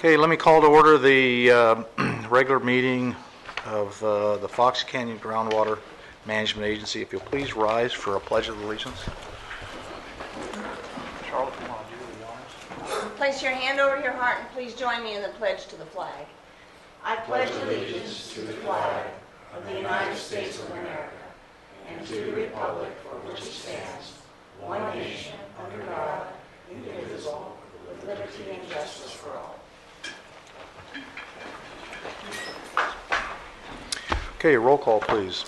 Okay, let me call to order the regular meeting of the Fox Canyon Groundwater Management Agency. If you'll please rise for a pledge of allegiance. Charlotte, you want to do the honors? Place your hand over your heart and please join me in the pledge to the flag. I pledge allegiance to the flag of the United States of America and to the republic for which it stands, one nation, under God, indivisible, with liberty and justice for all. Okay, roll call, please.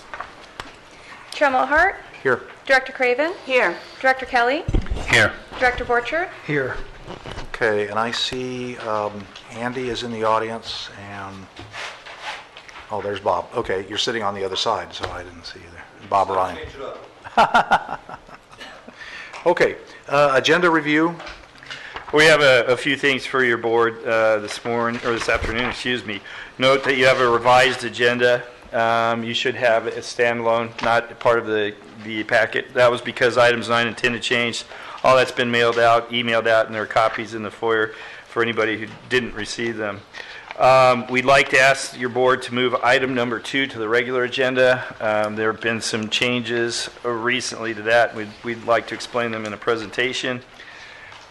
Chair Mulhart. Here. Director Craven. Here. Director Kelly. Here. Director Borchert. Here. Okay, and I see Andy is in the audience, and oh, there's Bob. Okay, you're sitting on the other side, so I didn't see you there. Bob Ryan. Okay, agenda review. We have a few things for your board this afternoon, excuse me. Note that you have a revised agenda. You should have a standalone, not part of the packet. That was because items 9 and 10 had changed. All that's been mailed out, emailed out, and there are copies in the foyer for anybody who didn't receive them. We'd like to ask your board to move item number 2 to the regular agenda. There have been some changes recently to that. We'd like to explain them in a presentation.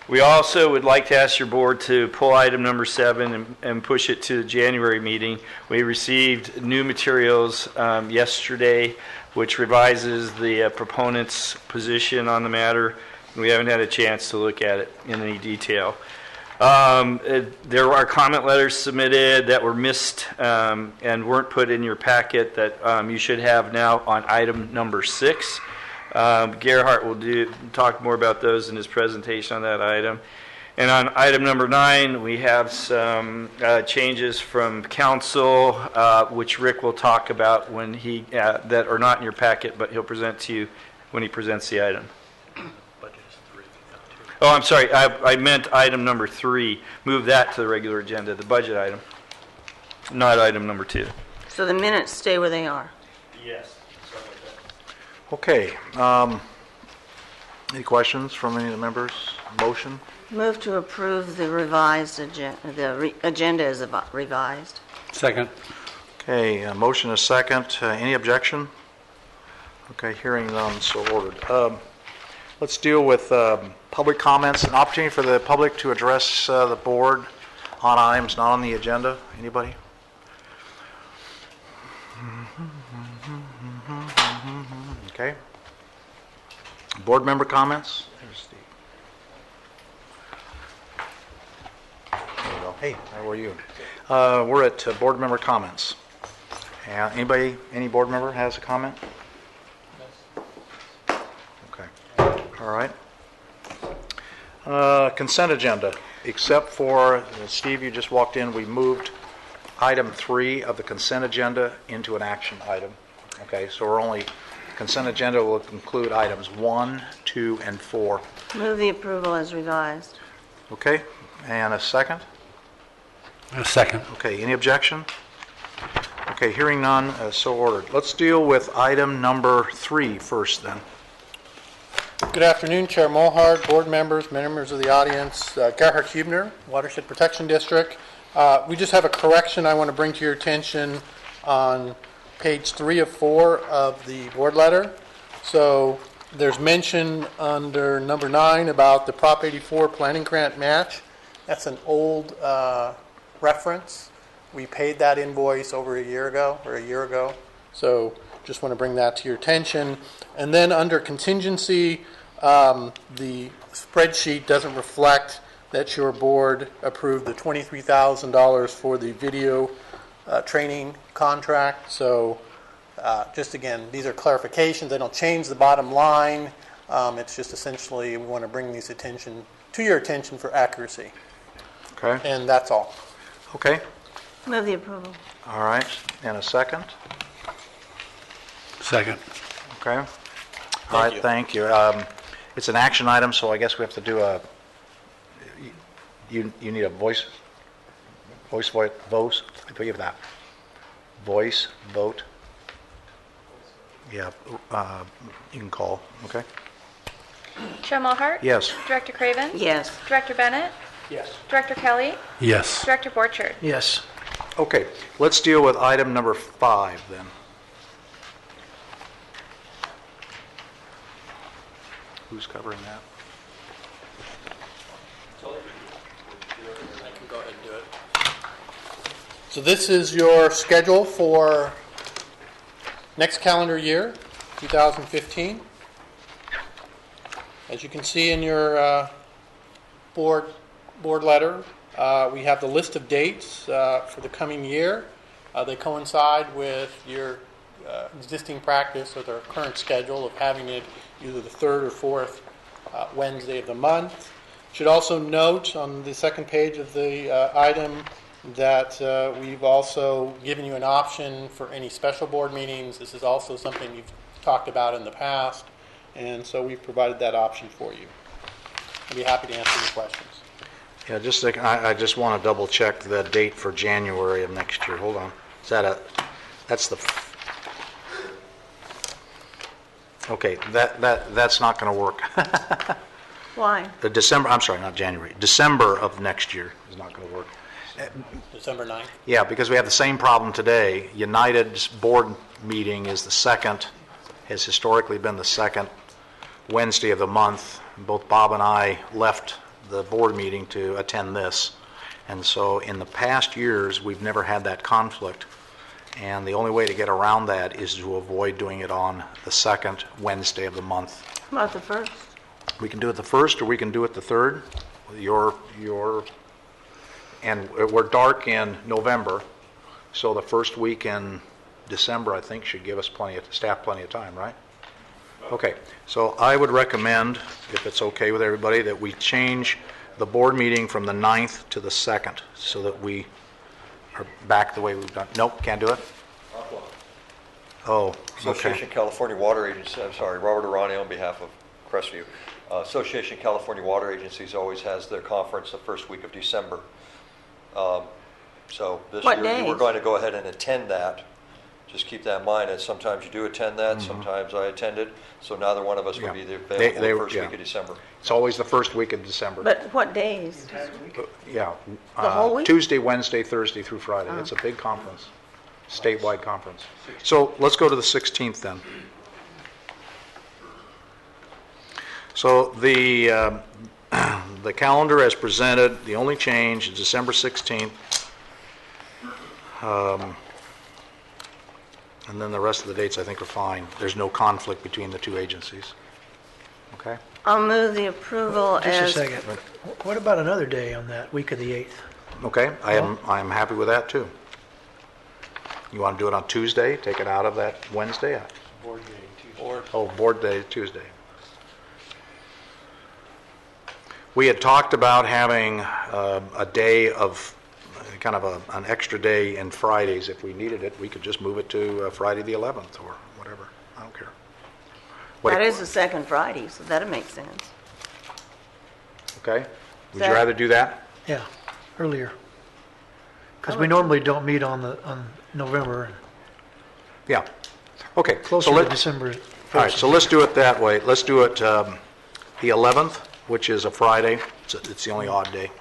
We also would like to ask your board to pull item number 7 and push it to the January meeting. We received new materials yesterday, which revises the proponent's position on the matter. We haven't had a chance to look at it in any detail. There are comment letters submitted that were missed and weren't put in your packet that you should have now on item number 6. Gerhardt will talk more about those in his presentation on that item. And on item number 9, we have some changes from council, which Rick will talk about when that are not in your packet, but he'll present to you when he presents the item. Oh, I'm sorry. I meant item number 3. Move that to the regular agenda, the budget item, not item number 2. So the minutes stay where they are. Yes. Okay, any questions from any of the members? Motion? Move to approve the revised agenda. The agenda is revised. Second. Okay, motion is second. Any objection? Okay, hearing none, so ordered. Let's deal with public comments. An opportunity for the public to address the board on items not on the agenda. Anybody? Okay. Board member comments? There's Steve. There you go. Hey, how are you? We're at board member comments. Any board member has a comment? Okay. All right. Consent agenda. Except for, Steve, you just walked in, we moved item 3 of the consent agenda into an action item. Okay, so we're only, consent agenda will include items 1, 2, and 4. Move the approval as revised. Okay, and a second? A second. Okay, any objection? Okay, hearing none, so ordered. Let's deal with item number 3 first then. Good afternoon, Chair Mulhart, board members, members of the audience. Gerhard Hubner, Watershed Protection District. We just have a correction I want to bring to your attention on page 3 of 4 of the board letter. So there's mention under number 9 about the Prop 84 planning grant match. That's an old reference. We paid that invoice over a year ago. So just want to bring that to your attention. And then under contingency, the spreadsheet doesn't reflect that your board approved the $23,000 for the video training contract. So just again, these are clarifications. They don't change the bottom line. It's just essentially we want to bring these to your attention for accuracy. Okay. And that's all. Okay. Move the approval. All right, and a second? Second. Okay. All right, thank you. It's an action item, so I guess we have to do a, you need a voice vote, do you have that? Voice vote? Yeah, you can call, okay? Chair Mulhart. Yes. Director Craven. Yes. Director Bennett. Yes. Director Kelly, Yes. Director Borchard. Yes. Okay, let's deal with item number 5 then. Who's covering that? I can go ahead and do it. So this is your schedule for next calendar year, 2015. As you can see in your board letter, we have the list of dates for the coming year. They coincide with your existing practice or their current schedule of having it either the third or fourth Wednesday of the month. Should also note on the second page of the item that we've also given you an option for any special board meetings. This is also something you've talked about in the past, and so we've provided that option for you. I'd be happy to answer any questions. Yeah, just a second. I just want to double check the date for January of next year. Hold on. Is that that's the, okay, that's not going to work. Why? The December, I'm sorry, not January. December of next year is not going to work. December 9th? Yeah, because we have the same problem today. United's board meeting is the second, has historically been the second Wednesday of the month. Both Bob and I left the board meeting to attend this. And so in the past years, we've never had that conflict. And the only way to get around that is to avoid doing it on the second Wednesday of the month. How about the first? We can do it the first, or we can do it the third. And we're dark in November, so the first week in December, I think, should give us plenty of time, right? Okay, so I would recommend, if it's okay with everybody, that we change the board meeting from the 9th to the 2nd, so that we are back the way we've done. Nope, can't do it? Oh, okay. Association California Water Agency, I'm sorry, Robert Arani on behalf of Crestview. Association California Water Agencies always has their conference the first week of December. So this What year, we're days? going to go ahead and attend that. Just keep that in mind, and sometimes you do attend that, Mm-hmm. sometimes I attended, so neither one of us will Yeah. be available They- the first yeah. week of December. It's always the first week of December. But what days? Yeah. The whole week? Tuesday, Wednesday, Thursday through Friday. It's a big conference, statewide conference. So let's go to the 16th then. So the calendar as presented, the only change is December 16th. And then the rest of the dates I think are fine. There's no conflict between the two agencies. Okay? I'll move the approval Just a as... second. What about another day on that week of the 8th? Okay, I am happy with that too. You want to do it on Tuesday, take it out of that Wednesday? Board meeting Tuesday. Oh, board day, Tuesday. We had talked about having a day of, kind of an extra day in Fridays. If we needed it, we could just move it to Friday the 11th or whatever. I don't care. That is the second Friday, so that'll make sense. Okay? Would you That- rather do that? Yeah, earlier. Because we normally don't meet on November, Yeah. Okay. closer so to December 1st. All right, so let's do it that way. Let's do it the 11th, which is a Friday. It's the only odd day.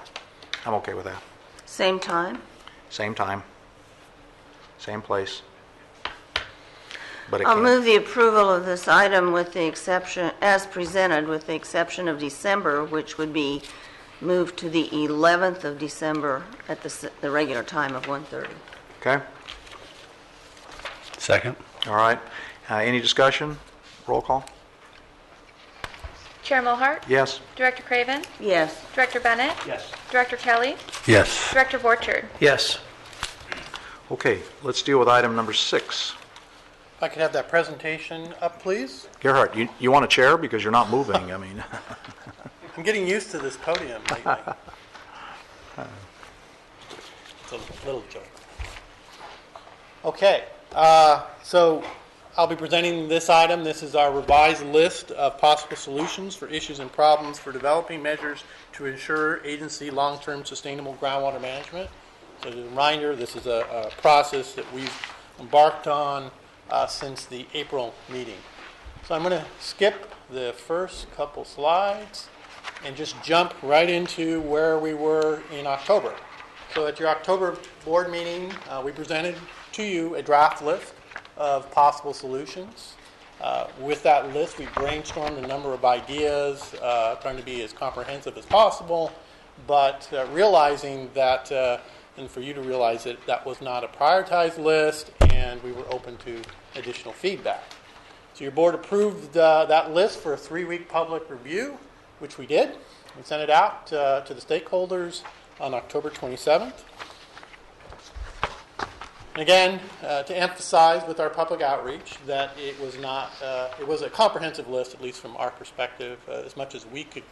I'm okay with that. Same time? Same time, same place. But it I'll can't. move the approval of this item with the exception, as presented, with the exception of December, which would be moved to the 11th of December at the regular time of 1:30. Okay, Second. all right. Any discussion? Roll call? Chair Mulhart, Yes? Director Craven, Yes. Director Bennett, Yes. Director Kelly, Yes. Director Borchard. Yes. Okay, let's deal with item number 6. If I could have that presentation up, please. Gerhard, you want a chair because you're not moving, I mean. I'm getting used to this podium lately. It's a little joke. Okay, so I'll be presenting this item. This is our revised list of possible solutions for issues and problems for developing measures to ensure agency long-term sustainable groundwater management. So as a reminder, this is a process that we've embarked on since the April meeting. So I'm going to skip the first couple slides. and just jump right into where we were in October. So at your October board meeting, we presented to you a draft list of possible solutions. With that list, we brainstormed a number of ideas, trying to be as comprehensive as possible, but realizing that, and for you to realize that that was not a prioritized list, and we were open to additional feedback. So your board approved that list for a 3-week public review, which we did. We sent it out to the stakeholders on October 27th. And again, to emphasize with our public outreach that it was not, it was a comprehensive list, at least from our perspective, as much as we could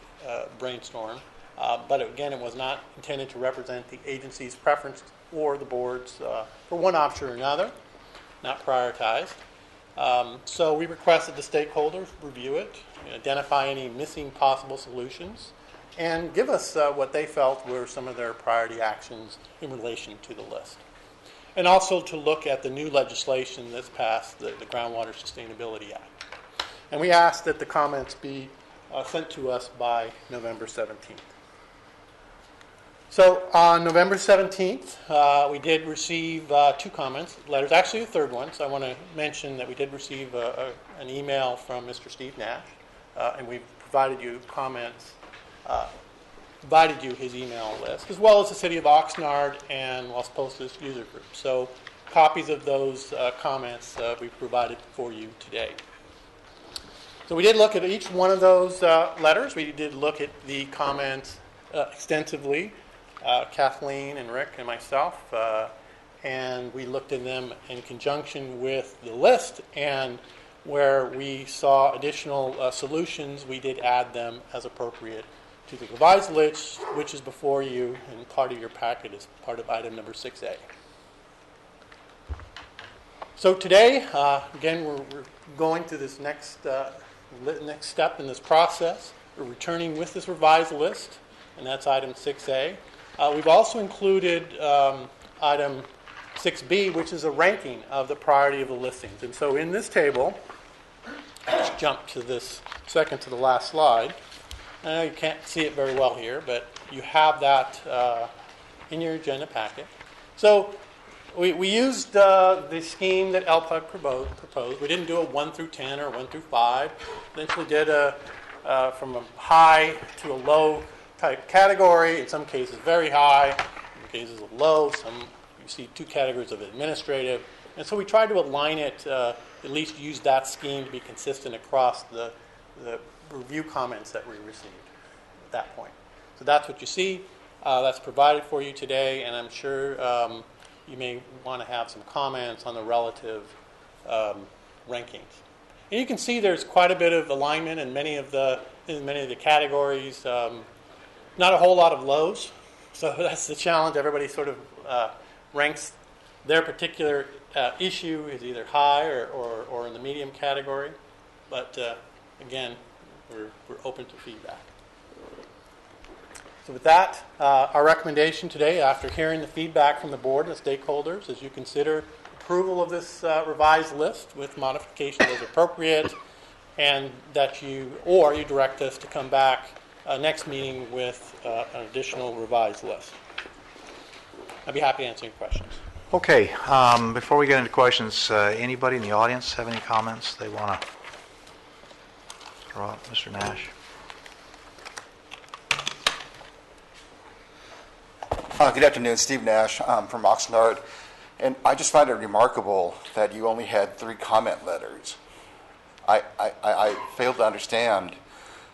brainstorm. But again, it was not intended to represent the agency's preference or the board's for one option or another, not prioritized. So we requested the stakeholders review it, identify any missing possible solutions, and give us what they felt were some of their priority actions in relation to the list. And also to look at the new legislation that's passed, the Groundwater Sustainability Act. And we asked that the comments be sent to us by November 17th. So on November 17th, we did receive 2 comments, letters, actually a third one. So I want to mention that we did receive an email from Mr. Steve Nash, and we've provided you comments, provided you his email list, as well as the City of Oxnard and Los Postos user group. So copies of those comments we've provided for you today. So we did look at each one of those letters. We did look at the comments extensively. Kathleen and Rick and myself, and we looked at them in conjunction with the list, and where we saw additional solutions, we did add them as appropriate to the revised list, which is before you and part of your packet as part of item number 6A. So today, again, we're going through this next step in this process. We're returning with this revised list, and that's item 6A. We've also included item 6B, which is a ranking of the priority of the listings. And so in this table, let's jump to this second to the last slide. I know you can't see it very well here, but you have that in your agenda packet. So we used the scheme that LPUG proposed. We didn't do a 1 through 10 or 1 through 5. Essentially did from a high to a low type category, in some cases very high, in cases of low, some you see 2 categories of administrative. And so we tried to align it, at least use that scheme to be consistent across the review comments that we received at that point. So that's what you see. That's provided for you today, and I'm sure you may want to have some comments on the relative rankings. And you can see there's quite a bit of alignment in many of the categories. Not a whole lot of lows, so that's the challenge. Everybody sort of ranks their particular issue as either high or in the medium category. But again, we're open to feedback. So with that, our recommendation today, after hearing the feedback from the board and the stakeholders, is you consider approval of this revised list with modifications as appropriate, and that you direct us to come back next meeting with an additional revised list. I'd be happy to answer any questions. Okay, before we get into questions, anybody in the audience have any comments they want to throw out? Mr. Nash? Good afternoon, Steve Nash from Oxnard. And I just find it remarkable that you only had 3 comment letters. I fail to understand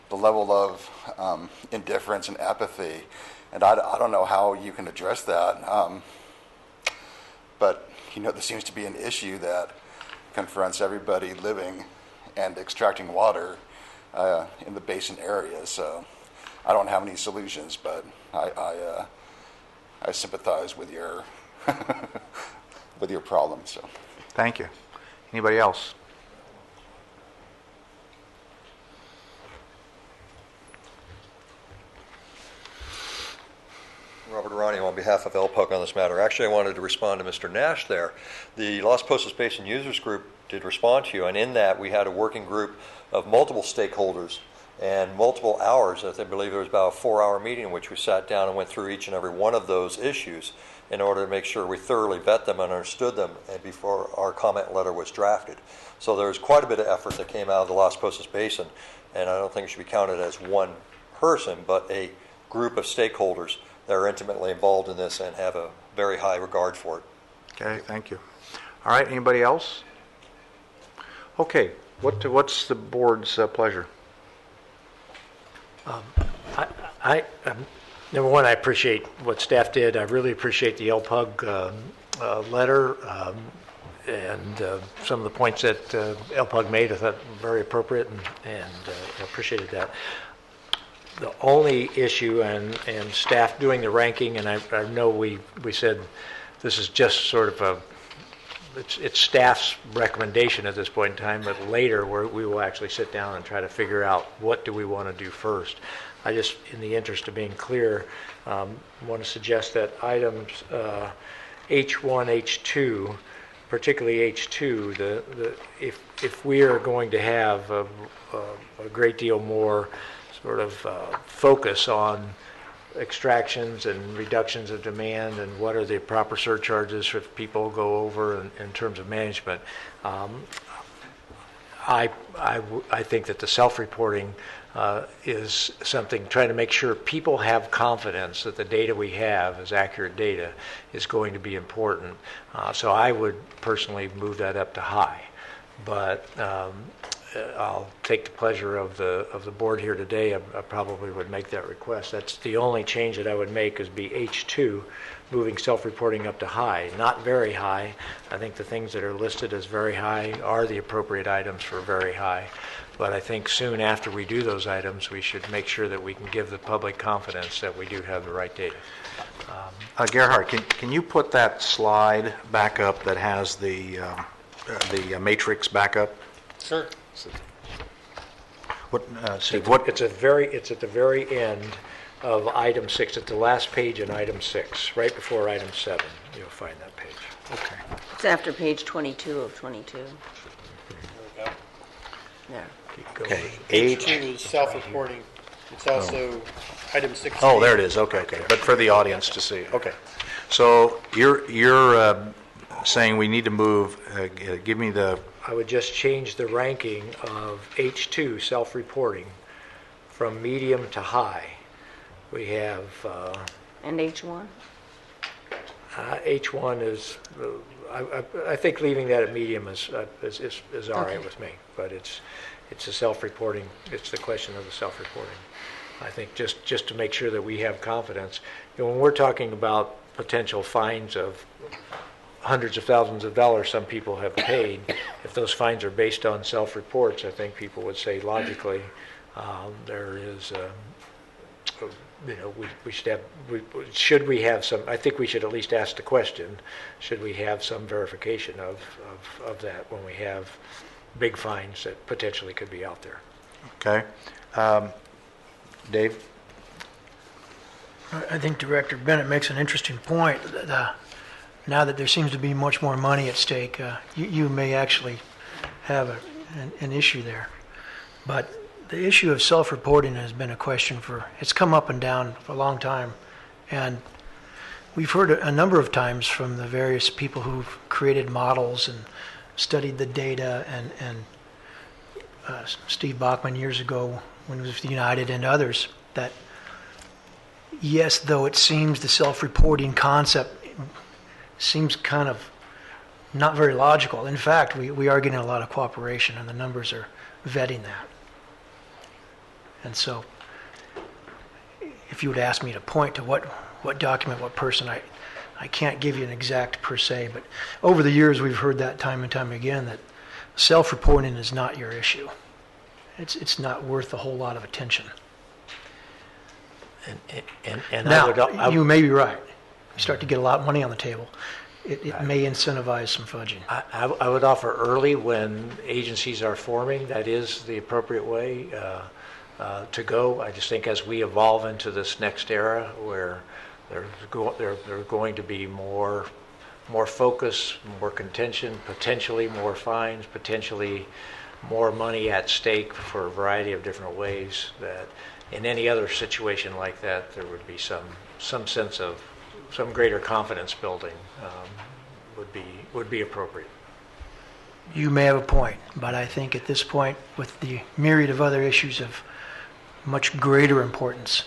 the level of indifference and apathy, and I don't know how you can address that. But, there seems to be an issue that confronts everybody living and extracting water in the basin area. So I don't have any solutions, but I sympathize with your with your problem. So Thank you. Anybody else? Robert Arani on behalf of LPUC on this matter. Actually, I wanted to respond to Mr. Nash there. The Los Postos Basin Users Group did respond to you, and in that we had a working group of multiple stakeholders and multiple hours. I believe there was about a 4-hour meeting in which we sat down and went through each and every one of those issues in order to make sure we thoroughly vet them and understood them before our comment letter was drafted. So there was quite a bit of effort that came out of the Las Posas Basin, and I don't think it should be counted as one person, but a group of stakeholders that are intimately involved in this and have a very high regard for it. Okay, thank you. All right, anybody else? Okay, what's the board's pleasure? Number one, I appreciate what staff did. I really appreciate the LPUG letter and some of the points that LPUG made. I thought very appropriate and appreciated that. The only issue, and staff doing the ranking, and I know we said this is just sort of it's staff's recommendation at this point in time, but later we will actually sit down and try to figure out what do we want to do first. I just, in the interest of being clear, want to suggest that items H1, H2, particularly H2, if we are going to have a great deal more sort of focus on extractions and reductions of demand and what are the proper surcharges if people go over in terms of management. I think that the self-reporting is something, trying to make sure people have confidence that the data we have is accurate data is going to be important. So I would personally move that up to high. But I'll take the pleasure of the board here today. I probably would make that request. That's the only change that I would make, is be H2, moving self-reporting up to high, not very high. I think the things that are listed as very high are the appropriate items for very high. But I think soon after we do those items, we should make sure that we can give the public confidence that we do have the right data. Gerhard, can you put that slide back up that has the matrix back up? Sure. What, Steve, what? It's at the very end of item 6, at the last page in item 6, right before item 7. You'll find that page. Okay. It's after page 22 of 22. There. Keep going. Okay. H2 is self-reporting. It's also item 16. Oh, there it is. Okay. But for the audience to see. Okay. So you're saying we need to move. Give me the. I would just change the ranking of H2 self-reporting from medium to high. We have And H1? H1 is. I think leaving that at medium is all right with me. But it's a self-reporting. It's the question of the self-reporting. I think just to make sure that we have confidence. You know, when we're talking about potential fines of hundreds of thousands of dollars some people have paid, if those fines are based on self-reports, I think people would say logically there is, we should have, should we have some, I think we should at least ask the question, should we have some verification of that when we have big fines that potentially could be out there. Okay. Dave? I think Director Bennett makes an interesting point. Now that there seems to be much more money at stake, you may actually have an issue there. But the issue of self-reporting has been a question it's come up and down for a long time. And we've heard a number of times from the various people who've created models and studied the data, and Steve Bachman years ago when he was with United and others, that yes, though it seems the self-reporting concept seems kind of not very logical. In fact, we are getting a lot of cooperation, and the numbers are vetting that. And so if you would ask me to point to what document, what person, I can't give you an exact per se, but over the years we've heard that time and time again, that self-reporting is not your issue. It's not worth a whole lot of attention. And Now, you may be right. You start to get a lot of money on the table. It may incentivize some fudging. I would offer early when agencies are forming, that is the appropriate way to go. I just think as we evolve into this next era where there's going to be more focus, more contention, potentially more fines, potentially more money at stake for a variety of different ways, that in any other situation like that, there would be some sense of some greater confidence building would be appropriate. You may have a point, but I think at this point, with the myriad of other issues of much greater importance,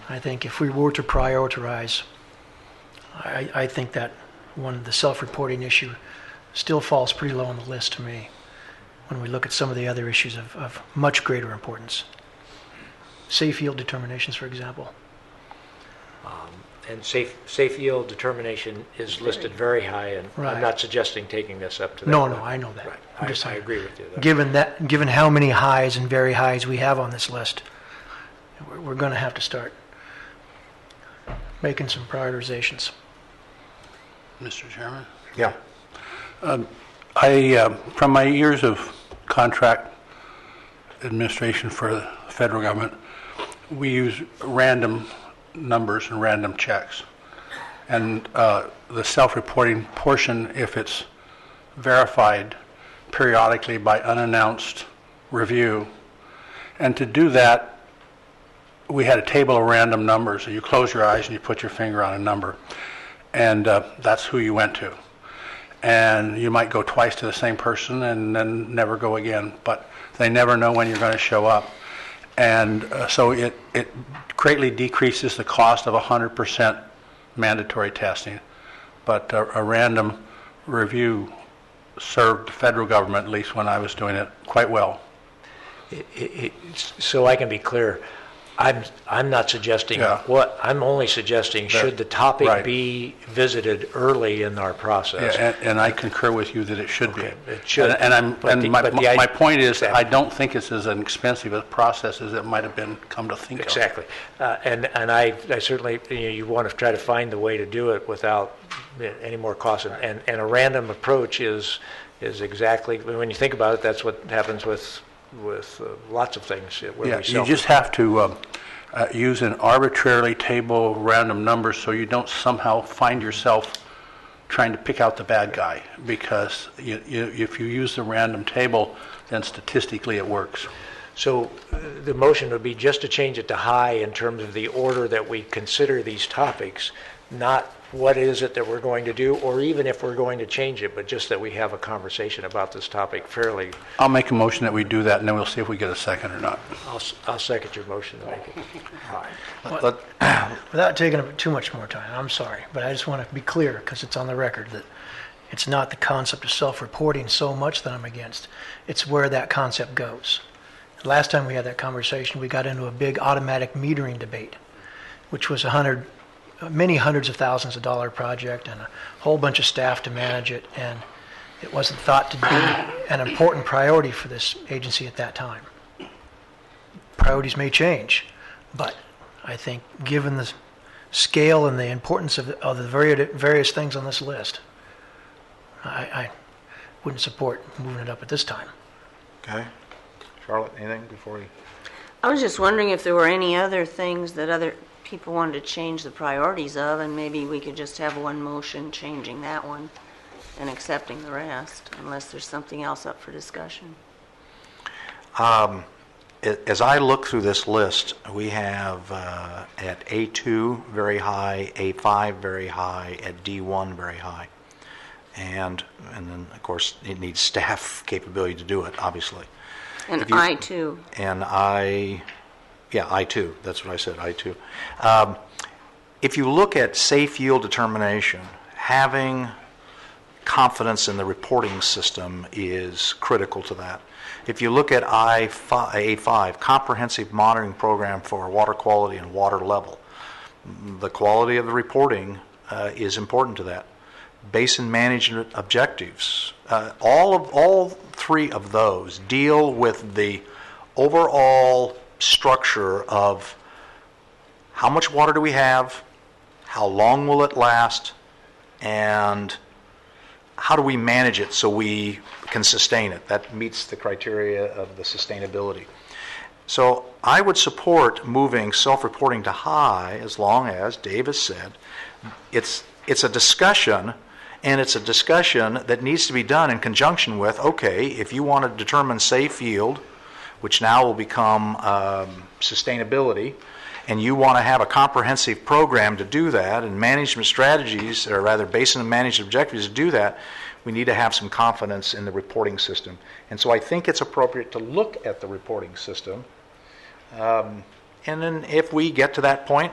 I think if we were to prioritize, I think that the self-reporting issue still falls pretty low on the list to me when we look at some of the other issues of much greater importance. Safe yield determinations, for example. And safe yield determination is listed very high, and Right. I'm not suggesting taking this up to that No, level. no, I know that. Right. I'm just I saying, agree with you. Though. given how many highs and very highs we have on this list, we're going to have to start making some prioritizations. Mr. Chairman? Yeah. From my years of contract administration for the federal government, we use random numbers and random checks. And the self-reporting portion, if it's verified periodically by unannounced review, and to do that, we had a table of random numbers. So you close your eyes and you put your finger on a number, and that's who you went to. And you might go twice to the same person and then never go again, but they never know when you're going to show up. And so it greatly decreases the cost of 100% mandatory testing. But a random review served the federal government, at least when I was doing it, quite well. So I can be clear, I'm not suggesting what, I'm only suggesting should the topic right. be visited early in our process. Yeah, and I concur with you that it should be. It should. My point is, I don't think it's as expensive a process as it might have been come to think of. Exactly. And I certainly, you want to try to find the way to do it without any more cost. And a random approach is exactly, when you think about it, that's what happens with lots of things. Where You just have to use an arbitrarily table random numbers so you don't somehow find yourself trying to pick out the bad guy, because if you use the random table, then statistically it works. So the motion would be just to change it to high in terms of the order that we consider these topics, not what is it that we're going to do, or even if we're going to change it, but just that we have a conversation about this topic fairly. I'll make a motion that we do that, and then we'll see if we get a second or not. I'll second your motion to make it high. Without taking up too much more time, I'm sorry, but I just want to be clear, because it's on the record, that it's not the concept of self-reporting so much that I'm against. It's where that concept goes. Last time we had that conversation, we got into a big automatic metering debate, which was many hundreds of thousands of dollar project and a whole bunch of staff to manage it, and it wasn't thought to be an important priority for this agency at that time. Priorities may change, but I think given the scale and the importance of the various things on this list, I wouldn't support moving it up at this time. Okay. Charlotte, anything before we... I was just wondering if there were any other things that other people wanted to change the priorities of, and maybe we could just have one motion changing that one and accepting the rest, unless there's something else up for discussion. As I look through this list, we have at A2 very high, A5 very high, at D1 very high. And then, of course, it needs staff capability to do it, obviously. And I2. And I2, that's what I said, I2. If you look at safe yield determination, having confidence in the reporting system is critical to that. If you look at A5, comprehensive monitoring program for water quality and water level, the quality of the reporting is important to that. Basin management objectives, all three of those deal with the overall structure of how much water do we have, how long will it last, and how do we manage it so we can sustain it. That meets the criteria of the sustainability. So I would support moving self-reporting to high, as long as Dave has said it's a discussion, And it's a discussion that needs to be done in conjunction with, okay, if you want to determine safe yield, which now will become sustainability, and you want to have a comprehensive program to do that, and management strategies, or rather basin and management objectives to do that, we need to have some confidence in the reporting system. And so I think it's appropriate to look at the reporting system. And then if we get to that point,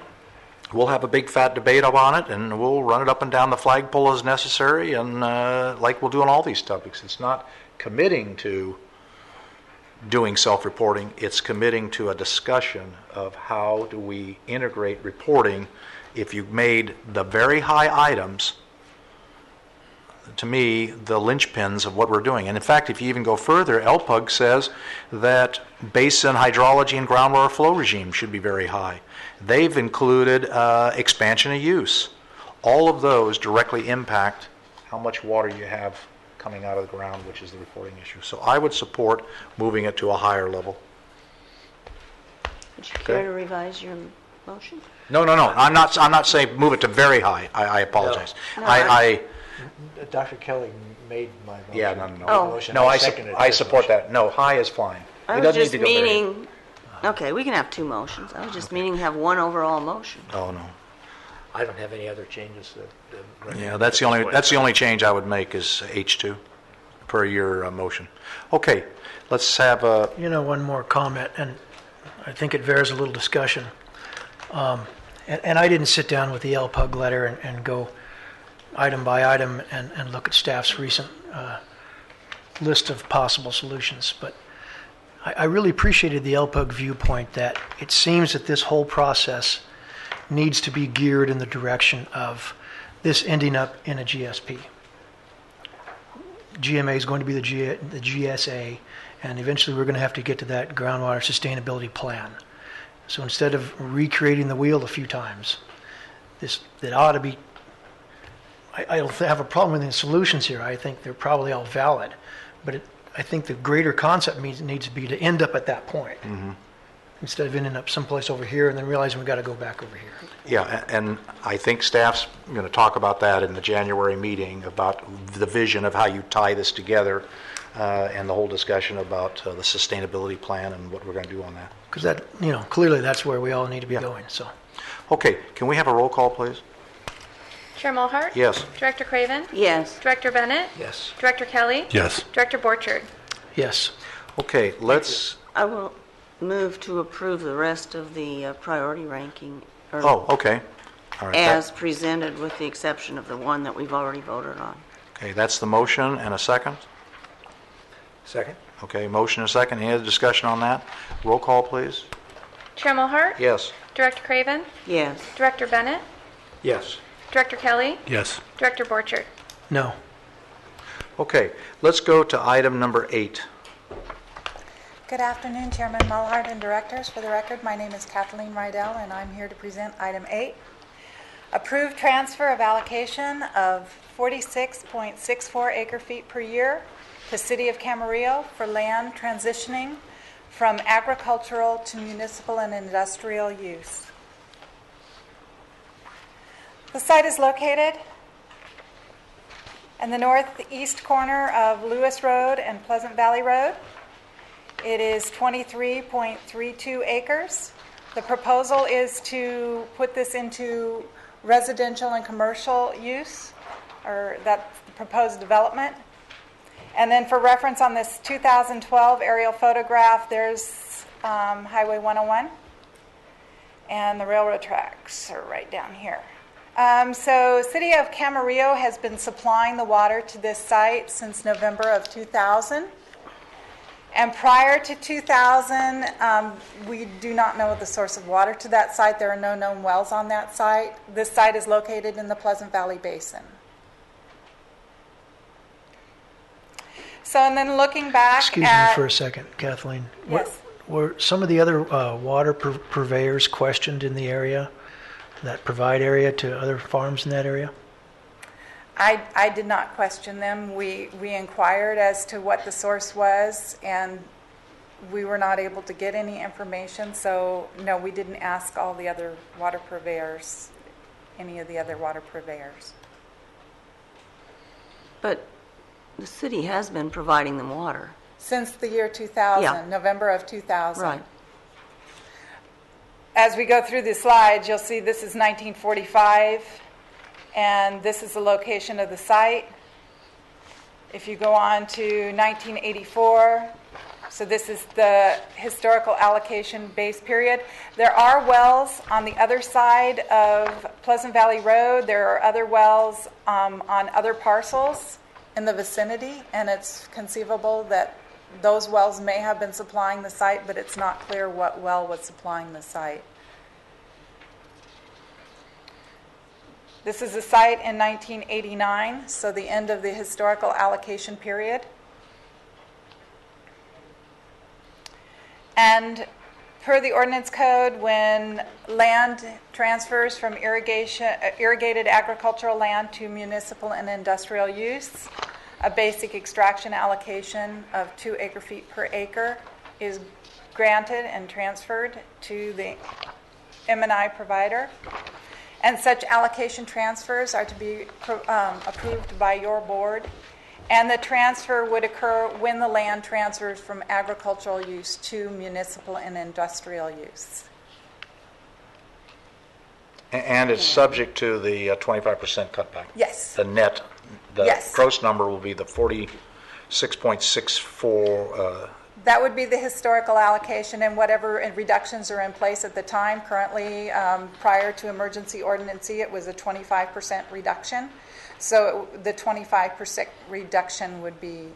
we'll have a big fat debate on it, and we'll run it up and down the flagpole as necessary, and like we'll do on all these topics. It's not committing to doing self-reporting, it's committing to a discussion of how do we integrate reporting. If you've made the very high items, to me, the linchpins of what we're doing. And in fact, if you even go further, LPUG says that basin hydrology and groundwater flow regime should be very high. They've included expansion of use. All of those directly impact how much water you have coming out of the ground, which is the reporting issue. So I would support moving it to a higher level. Would you care to revise your motion? No. I'm not saying move it to very high. I apologize. No, Dr. Kelly made my motion. Yeah, no. Oh. Motion, No, seconded I his support motion. that. No, high is fine. I It was doesn't need just to go very- meaning, okay, we can have two motions. I was just meaning have one overall motion. Oh, no. I don't have any other changes. Yeah, that's the only change I would make is H2 per your motion. Okay, let's have a, One more comment, and I think it bears a little discussion. And I didn't sit down with the LPUG letter and go item by item and look at staff's recent list of possible solutions, but I really appreciated the LPUG viewpoint that it seems that this whole process needs to be geared in the direction of this ending up in a GSP. GMA is going to be the GSA, and eventually we're going to have to get to that groundwater sustainability plan. So instead of recreating the wheel a few times, that ought to be, I don't have a problem with the solutions here. I think they're probably all valid, but I think the greater concept needs to be to end up at that point. Instead of ending up someplace over here and then realizing we've got to go back over here. yeah, and I think staff's going to talk about that in the January meeting, about the vision of how you tie this together, and the whole discussion about the sustainability plan and what we're going to do on that. Because that, clearly that's where we all need to be going, so. Okay, can we have a roll call, please? Chair Mulhart? Yes. Director Craven? Yes. Director Bennett? Yes. Director Kelly? Yes. Director Borchard? Yes. Okay, let's, I will move to approve the rest of the priority ranking, or oh, okay. All right. as presented, with the exception of the one that we've already voted on. Okay, that's the motion, and a second? Second? Okay, motion and a second. Any other discussion on that? Roll call, please. Chair Mulhart? Yes. Director Craven? Yes. Director Bennett? Yes. Director Kelly? Yes. Director Borchard? No. Okay, let's go to item number 8. Good afternoon, Chairman Mulhart and Directors. For the record, my name is Kathleen Rydell, and I'm here to present item 8. Approved transfer of allocation of 46.64 acre-feet per year to City of Camarillo for land transitioning from agricultural to municipal and industrial use. The site is located in the northeast corner of Lewis Road and Pleasant Valley Road. It is 23.32 acres. The proposal is to put this into residential and commercial use, or that's the proposed development. And then for reference on this 2012 aerial photograph, there's Highway 101, and the railroad tracks are right down here. So City of Camarillo has been supplying the water to this site since November of 2000. And prior to 2000, we do not know the source of water to that site. There are no known wells on that site. This site is located in the Pleasant Valley Basin. So, and then looking back Excuse me for a second, Kathleen. Yes. Were some of the other water purveyors questioned in the area, that provide area to other farms in that area? I did not question them. We inquired as to what the source was, and we were not able to get any information. So, no, we didn't ask all the other water purveyors, any of the other water purveyors. But the city has been providing them water. Since the year 2000, Yeah. November of 2000. Right. As we go through the slides, you'll see this is 1945, and this is the location of the site. If you go on to 1984, so this is the historical allocation base period. There are wells on the other side of Pleasant Valley Road. There are other wells on other parcels in the vicinity, and it's conceivable that those wells may have been supplying the site, but it's not clear what well was supplying the site. This is a site in 1989, so the end of the historical allocation period. And per the ordinance code, when land transfers from irrigated agricultural land to municipal and industrial use, a basic extraction allocation of 2 acre-feet per acre is granted and transferred to the M&I provider. And such allocation transfers are to be approved by your board. And the transfer would occur when the land transfers from agricultural use to municipal and industrial use. And it's subject to the 25% cutback? Yes. The net, the Yes. gross number will be the 46.64. That would be the historical allocation, and whatever reductions are in place at the time. Currently, prior to emergency ordinance E, it was a 25% reduction. So the 25% reduction would be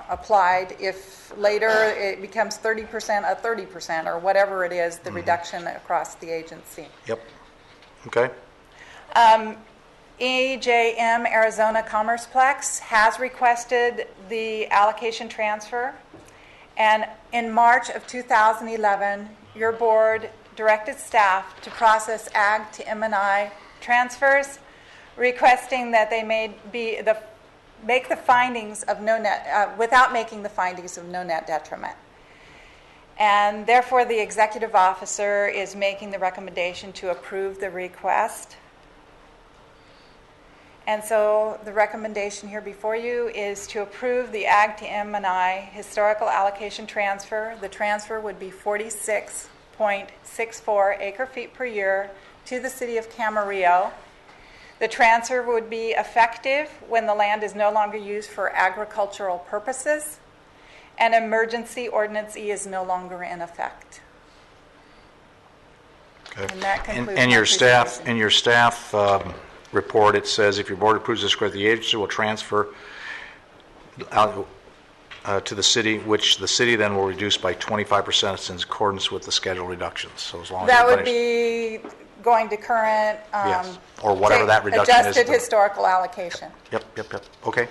applied. If later it becomes 30%, a 30%, or whatever it is, the reduction across the agency. Yep. Okay. EJM Arizona Commerceplex has requested the allocation transfer. And in March of 2011, your board directed staff to process ag to M&I transfers, requesting that they make the findings of no net, without making the findings of no net detriment. And therefore, the executive officer is making the recommendation to approve the request. And so the recommendation here before you is to approve the ag to M&I historical allocation transfer. The transfer would be 46.64 acre-feet per year to the city of Camarillo. The transfer would be effective when the land is no longer used for agricultural purposes, and emergency ordinance E is no longer in effect. Okay. And that concludes In my your staff, presentation. in your staff report, it says if your board approves this grant, the agency will transfer out to the city, which the city then will reduce by 25% in accordance with the schedule reductions. So as long as That they're would finished- be going to current, Yes, or whatever that reduction is. adjusted historical allocation. Yep. Okay.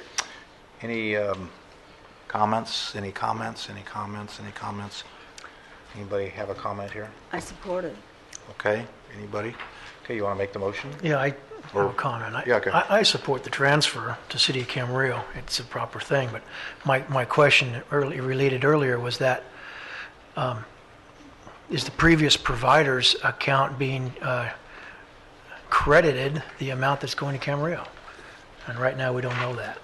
Any comments? Any comments? Anybody have a comment here? I support it. Okay. Anybody? Okay, you want to make the motion? Yeah, I have a comment. Yeah, okay. I support the transfer to City of Camarillo. It's a proper thing, but my question related earlier was that is the previous provider's account being credited the amount that's going to Camarillo? And right now, we don't know that.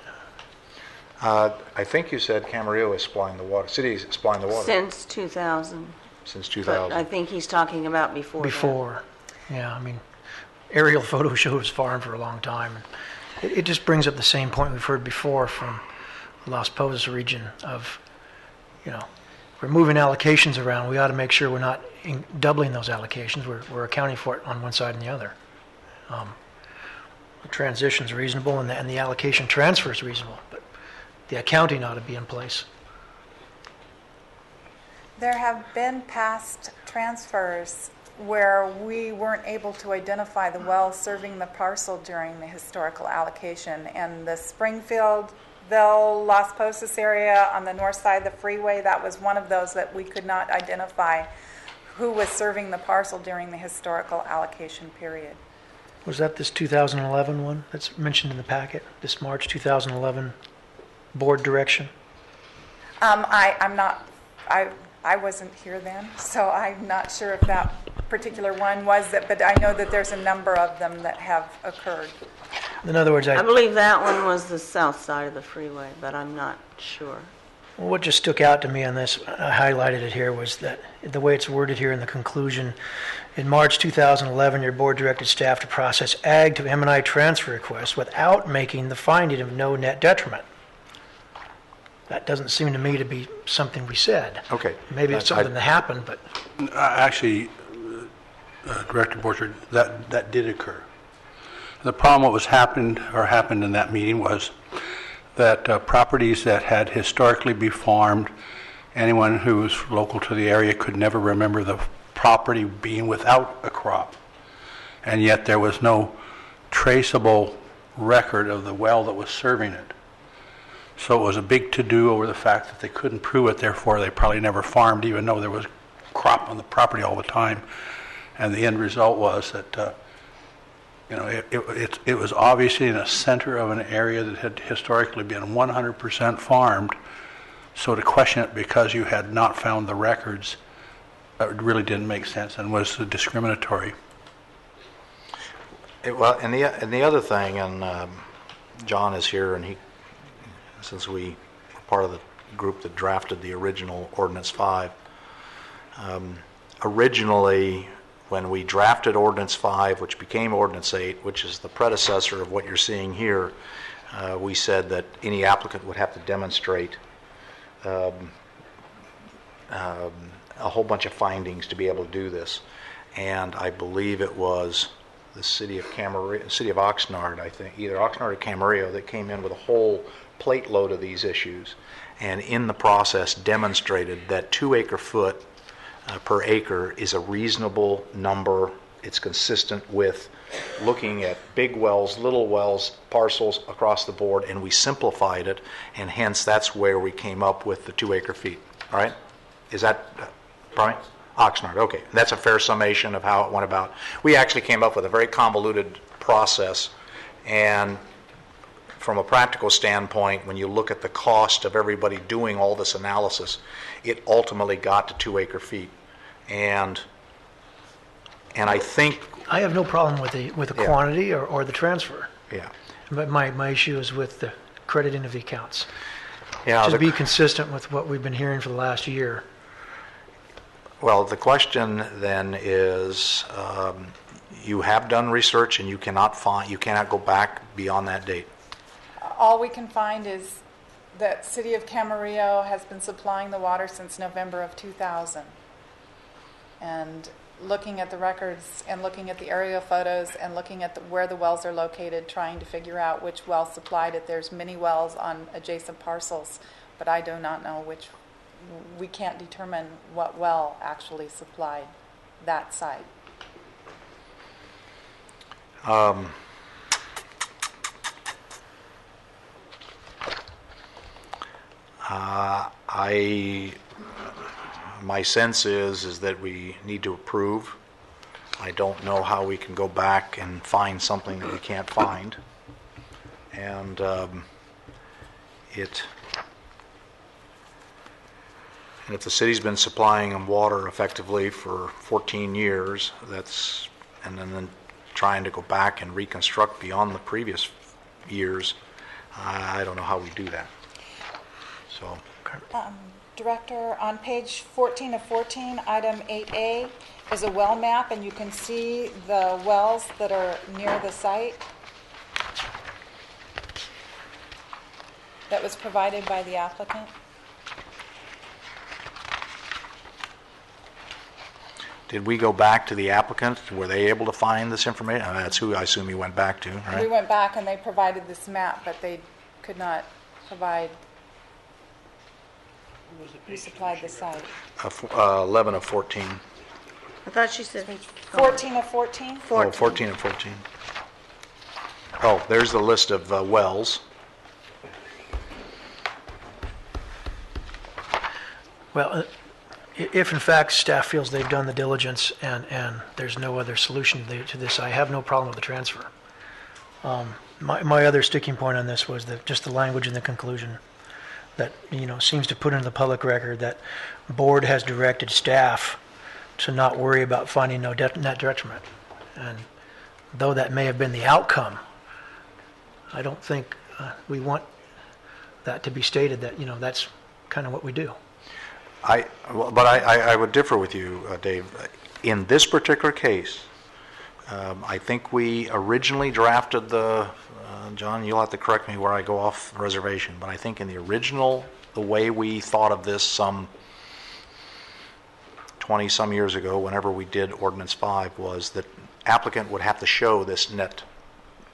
I think you said Camarillo is supplying the water. City is supplying the water Since 2000. since But 2000. I think he's talking about before that. Before, yeah, I mean, aerial photo shows farm for a long time. It just brings up the same point we've heard before from Las Posas region of, we're moving allocations around. We ought to make sure we're not doubling those allocations. We're accounting for it on one side and the other. The transition's reasonable and the allocation transfer is reasonable, but the accounting ought to be in place. There have been past transfers where we weren't able to identify the well serving the parcel during the historical allocation. And the Springfieldville, Las Posas area on the north side of the freeway, that was one of those that we could not identify who was serving the parcel during the historical allocation period. Was that this 2011 one that's mentioned in the packet, this March 2011 board direction? I wasn't here then, so I'm not sure if that particular one was that, but I know that there's a number of them that have occurred. In other words, I believe that one was the south side of the freeway, but I'm not sure. what just stuck out to me on this, I highlighted it here, was that the way it's worded here in the conclusion, in March 2011, your board directed staff to process ag to M&I transfer requests without making the finding of no net detriment. That doesn't seem to me to be something we said. Okay. Maybe it's something that happened, but Actually, Director Borchard, that did occur. The problem what was happened in that meeting was that properties that had historically been farmed, anyone who was local to the area could never remember the property being without a crop. And yet there was no traceable record of the well that was serving it. So it was a big to-do over the fact that they couldn't prove it, therefore they probably never farmed even though there was crop on the property all the time. And the end result was that it was obviously in the center of an area that had historically been 100% farmed. So to question it because you had not found the records really didn't make sense and was discriminatory. Well, and the other thing, and John is here, and since we were part of the group that drafted the original Ordinance 5, originally when we drafted Ordinance 5, which became Ordinance 8, which is the predecessor of what you're seeing here, we said that any applicant would have to demonstrate a whole bunch of findings to be able to do this. And I believe it was the city of Oxnard, I think, either Oxnard or Camarillo, that came in with a whole plate load of these issues, and in the process demonstrated that 2 acre-foot per acre is a reasonable number. It's consistent with looking at big wells, little wells, parcels across the board, and we simplified it, and hence that's where we came up with the 2 acre-feet. All right? Is that Brian? Oxnard, okay. That's a fair summation of how it went about. We actually came up with a very convoluted process, and from a practical standpoint, when you look at the cost of everybody doing all this analysis, it ultimately got to 2 acre-feet. And I think I have no problem with the quantity or the transfer. Yeah. But my issue is with the crediting of the accounts. Yeah. Just be consistent with what we've been hearing for the last year. Well, the question then is, you have done research and you cannot go back beyond that date. All we can find is that City of Camarillo has been supplying the water since November of 2000. And looking at the records and looking at the aerial photos and looking at where the wells are located, trying to figure out which well supplied it. There's many wells on adjacent parcels, but I do not know which. We can't determine what well actually supplied that site. My sense is that we need to approve. I don't know how we can go back and find something that we can't find. And if the city's been supplying them water effectively for 14 years, and then trying to go back and reconstruct beyond the previous years, I don't know how we do that. So. Director, on page 14 of 14, item 8A is a well map, and you can see the wells that are near the site. That was provided by the applicant. Did we go back to the applicant? Were they able to find this information? That's who I assume you went back to, right? We went back and they provided this map, but they could not provide who supplied the site. 11 of 14. I thought she said 14 of 14? 14. Oh, 14 of 14. Oh, there's the list of wells. Well, if in fact staff feels they've done the diligence and there's no other solution to this, I have no problem with the transfer. My other sticking point on this was just the language in the conclusion that seems to put into the public record that board has directed staff to not worry about finding no net detriment. And though that may have been the outcome, I don't think we want that to be stated that, that's kind of what we do. I would differ with you, Dave. In this particular case, I think we originally drafted John, you'll have to correct me where I go off the reservation, but I think in the original, the way we thought of this some 20-some years ago, whenever we did Ordinance 5, was that applicant would have to show this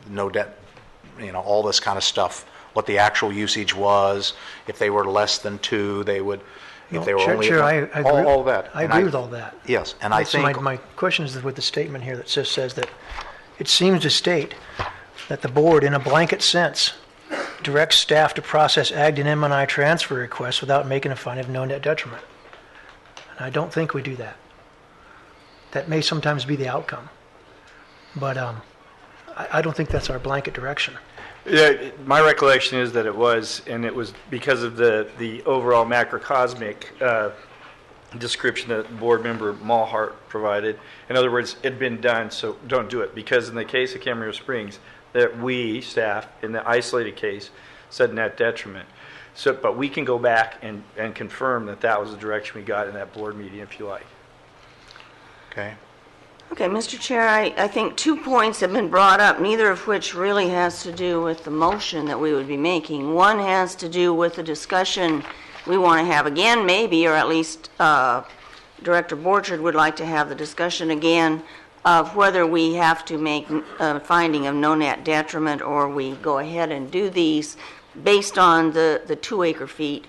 no debt, all this kind of stuff, what the actual usage was. If they were less than 2, they would, if they were only... Sure, I agree. All that. I agree with all that. Yes, and I think... My question is with the statement here that says that it seems to state that the board, in a blanket sense, directs staff to process AGD and M&I transfer requests without making a finding of no net detriment. And I don't think we do that. That may sometimes be the outcome. But I don't think that's our blanket direction. Yeah, my recollection is that it was, and it was because of the overall macrocosmic description that board member Mulhart provided. In other words, it had been done, so don't do it. Because in the case of Camarillo Springs, that we, staff, in the isolated case, said net detriment. So, but we can go back and confirm that that was the direction we got in that board meeting, if you like. Okay. Okay, Mr. Chair, I think 2 points have been brought up, neither of which really has to do with the motion that we would be making. One has to do with the discussion we want to have again, maybe, or at least Director Borchard would like to have the discussion again of whether we have to make a finding of no net detriment or we go ahead and do these based on the 2 acre feet,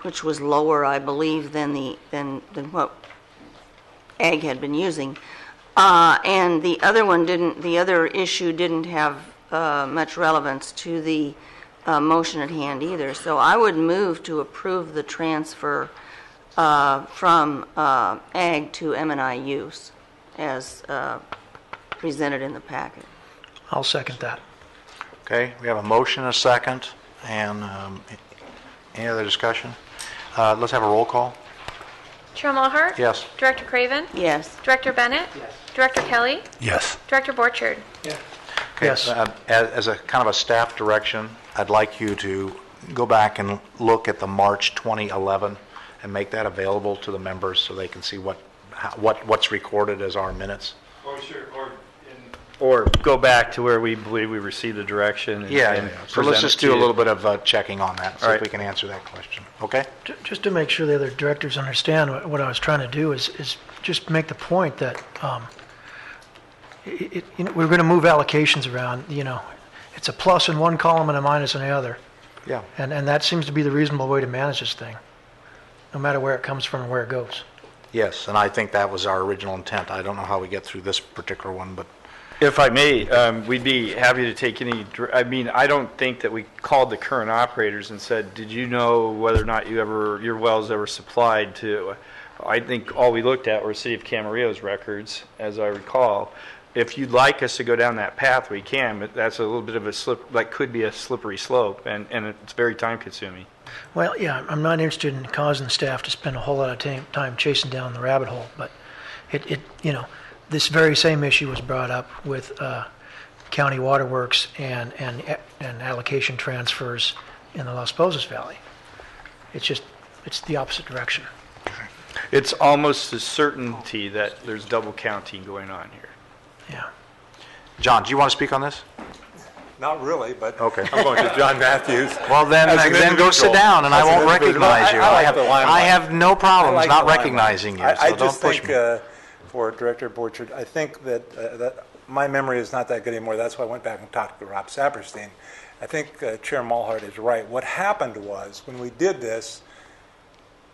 which was lower, I believe, than what Ag had been using. And the other issue didn't have much relevance to the motion at hand either. So I would move to approve the transfer from Ag to M&I use as presented in the packet. I'll second that. Okay, we have a motion, a second, and any other discussion? Let's have a roll call. Chair Mulhart? Yes. Director Craven? Yes. Director Bennett? Yes. Director Kelly? Yes. Director Borchard? Okay, Yes. As a kind of a staff direction, I'd like you to go back and look at the March 2011 and make that available to the members so they can see what's recorded as our minutes. Or go back to where we believe we received the direction. And So let's present just it to do a you. little bit of checking on that, All see if right. we can answer that question. Okay? Just to make sure the other directors understand what I was trying to do is just make the point that we're going to move allocations around. It's a plus in one column and a minus in the other. Yeah. And that seems to be the reasonable way to manage this thing, no matter where it comes from and where it goes. Yes, and I think that was our original intent. I don't know how we get through this particular one, but If I may, we'd be happy to take any, I don't think that we called the current operators and said, did you know whether or not your wells ever supplied to, I think all we looked at were City of Camarillo's records, as I recall. If you'd like us to go down that path, we can, but that's a little bit of could be a slippery slope, and it's very time consuming. Well, yeah, I'm not interested in causing staff to spend a whole lot of time chasing down the rabbit hole, but this very same issue was brought up with county waterworks and allocation transfers in the Las Posas Valley. It's the opposite direction. It's almost a certainty that there's double counting going on here. Yeah. John, do you want to speak on this? Not really, but Okay. I'm going to John Matthews. Well, then As an go sit individual. down, and I As an won't individual. recognize you. I like the limelight. I have no I problems like not the limelight. recognizing you, I so don't just push think, me. for Director Borchard, I think that my memory is not that good anymore. That's why I went back and talked to Rob Saperstein. I think Chair Mulhart is right. What happened was, when we did this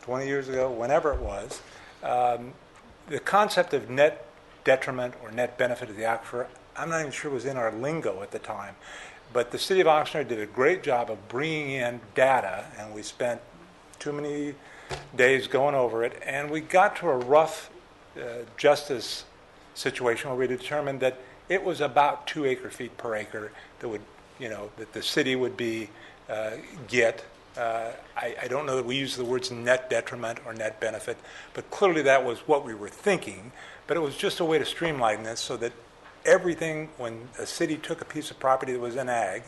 20 years ago, whenever it was, the concept of net detriment or net benefit of the aquifer, I'm not even sure was in our lingo at the time. But the City of Oxnard did a great job of bringing in data, and we spent too many days going over it, and we got to a rough justice situation where we determined that it was about 2 acre feet per acre that the city would get. I don't know that we use the words net detriment or net benefit, but clearly that was what we were thinking. But it was just a way to streamline this so that everything, when a city took a piece of property that was in ag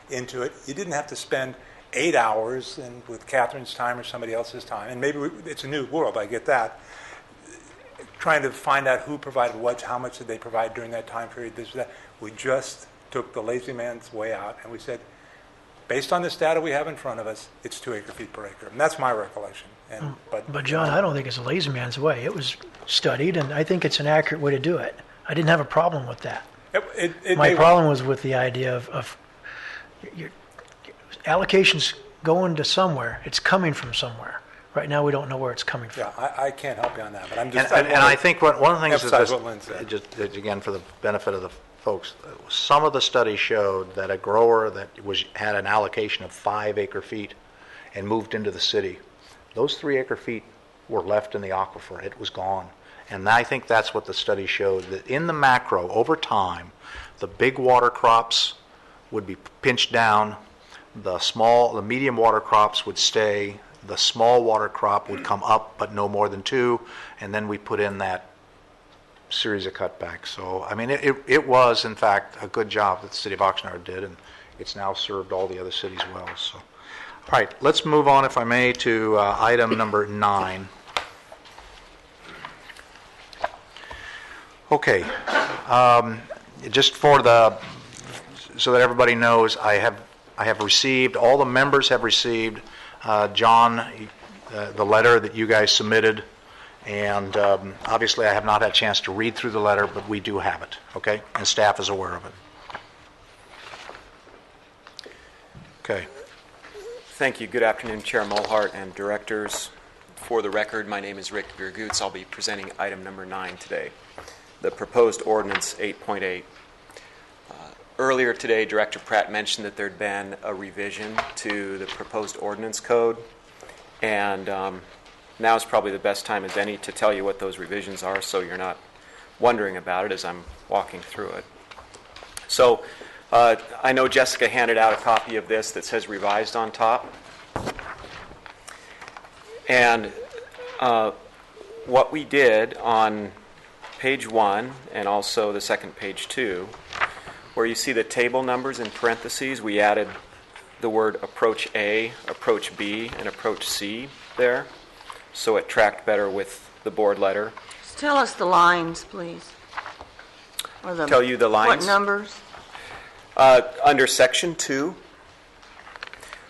into it, you didn't have to spend 8 hours and with Catherine's time or somebody else's time, and maybe it's a new world, I get that, trying to find out who provided what, how much did they provide during that time period, this, that. We just took the lazy man's way out, and we said, based on this data we have in front of us, it's 2 acre-feet per acre. And that's my recollection. And, But John, I don't think it's a lazy man's way. It was studied, and I think it's an accurate way to do it. I didn't have a problem with that. My problem was with the idea of your allocations going to somewhere. It's coming from somewhere. Right now, we don't know where it's coming from. Yeah, I can't help you on that, but I'm just... And I think one of the things is emphasize what Lynn said. just again, for the benefit of the folks, some of the studies showed that a grower that had an allocation of 5 acre-feet and moved into the city, those 3 acre-feet were left in the aquifer. It was gone. And I think that's what the study showed, that in the macro, over time, the big water crops would be pinched down, the medium water crops would stay, the small water crop would come up, but no more than 2, and then we put in that series of cutbacks. So, I mean, it was, in fact, a good job that the city of Oxnard did, and it's now served all the other cities well. So, all right, let's move on, if I may, to item number 9. Okay, just so that everybody knows, I have received, all the members have received, John, the letter that you guys submitted, and obviously I have not had a chance to read through the letter, but we do have it, okay? And staff is aware of it. Okay. Thank you. Good afternoon, Chair Mulhart and directors. For the record, my name is Rick Birgutz. I'll be presenting item number 9 today, the proposed ordinance 8.8. Earlier today, Director Pratt mentioned that there'd been a revision to the proposed ordinance code, and now is probably the best time as any to tell you what those revisions are, so you're not wondering about it as I'm walking through it. So I know Jessica handed out a copy of this that says revised on top. And what we did on page 1 and also the second page 2, where you see the table numbers in parentheses, we added the word approach A, approach B, and approach C there, so it tracked better with the board letter. Just tell us the lines, please. Or Tell you the lines? What numbers? Under section 2,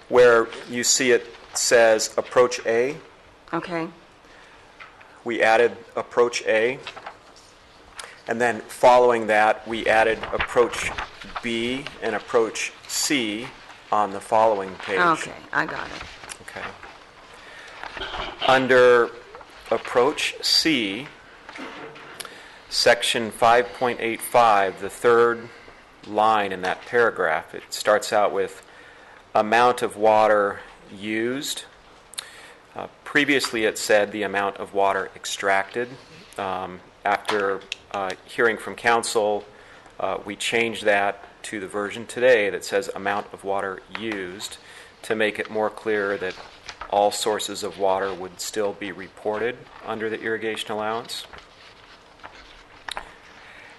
where you see it says approach A, Okay. we added approach A. And then following that, we added approach B and approach C on the following page. Okay, I got it. Okay. Under approach C, section 5.85, the third line in that paragraph, it starts out with amount of water used. Previously it said the amount of water extracted. After hearing from council, we changed that to the version today that says amount of water used to make it more clear that all sources of water would still be reported under the irrigation allowance.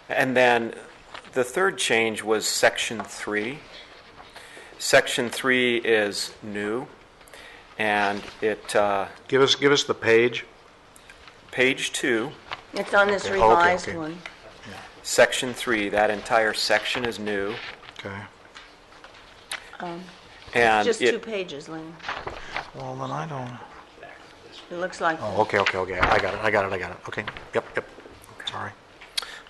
And then the third change was section 3. Section 3 is new, and it... Give us the page. Page 2. It's on this Okay, revised okay. one. Section 3, that entire section is new. Okay. And Just it, 2 pages, Lynn. Well, then I don't... It looks like Oh, okay. I got it. Okay. Yep. Sorry.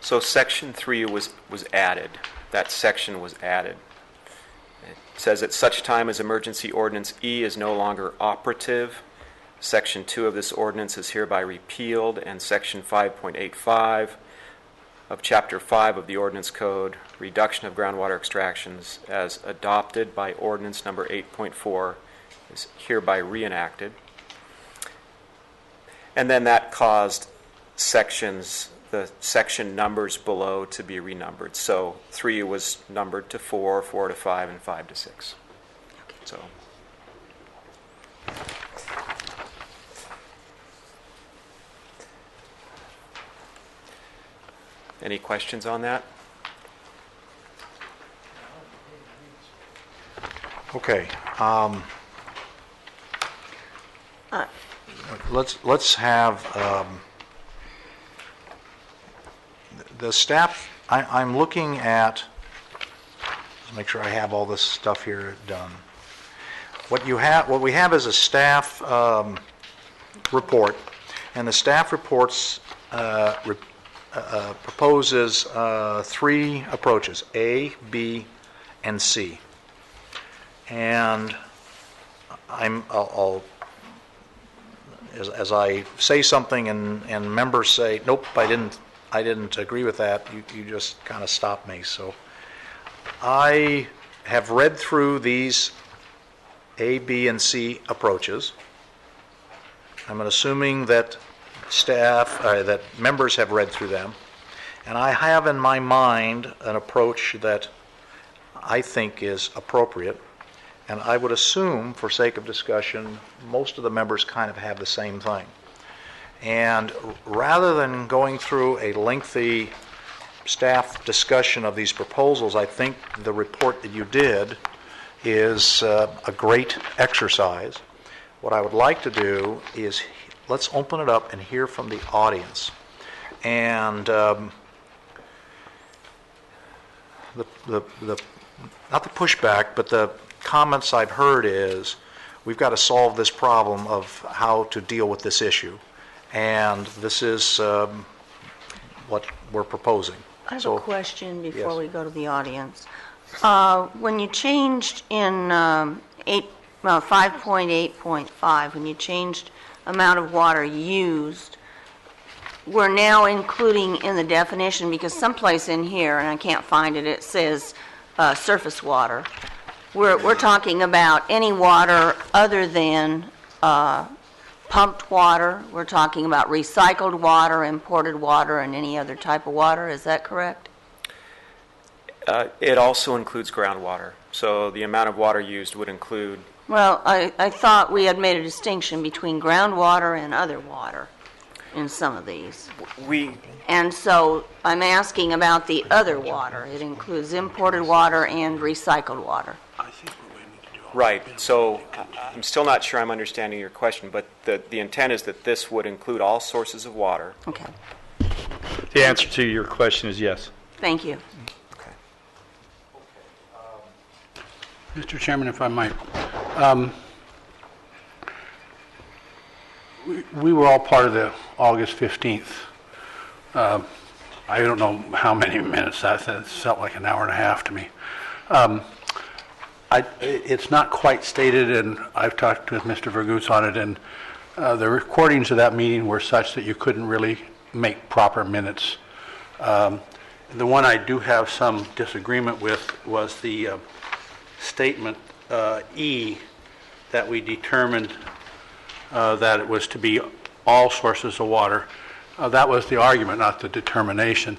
So section 3 was added. That section was added. It says at such time as emergency ordinance E is no longer operative, section 2 of this ordinance is hereby repealed, and section 5.85 of chapter 5 of the ordinance code, reduction of groundwater extractions as adopted by ordinance number 8.4 is hereby reenacted. And then that caused the section numbers below to be renumbered. So 3 was numbered to 4, 4 to 5, and 5 to 6. So any questions on that? Okay. Let's have the staff. I'm looking at. Let's make sure I have all this stuff here done. What we have is a staff report, and the staff reports proposes 3 approaches: A, B, and C. And I'll as I say something and members say, nope, I didn't agree with that, you just kind of stop me. So I have read through these A, B, and C approaches. I'm assuming that that members have read through them, and I have in my mind an approach that I think is appropriate. And I would assume, for sake of discussion, most of the members kind of have the same thing. And rather than going through a lengthy staff discussion of these proposals, I think the report that you did is a great exercise. What I would like to do is let's open it up and hear from the audience. And the not the pushback, but the comments I've heard is we've got to solve this problem of how to deal with this issue, and this is what we're proposing. I have a question before yes. we go to the audience. When you changed in 5.8.5, when you changed amount of water used, we're now including in the definition, because someplace in here, and I can't find it, it says surface water. We're talking about any water other than pumped water. We're talking about recycled water, imported water, and any other type of water. Is that correct? It also includes groundwater. So the amount of water used would include... Well, I thought we had made a distinction between groundwater and other water in some of these. And so I'm asking about the other water. It includes imported water and recycled water. Right. So I'm still not sure I'm understanding your question, but the intent is that this would include all sources of water. Okay. The answer to your question is yes. Thank you. Okay. Mr. Chairman, if I might. We were all part of the August 15th. I don't know how many minutes that felt like an hour and a half to me. It's not quite stated, and I've talked with Mr. Vergoots on it, and the recordings of that meeting were such that you couldn't really make proper minutes. The one I do have some disagreement with was the statement E, that we determined that it was to be all sources of water. That was the argument, not the determination.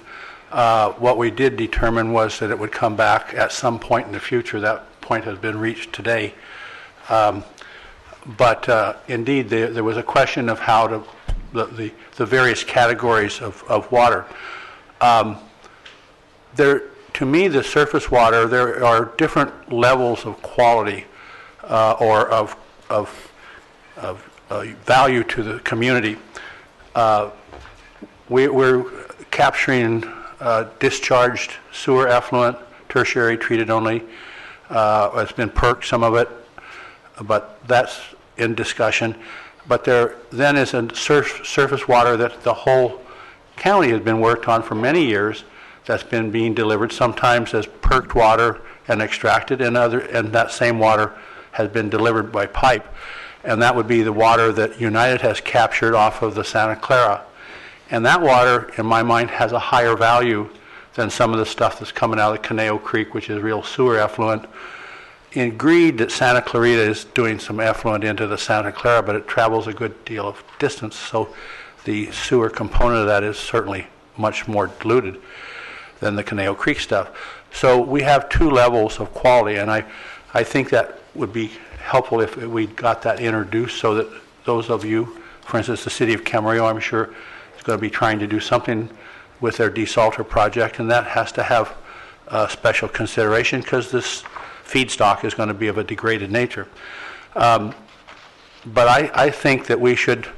What we did determine was that it would come back at some point in the future. That point has been reached today. But indeed, there was a question of how to the various categories of water. To me, the surface water, there are different levels of quality or of value to the community. We're capturing discharged sewer effluent, tertiary treated only. It's been perked, some of it, but that's in discussion. But there then is a surface water that the whole county has been worked on for many years that's been being delivered, sometimes as perked water and extracted, and that same water has been delivered by pipe. And that would be the water that United has captured off of the Santa Clara. And that water, in my mind, has a higher value than some of the stuff that's coming out of the Conejo Creek, which is real sewer effluent. Agreed that Santa Clarita is doing some effluent into the Santa Clara, but it travels a good deal of distance, so the sewer component of that is certainly much more diluted than the Conejo Creek stuff. So we have 2 levels of quality, and I think that would be helpful if we got that introduced so that those of you, for instance, the city of Camarillo, I'm sure, is going to be trying to do something with their desalter project, and that has to have special consideration because this feedstock is going to be of a degraded nature. But I think that we should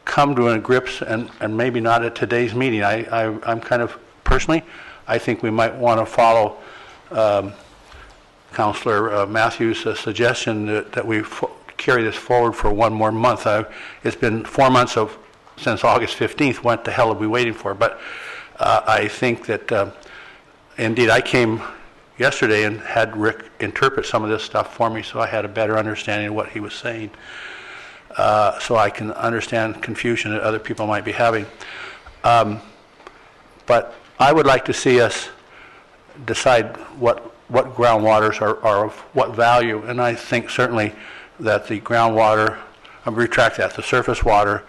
come to a grips, and maybe not at today's meeting. I'm kind of, personally, I think we might want to follow Councillor Matthews' suggestion that we carry this forward for one more month. It's been 4 months since August 15th. What the hell are we waiting for? But I think that, indeed, I came yesterday and had Rick interpret some of this stuff for me, so I had a better understanding of what he was saying, so I can understand confusion that other people might be having. But I would like to see us decide what groundwaters are of what value, and I think certainly that the groundwater, the surface water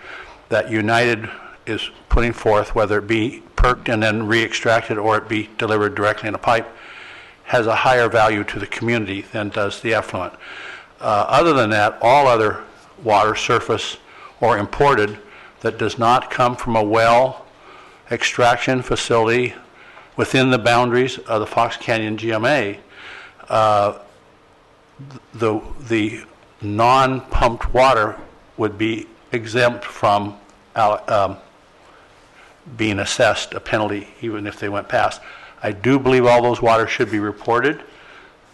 that United is putting forth, whether it be perked and then re-extracted or it be delivered directly in a pipe, has a higher value to the community than does the effluent. Other than that, all other water, surface or imported, that does not come from a well extraction facility within the boundaries of the Fox Canyon GMA, the non-pumped water would be exempt from being assessed a penalty even if they went past. I do believe all those waters should be reported,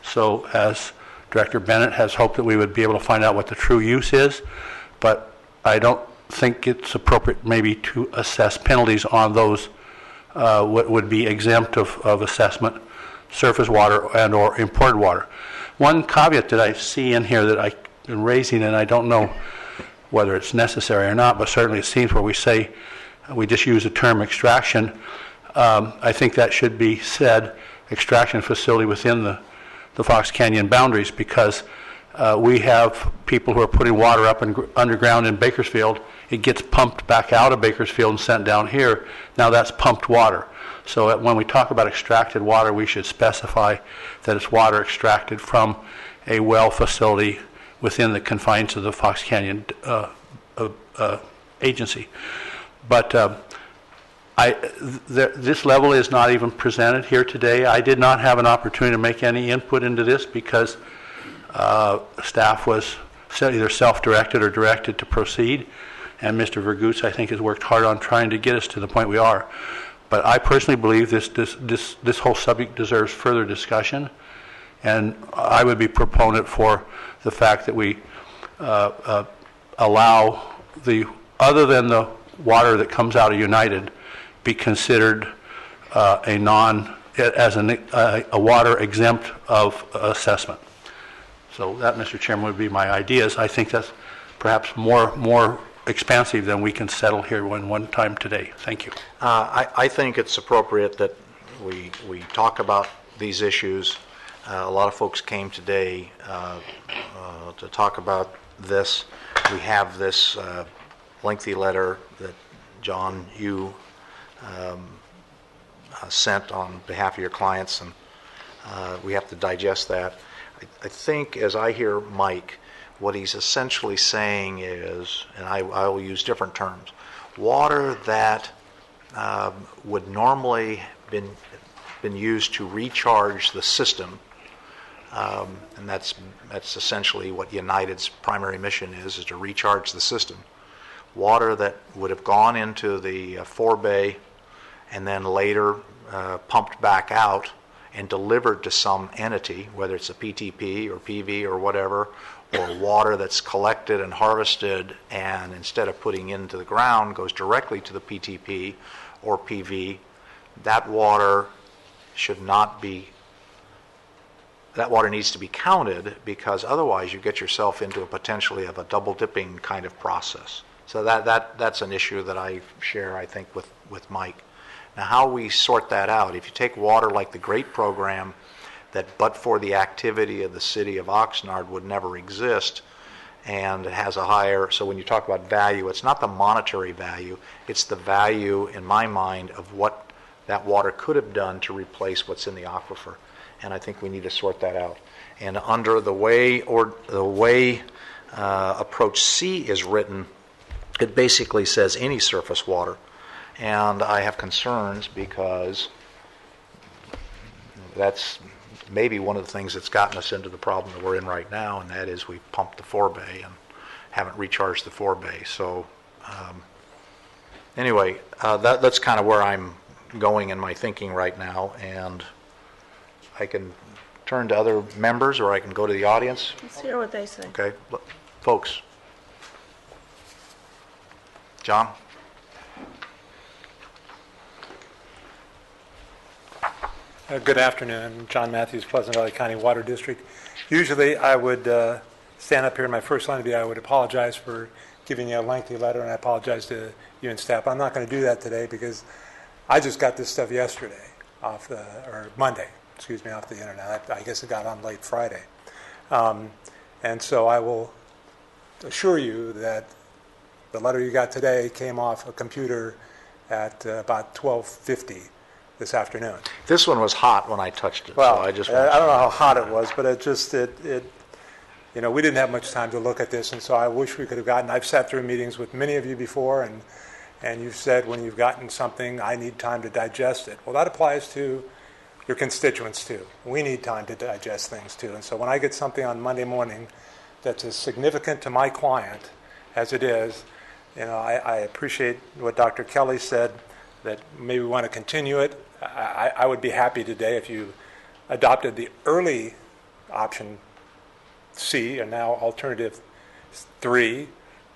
so as Director Bennett has hoped that we would be able to find out what the true use is, but I don't think it's appropriate maybe to assess penalties on those what would be exempt of assessment, surface water and or imported water. One caveat that I see in here that I've been raising, and I don't know whether it's necessary or not, but certainly it seems where we say, we just use the term extraction. I think that should be said, extraction facility within the Fox Canyon boundaries, because we have people who are putting water up underground in Bakersfield. It gets pumped back out of Bakersfield and sent down here. Now that's pumped water. So when we talk about extracted water, we should specify that it's water extracted from a well facility within the confines of the Fox Canyon agency. But this level is not even presented here today. I did not have an opportunity to make any input into this because staff was either self-directed or directed to proceed, and Mr. Vergoots, I think, has worked hard on trying to get us to the point we are. But I personally believe this whole subject deserves further discussion, and I would be proponent for the fact that we allow other than the water that comes out of United, be considered a water exempt of assessment. So that, Mr. Chairman, would be my ideas. I think that's perhaps more expansive than we can settle here one time today. Thank you. I think it's appropriate that we talk about these issues. A lot of folks came today to talk about this. We have this lengthy letter that John, you sent on behalf of your clients, and we have to digest that. I think, as I hear Mike, what he's essentially saying is, and I will use different terms, water that would normally been used to recharge the system, and that's essentially what United's primary mission is to recharge the system. Water that would have gone into the forebay and then later pumped back out and delivered to some entity, whether it's a PTP or PV or whatever, or water that's collected and harvested and instead of putting into the ground goes directly to the PTP or PV, that water needs to be counted, because otherwise you get yourself into a potentially of a double dipping kind of process. So that's an issue that I share, I think, with Mike. Now, how we sort that out, if you take water like the GREAT program, that but for the activity of the city of Oxnard would never exist, and it has a higher, so when you talk about value, it's not the monetary value, it's the value, in my mind, of what that water could have done to replace what's in the aquifer. And I think we need to sort that out. And under the way approach C is written, it basically says any surface water. And I have concerns because that's maybe one of the things that's gotten us into the problem that we're in right now, and that is we pumped the forebay and haven't recharged the forebay. So anyway, that's kind of where I'm going in my thinking right now, and I can turn to other members or I can go to the audience. Let's hear what they say. Okay, folks. John? Good afternoon. John Matthews, Pleasant Valley County Water District. Usually I would stand up here in my first line to be I would apologize for giving you a lengthy letter, and I apologize to you and staff. I'm not going to do that today because I just got this stuff yesterday or Monday, off the internet. I guess it got on late Friday. And so I will assure you that the letter you got today came off a computer at about 12:50 this afternoon. This one was hot when I touched it. Well, so I don't know how hot it was, but we didn't have much time to look at this, and so I wish we could have gotten. I've sat through meetings with many of you before, and you've said when you've gotten something, I need time to digest it. Well, that applies to your constituents too. We need time to digest things too, and so when I get something on Monday morning that's as significant to my client as it is, I appreciate what Dr. Kelly said, that maybe we want to continue it. I would be happy today if you adopted the early option C, and now alternative 3,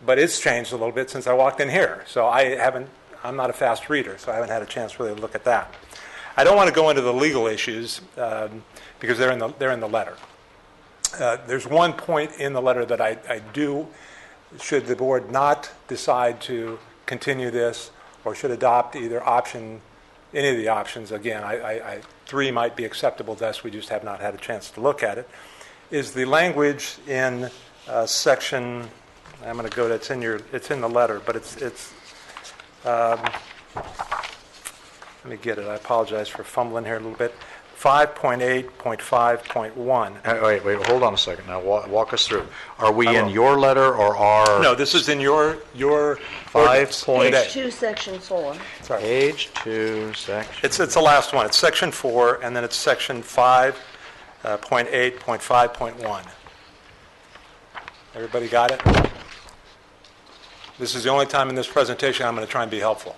but it's changed a little bit since I walked in here. So I'm not a fast reader, so I haven't had a chance really to look at that. I don't want to go into the legal issues because they're in the letter. There's one point in the letter that I do, should the board not decide to continue this or should adopt either option, any of the options, again, 3 might be acceptable to us, we just have not had a chance to look at it, is the language in section, I'm going to go to, it's in the letter, but it's let me get it, I apologize for fumbling here a little bit, 5.8.5.1. Wait, hold on a second now. Walk us through. Are we in your letter or our... No, this is in your 5 point... Page 2, Section 4. Sorry. Page 2, section... It's the last one. It's Section 4, and then it's Section 5.8.5.1. Everybody got it? This is the only time in this presentation I'm going to try and be helpful.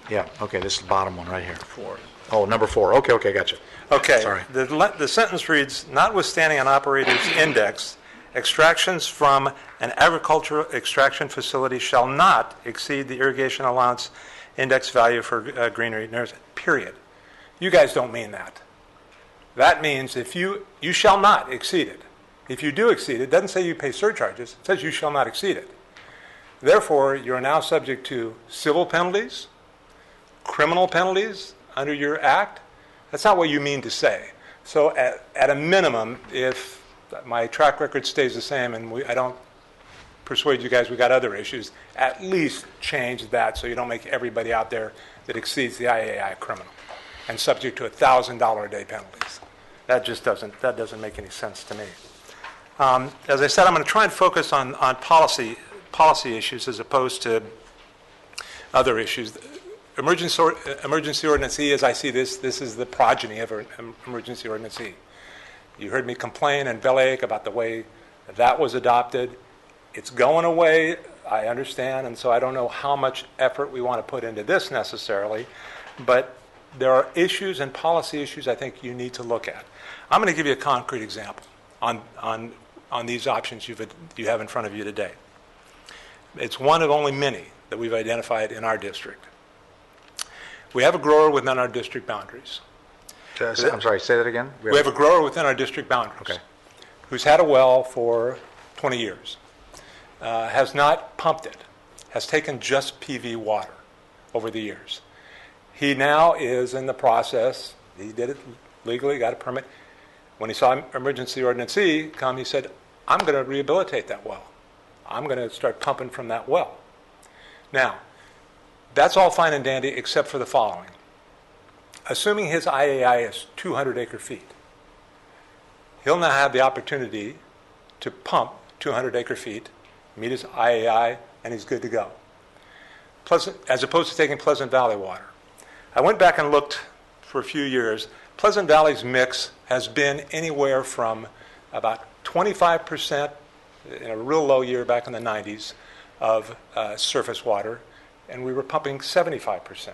Yeah, okay, this is the bottom one right here. 4. Oh, number 4. Okay, gotcha. Okay. Sorry. The sentence reads, notwithstanding an operator's index, extractions from an agricultural extraction facility shall not exceed the irrigation allowance index value for greenery, period. You guys don't mean that. That means if you shall not exceed it. If you do exceed it doesn't say you pay surcharges. It says you shall not exceed it. Therefore, you are now subject to civil penalties, criminal penalties under your act. That's not what you mean to say. So at a minimum, if my track record stays the same and I don't persuade you guys we got other issues, at least change that so you don't make everybody out there that exceeds the IAI criminal and subject to $1,000 a day penalties. That doesn't make any sense to me. As I said, I'm going to try and focus on policy issues as opposed to other issues. Emergency Ordinance E, as I see this is the progeny of Emergency Ordinance E. You heard me complain and bellyache about the way that was adopted. It's going away, I understand, and so I don't know how much effort we want to put into this necessarily, but there are issues and policy issues I think you need to look at. I'm going to give you a concrete example on these options you have in front of you today. It's one of only many that we've identified in our district. We have a grower within our district boundaries. I'm sorry, say that again? We have a grower within our district boundaries. Okay. Who's had a well for 20 years, has not pumped it, has taken just PV water over the years. He now is in the process, he did it legally, got a permit. When he saw Emergency Ordinance E come, he said, I'm going to rehabilitate that well. I'm going to start pumping from that well. Now, that's all fine and dandy except for the following. Assuming his IAI is 200 acre feet, he'll now have the opportunity to pump 200 acre feet, meet his IAI, and he's good to go. As opposed to taking Pleasant Valley water. I went back and looked for a few years. Pleasant Valley's mix has been anywhere from about 25% in a real low year back in the 90s of surface water, and we were pumping 75%.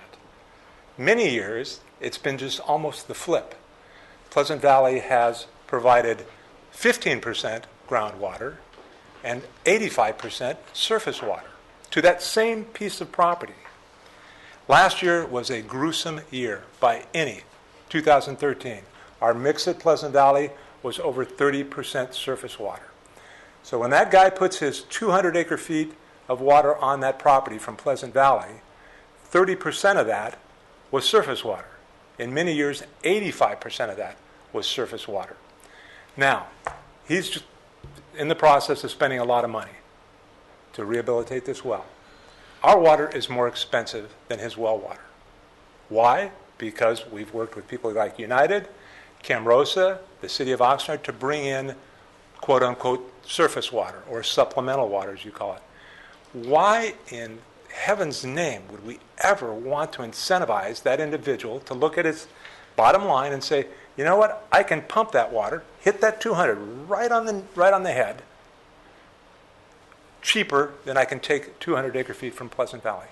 Many years, it's been just almost the flip. Pleasant Valley has provided 15% groundwater and 85% surface water to that same piece of property. Last year was a gruesome year by any, 2013. Our mix at Pleasant Valley was over 30% surface water. So when that guy puts his 200 acre feet of water on that property from Pleasant Valley, 30% of that was surface water. In many years, 85% of that was surface water. Now, he's just in the process of spending a lot of money to rehabilitate this well. Our water is more expensive than his well water. Why? Because we've worked with people like United, Camrosa, the city of Oxnard to bring in quote-unquote surface water or supplemental water, as you call it. Why in heaven's name would we ever want to incentivize that individual to look at his bottom line and say, you know what, I can pump that water, hit that 200 right on the head, cheaper than I can take 200 acre feet from Pleasant Valley.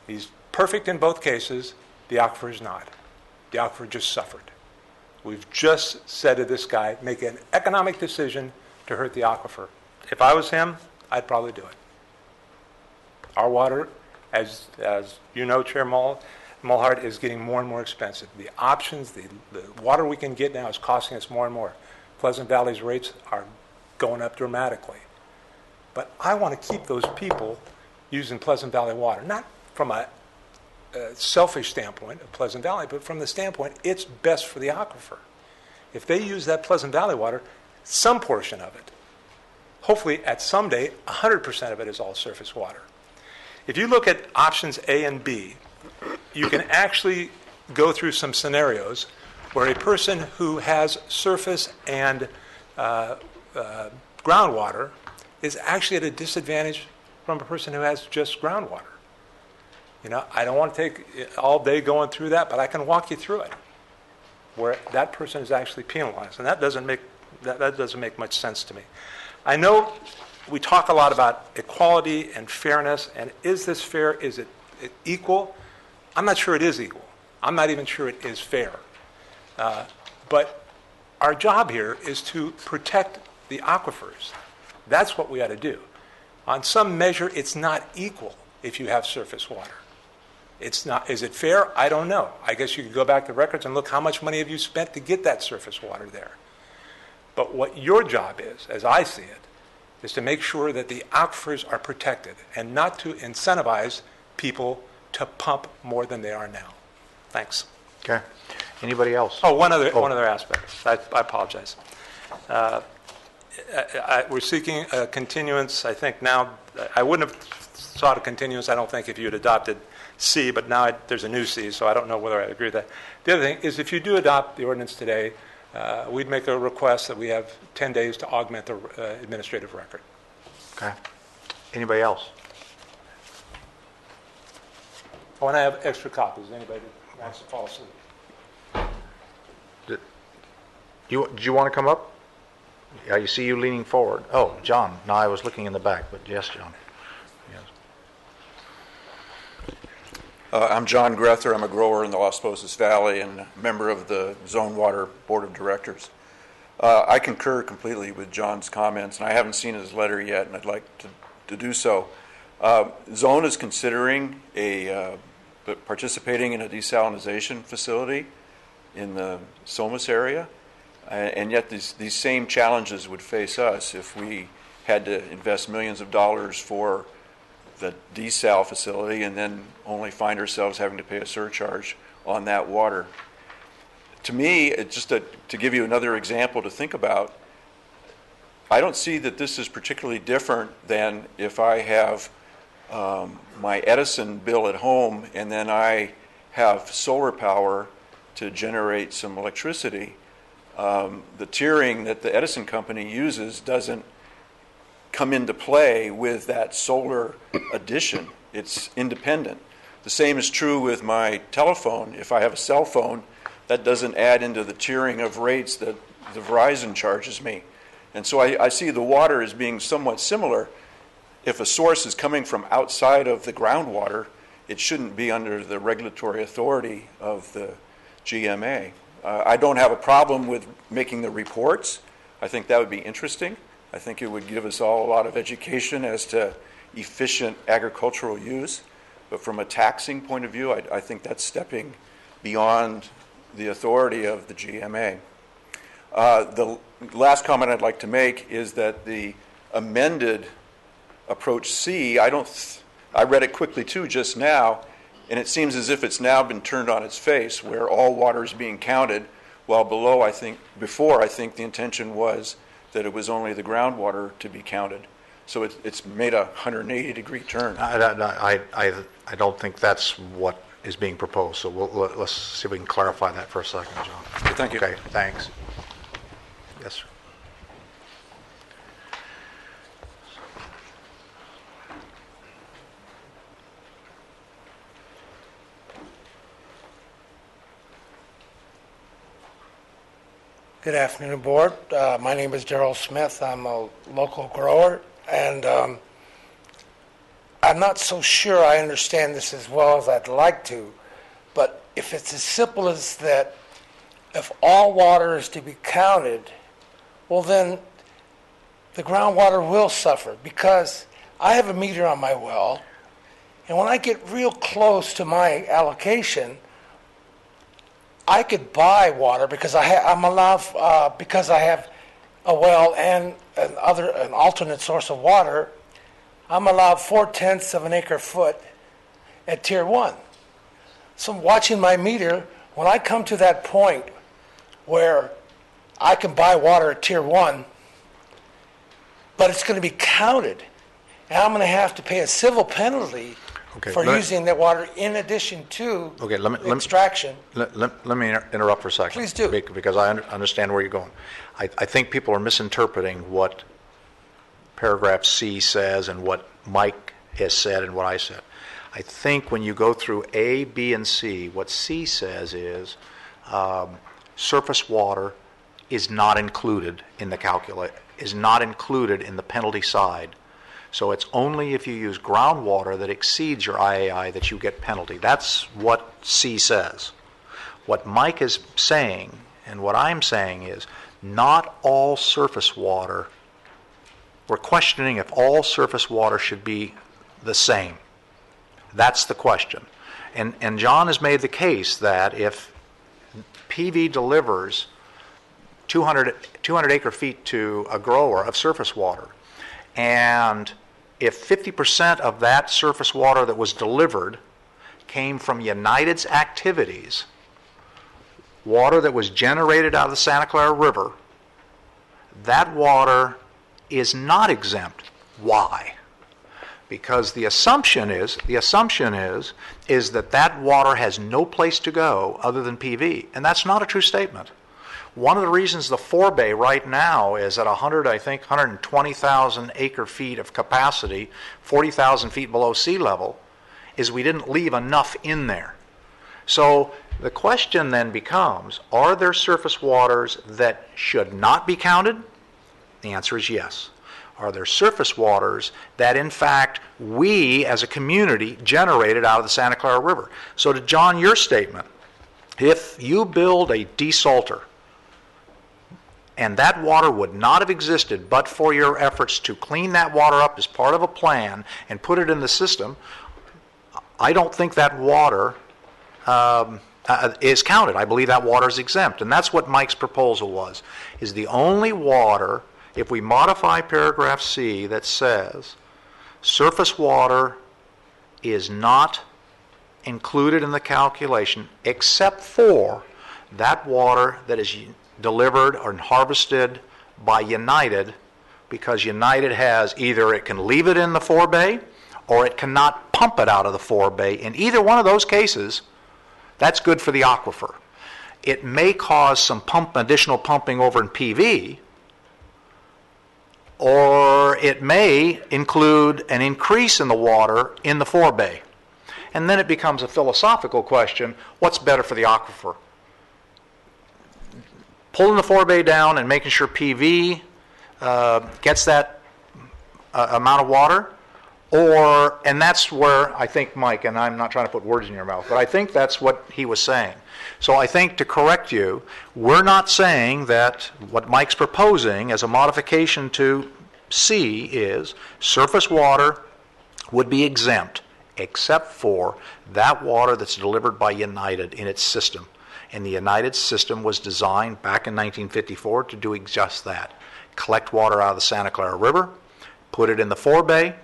He's perfect in both cases. The aquifer is not. The aquifer just suffered. We've just said to this guy, make an economic decision to hurt the aquifer. If I was him, I'd probably do it. Our water, as you know, Chair Mulhart, is getting more and more expensive. The options, the water we can get now is costing us more and more. Pleasant Valley's rates are going up dramatically. But I want to keep those people using Pleasant Valley water, not from a selfish standpoint of Pleasant Valley, but from the standpoint it's best for the aquifer. If they use that Pleasant Valley water, some portion of it, hopefully at some day, 100% of it is all surface water. If you look at options A and B, you can actually go through some scenarios where a person who has surface and groundwater is actually at a disadvantage from a person who has just groundwater. You know, I don't want to take all day going through that, but I can walk you through it, where that person is actually penalized, and that doesn't make much sense to me. I know we talk a lot about equality and fairness, and is this fair? Is it equal? I'm not sure it is equal. I'm not even sure it is fair. But our job here is to protect the aquifers. That's what we ought to do. On some measure, it's not equal if you have surface water. It's not. Is it fair? I don't know. I guess you could go back to records and look how much money have you spent to get that surface water there. But what your job is, as I see it, is to make sure that the aquifers are protected and not to incentivize people to pump more than they are now. Thanks. Okay. Anybody else? Oh, one other aspect. I apologize. We're seeking a continuance. I think now, I wouldn't have sought a continuance, I don't think, if you had adopted C, but now there's a new C, so I don't know whether I agree with that. The other thing is, if you do adopt the ordinance today, we'd make a request that we have 10 days to augment the administrative record. Okay. Anybody else? Oh, and I have extra copies. Anybody that wants to follow suit? Do you want to come up? Yeah, you see you leaning forward. Oh, John. No, I was looking in the back, but yes, John. Yes. I'm John Grether. I'm a grower in the Los Posas Valley and a member of the Zone Water Board of Directors. I concur completely with John's comments, and I haven't seen his letter yet, and I'd like to do so. Zone is considering participating in a desalinization facility in the Somas area, and yet these same challenges would face us if we had to invest millions of dollars for the desal facility and then only find ourselves having to pay a surcharge on that water. To me, just to give you another example to think about, I don't see that this is particularly different than if I have my Edison bill at home and then I have solar power to generate some electricity. The tiering that the Edison company uses doesn't come into play with that solar addition. It's independent. The same is true with my telephone. If I have a cell phone, that doesn't add into the tiering of rates that the Verizon charges me. And so I see the water as being somewhat similar. If a source is coming from outside of the groundwater, it shouldn't be under the regulatory authority of the GMA. I don't have a problem with making the reports. I think that would be interesting. I think it would give us all a lot of education as to efficient agricultural use. But from a taxing point of view, I think that's stepping beyond the authority of the GMA. The last comment I'd like to make is that the amended approach C, I read it quickly too just now, and it seems as if it's now been turned on its face, where all water is being counted, while before I think the intention was that it was only the groundwater to be counted. So it's made a 180-degree turn. I don't think that's what is being proposed, so let's see if we can clarify that for a second, John. Thank you. Okay, thanks. Yes, sir. Good afternoon, Board. My name is Darrell Smith. I'm a local grower, and I'm not so sure I understand this as well as I'd like to, but if it's as simple as that, if all water is to be counted, well then the groundwater will suffer, because I have a meter on my well, and when I get real close to my allocation, I could buy water because I'm allowed, because I have a well and an alternate source of water. I'm allowed 4/10 of an acre foot at Tier 1. So watching my meter, when I come to that point where I can buy water at Tier 1, but it's going to be counted, and I'm going to have to pay a civil penalty for using that water in addition to extraction. Let me interrupt for a second. Please do. Because I understand where you're going. I think people are misinterpreting what paragraph C says and what Mike has said and what I said. I think when you go through A, B, and C, what C says is surface water is not included in the included in the penalty side. So it's only if you use groundwater that exceeds your IAI that you get penalty. That's what C says. What Mike is saying and what I'm saying is not all surface water, we're questioning if all surface water should be the same. That's the question. And John has made the case that if PV delivers 200 acre feet to a grower of surface water, and if 50% of that surface water that was delivered came from United's activities, water that was generated out of the Santa Clara River, that water is not exempt. Why? Because the assumption is that that water has no place to go other than PV, and that's not a true statement. One of the reasons the forebay right now is at 120,000 acre feet of capacity, 40,000 feet below sea level, is we didn't leave enough in there. So the question then becomes, are there surface waters that should not be counted? The answer is yes. Are there surface waters that in fact we as a community generated out of the Santa Clara River? So to John, your statement, if you build a desalter, and that water would not have existed but for your efforts to clean that water up as part of a plan and put it in the system, I don't think that water is counted. I believe that water is exempt. And that's what Mike's proposal was, is the only water, if we modify paragraph C that says surface water is not included in the calculation except for that water that is delivered or harvested by United, because United has either it can leave it in the forebay or it cannot pump it out of the forebay. In either one of those cases, that's good for the aquifer. It may cause some additional pumping over in PV, or it may include an increase in the water in the forebay. And then it becomes a philosophical question, what's better for the aquifer? Pulling the forebay down and making sure PV gets that amount of water, and that's where I think Mike, and I'm not trying to put words in your mouth, but I think that's what he was saying. So I think, to correct you, we're not saying that what Mike's proposing as a modification to C is surface water would be exempt, except for that water that's delivered by United in its system. And the United system was designed back in 1954 to do just that. Collect water out of the Santa Clara River, put it in the forebay.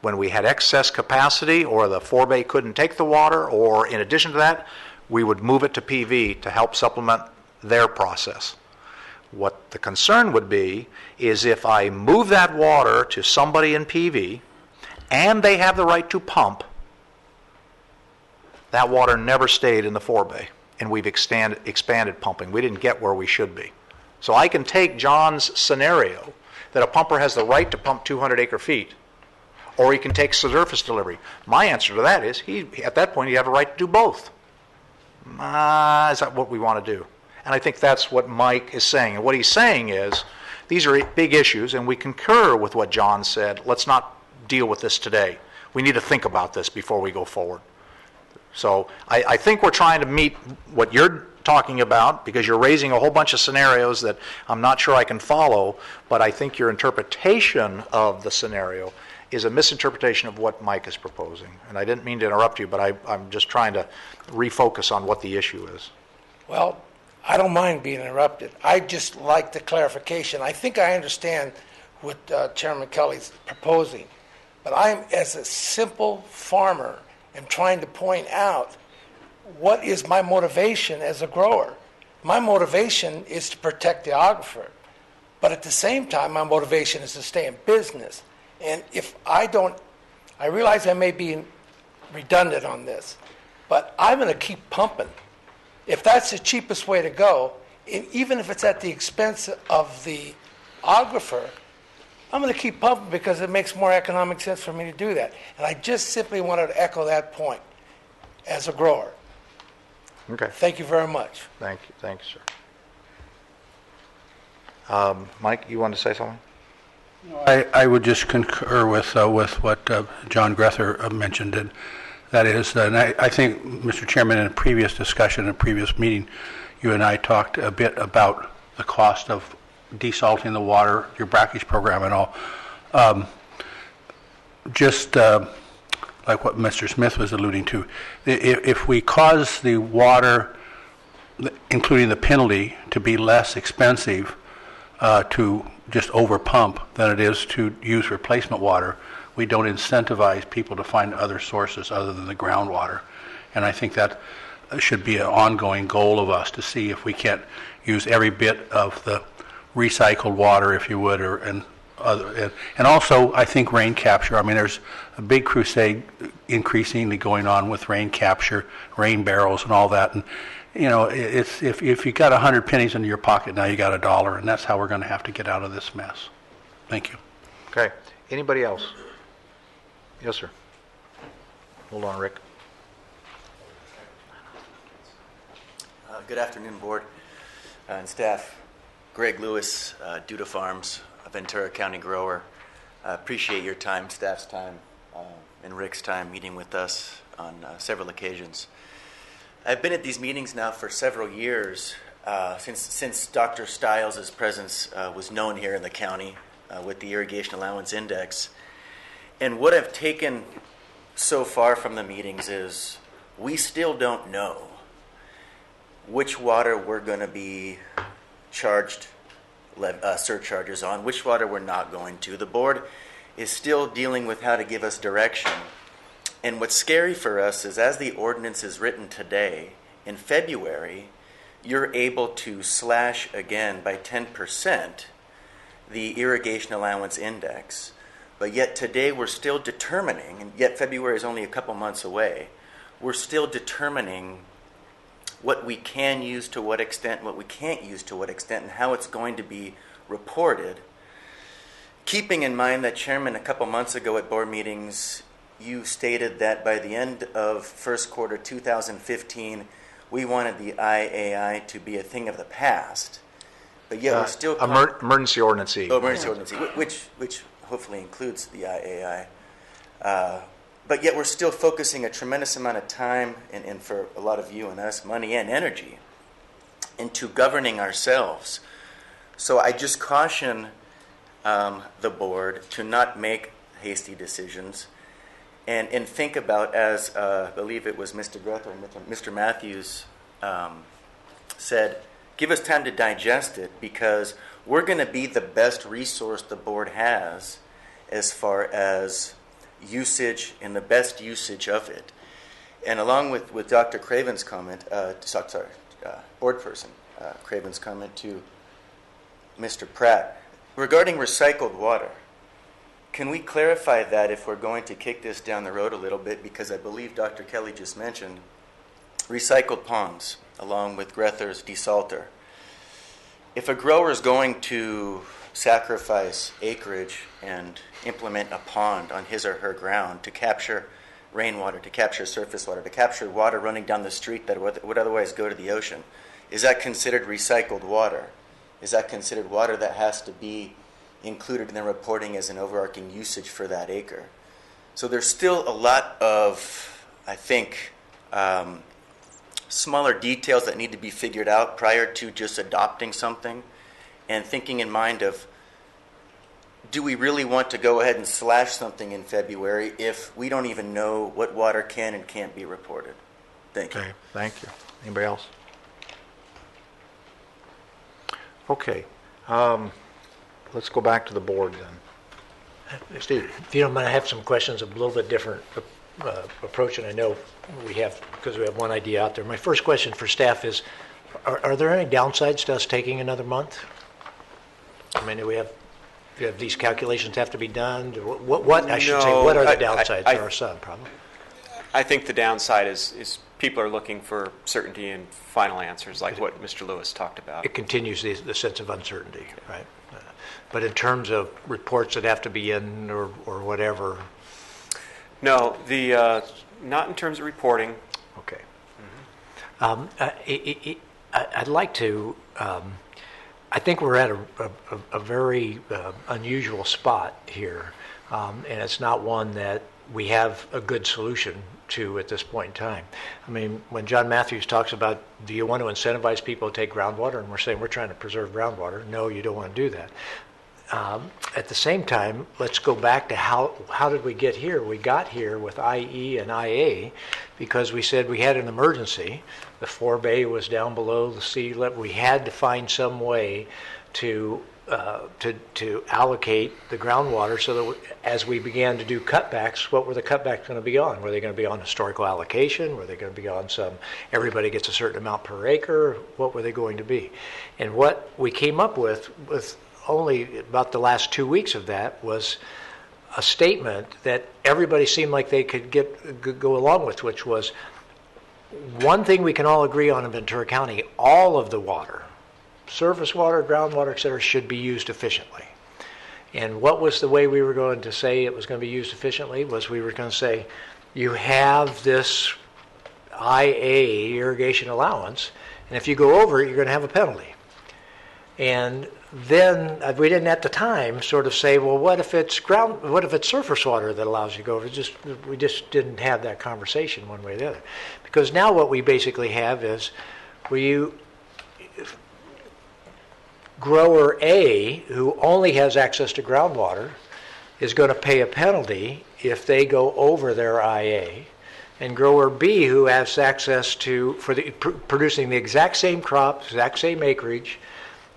When we had excess capacity or the forebay couldn't take the water, or in addition to that, we would move it to PV to help supplement their process. What the concern would be is if I move that water to somebody in PV and they have the right to pump, that water never stayed in the forebay, and we've expanded pumping. We didn't get where we should be. So I can take John's scenario that a pumper has the right to pump 200 acre feet, or he can take surface delivery. My answer to that is, at that point, he'd have a right to do both. Is that what we want to do? And I think that's what Mike is saying. And what he's saying is, these are big issues, and we concur with what John said. Let's not deal with this today. We need to think about this before we go forward. So I think we're trying to meet what you're talking about, because you're raising a whole bunch of scenarios that I'm not sure I can follow, but I think your interpretation of the scenario is a misinterpretation of what Mike is proposing. And I didn't mean to interrupt you, but I'm just trying to refocus on what the issue is. Well, I don't mind being interrupted. I just like the clarification. I think I understand what Chairman Kelly's proposing, but I'm, as a simple farmer, am trying to point out what is my motivation as a grower. My motivation is to protect the aquifer, but at the same time, my motivation is to stay in business. And if I realize I may be redundant on this, but I'm going to keep pumping. If that's the cheapest way to go, and even if it's at the expense of the aquifer, I'm going to keep pumping because it makes more economic sense for me to do that. And I just simply wanted to echo that point as a grower. Okay. Thank you very much. Thank you, sir. Mike, you wanted to say something? I would just concur with what John Grether mentioned, and that is, and I think, Mr. Chairman, in a previous discussion, in a previous meeting, you and I talked a bit about the cost of desalting the water, your brackish program and all. Just like what Mr. Smith was alluding to, if we cause the water, including the penalty, to be less expensive to just over pump than it is to use replacement water, we don't incentivize people to find other sources other than the groundwater. And I think that should be an ongoing goal of us, to see if we can't use every bit of the recycled water, if you would, and also I think rain capture. I mean, there's a big crusade increasingly going on with rain capture, rain barrels, and all that. And you know, it's if you got 100 pennies in your pocket, now you got $1, and that's how we're going to have to get out of this mess. Thank you. Okay. Anybody else? Yes, sir. Hold on, Rick. Good afternoon, board and staff. Greg Lewis, Duda Farms, a Ventura County grower. Appreciate your time, staff's time, and Rick's time meeting with us on several occasions. I've been at these meetings now for several years, since Dr. Stiles' presence was known here in the county with the Irrigation Allowance Index. And what I've taken so far from the meetings is we still don't know which water we're going to be charged surcharges on, which water we're not going to. The board is still dealing with how to give us direction. And what's scary for us is, as the ordinance is written today, in February, you're able to slash again by 10% the irrigation allowance index. But yet today we're still determining, and yet February is only a couple months away, we're still determining what we can use to what extent, what we can't use to what extent, and how it's going to be reported. Keeping in mind that, Chairman, a couple months ago at board meetings, you stated that by the end of first quarter 2015, we wanted the IAI to be a thing of the past. But yet we're still... Emergency Ordinance E. Oh, emergency ordinance, which hopefully includes the IAI. But yet we're still focusing a tremendous amount of time, and for a lot of you and us, money and energy, into governing ourselves. So I just caution the board to not make hasty decisions and think about, as I believe it was Mr. Greth or Mr. Matthews said, give us time to digest it, because we're going to be the best resource the board has as far as usage and the best usage of it. And along with Dr. Craven's comment, board person Craven's comment to Mr. Pratt, regarding recycled water, can we clarify that if we're going to kick this down the road a little bit? Because I believe Dr. Kelly just mentioned recycled ponds, along with Grether's desalter. If a grower is going to sacrifice acreage and implement a pond on his or her ground to capture rainwater, to capture surface water, to capture water running down the street that would otherwise go to the ocean, is that considered recycled water? Is that considered water that has to be included in the reporting as an overarching usage for that acre? So there's still a lot of, I think, smaller details that need to be figured out prior to just adopting something, and thinking in mind of, do we really want to go ahead and slash something in February if we don't even know what water can and can't be reported? Thank you. Okay, thank you. Anybody else? Okay. Let's go back to the board then. Steve. If you don't mind, I have some questions, a little bit different approach, and I know we have, because we have one idea out there. My first question for staff is, are there any downsides to us taking another month? I mean, do you have these calculations have to be done? What I should say, what are the downsides? There are some, probably. I think the downside is people are looking for certainty and final answers, like what Mr. Lewis talked about. It continues the sense of uncertainty, right? But in terms of reports that have to be in or whatever? No, not in terms of reporting. Okay. I'd like to, I think we're at a very unusual spot here, and it's not one that we have a good solution to at this point in time. I mean, when John Matthews talks about, do you want to incentivize people to take groundwater, and we're saying we're trying to preserve groundwater, no, you don't want to do that. At the same time, let's go back to how did we get here? We got here with IE and IA because we said we had an emergency. The forebay was down below the sea level. We had to find some way to allocate the groundwater so that as we began to do cutbacks, what were the cutbacks going to be on? Were they going to be on historical allocation? Were they going to be on some, everybody gets a certain amount per acre? What were they going to be? And what we came up with only about the last 2 weeks of that was a statement that everybody seemed like they could go along with, which was one thing we can all agree on in Ventura County: all of the water, surface water, groundwater, et cetera, should be used efficiently. And what was the way we were going to say it was going to be used efficiently? Was we were going to say, you have this IA irrigation allowance, and if you go over it, you're going to have a penalty. And then we didn't at the time sort of say, well, what if it's surface water that allows you to go over? We just didn't have that conversation one way or the other. Because now what we basically have is grower A, who only has access to groundwater, is going to pay a penalty if they go over their IA. And grower B, who has access to, producing the exact same crop, exact same acreage,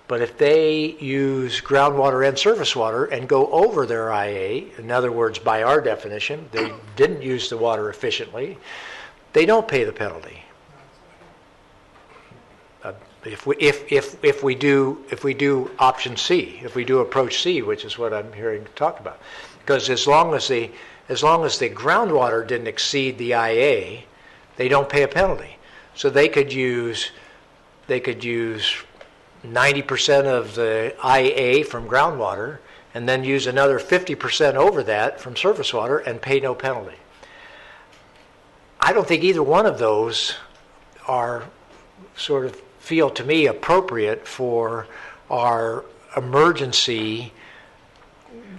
but if they use groundwater and surface water and go over their IA, in other words, by our definition, they didn't use the water efficiently, they don't pay the penalty. If we do option C, if we do approach C, which is what I'm hearing talked about, because as long as the groundwater didn't exceed the IA, they don't pay a penalty. So they could use 90% of the IA from groundwater and then use another 50% over that from surface water and pay no penalty. I don't think either one of those are sort of feel to me appropriate for our emergency.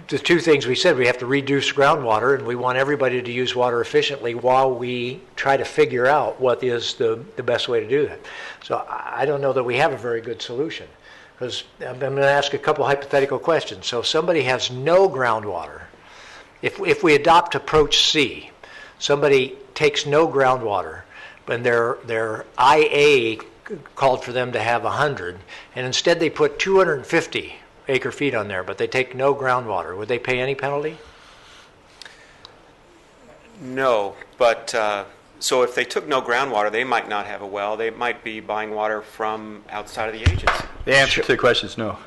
The two things we said, we have to reduce groundwater, and we want everybody to use water efficiently while we try to figure out what is the best way to do that. So I don't know that we have a very good solution, because I'm going to ask a couple hypothetical questions. So if somebody has no groundwater, if we adopt approach C, somebody takes no groundwater, and their IA called for them to have 100, and instead they put 250 acre feet on there, but they take no groundwater, would they pay any penalty? No, but so if they took no groundwater, they might not have a well. They might be buying water from outside of the agency. The answer to the question is no.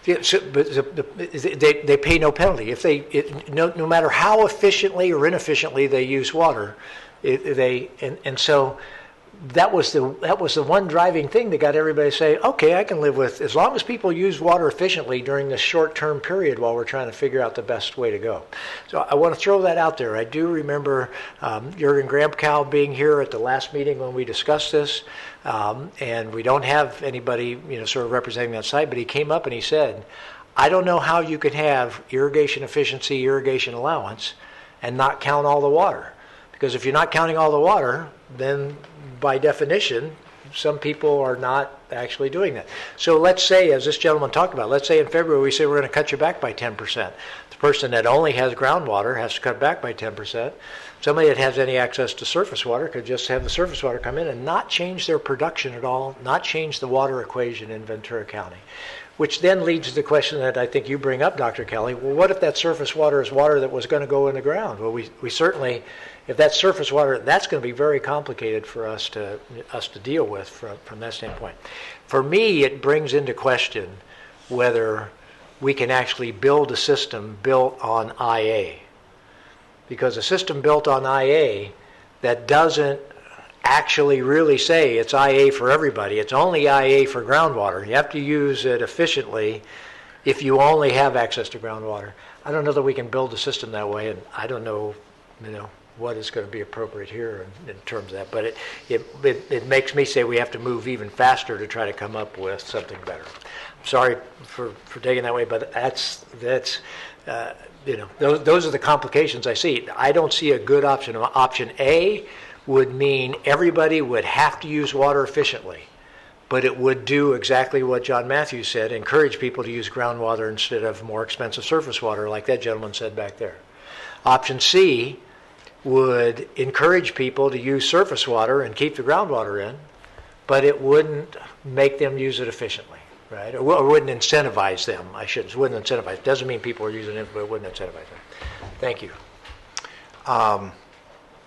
Yeah, so, but they pay no penalty if no matter how efficiently or inefficiently they use water. So that was the one driving thing that got everybody to say, okay, I can live with, as long as people use water efficiently during this short-term period while we're trying to figure out the best way to go. So I want to throw that out there. I do remember Jürgen Gramkow being here at the last meeting when we discussed this, and we don't have anybody sort of representing that side, but he came up and he said, I don't know how you can have irrigation efficiency, irrigation allowance, and not count all the water. Because if you're not counting all the water, then by definition, some people are not actually doing that. So let's say, as this gentleman talked about, let's say in February we say we're going to cut you back by 10%. The person that only has groundwater has to cut back by 10%. Somebody that has any access to surface water could just have the surface water come in and not change their production at all, not change the water equation in Ventura County. Which then leads to the question that I think you bring up, Dr. Kelly. Well, what if that surface water is water that was going to go in the ground? Well, we certainly, if that's surface water, that's going to be very complicated for us to deal with from that standpoint. For me, it brings into question whether we can actually build a system built on IA. Because a system built on IA that doesn't actually really say it's IA for everybody. It's only IA for groundwater. You have to use it efficiently if you only have access to groundwater. I don't know that we can build a system that way, and I don't know, what is going to be appropriate here in terms of that. But it makes me say we have to move even faster to try to come up with something better. I'm sorry for taking that way, but that's those are the complications I see. I don't see a good option. Option A would mean everybody would have to use water efficiently, but it would do exactly what John Matthews said, encourage people to use groundwater instead of more expensive surface water, like that gentleman said back there. Option C would encourage people to use surface water and keep the groundwater in, but it wouldn't make them use it efficiently, right? Or wouldn't incentivize them, wouldn't incentivize. Doesn't mean people are using it, but it wouldn't incentivize them. Thank you.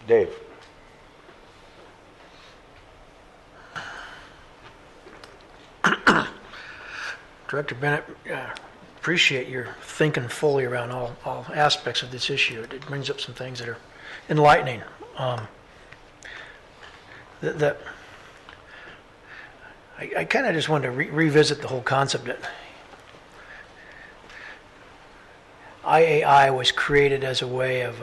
Dave. Director Bennett, appreciate your thinking fully around all aspects of this issue. It brings up some things that are enlightening. I kind of just wanted to revisit the whole concept that IAI was created as a way of,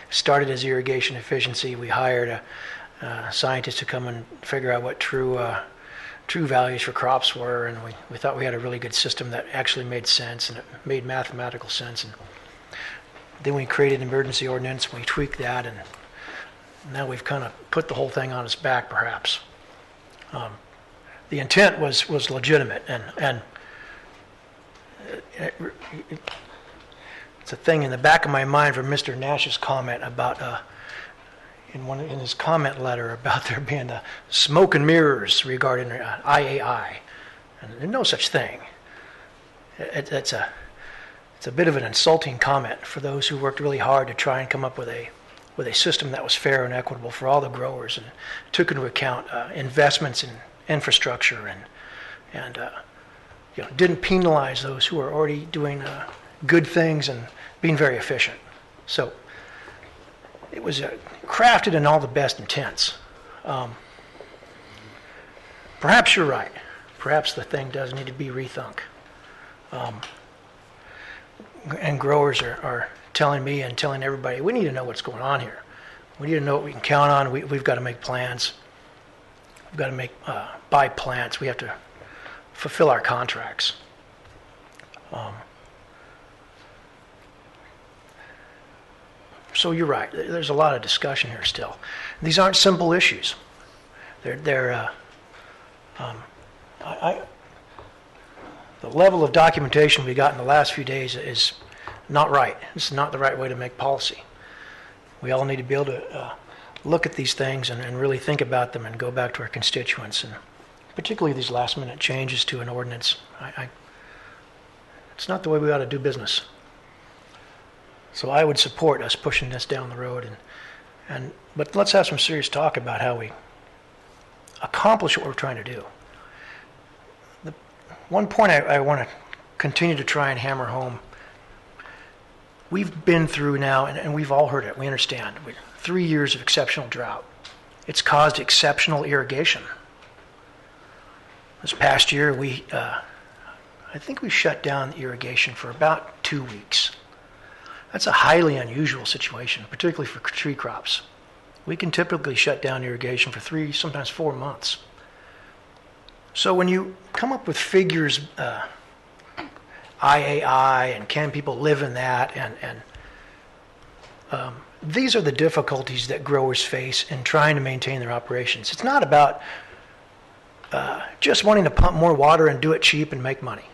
started as irrigation efficiency. We hired a scientist to come and figure out what true values for crops were, and we thought we had a really good system that actually made sense, and it made mathematical sense. And then we created an emergency ordinance, we tweaked that, and now we've kind of put the whole thing on its back, perhaps. The intent was legitimate, and it's a thing in the back of my mind from Mr. Nash's comment about in his comment letter about there being smoke and mirrors regarding IAI, and there's no such thing. It's a bit of an insulting comment for those who worked really hard to try and come up with a system that was fair and equitable for all the growers and took into account investments in infrastructure and didn't penalize those who are already doing good things and being very efficient. So it was crafted in all the best intents. Perhaps you're right. Perhaps the thing does need to be rethunk. And growers are telling me and telling everybody, we need to know what's going on here. We need to know what we can count on. We've got to make plans. We've got to buy plants. We have to fulfill our contracts. So you're right. There's a lot of discussion here still. These aren't simple issues. The level of documentation we got in the last few days is not right. It's not the right way to make policy. We all need to be able to look at these things and really think about them and go back to our constituents, and particularly these last-minute changes to an ordinance. It's not the way we ought to do business. So I would support us pushing this down the road, but let's have some serious talk about how we accomplish what we're trying to do. The one point I want to continue to try and hammer home, we've been through now, and we've all heard it, we understand, 3 years of exceptional drought. It's caused exceptional irrigation. This past year, I think we shut down irrigation for about 2 weeks. That's a highly unusual situation, particularly for tree crops. We can typically shut down irrigation for 3, sometimes 4 months. So when you come up with figures, IAI, and can people live in that, and these are the difficulties that growers face in trying to maintain their operations. It's not about just wanting to pump more water and do it cheap and make money.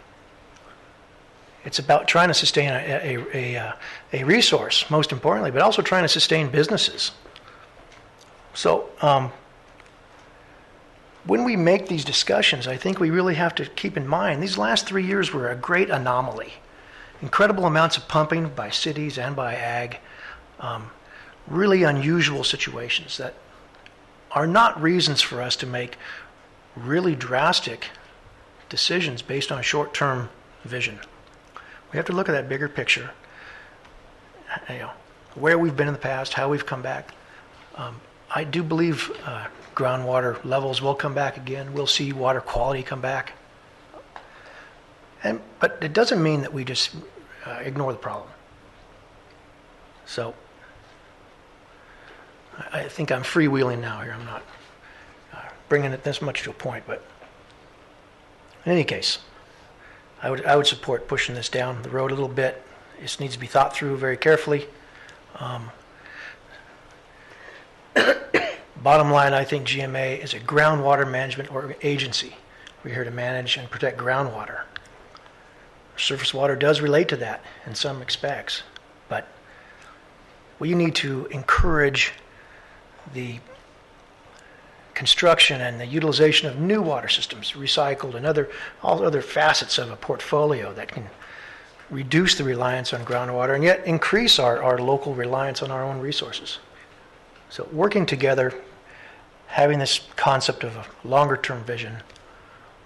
It's about trying to sustain a resource, most importantly, but also trying to sustain businesses. So when we make these discussions, I think we really have to keep in mind these last 3 years were a great anomaly. Incredible amounts of pumping by cities and by ag. Really unusual situations that are not reasons for us to make really drastic decisions based on short-term vision. We have to look at that bigger picture, where we've been in the past, how we've come back. I do believe groundwater levels will come back again. We'll see water quality come back. But it doesn't mean that we just ignore the problem. So I think I'm freewheeling now here. I'm not bringing it this much to a point, but in any case, I would support pushing this down the road a little bit. This needs to be thought through very carefully. Bottom line, I think GMA is a groundwater management agency. We're here to manage and protect groundwater. Surface water does relate to that in some respects, but we need to encourage the construction and the utilization of new water systems, recycled, and all other facets of a portfolio that can reduce the reliance on groundwater and yet increase our local reliance on our own resources. So working together, having this concept of a longer-term vision,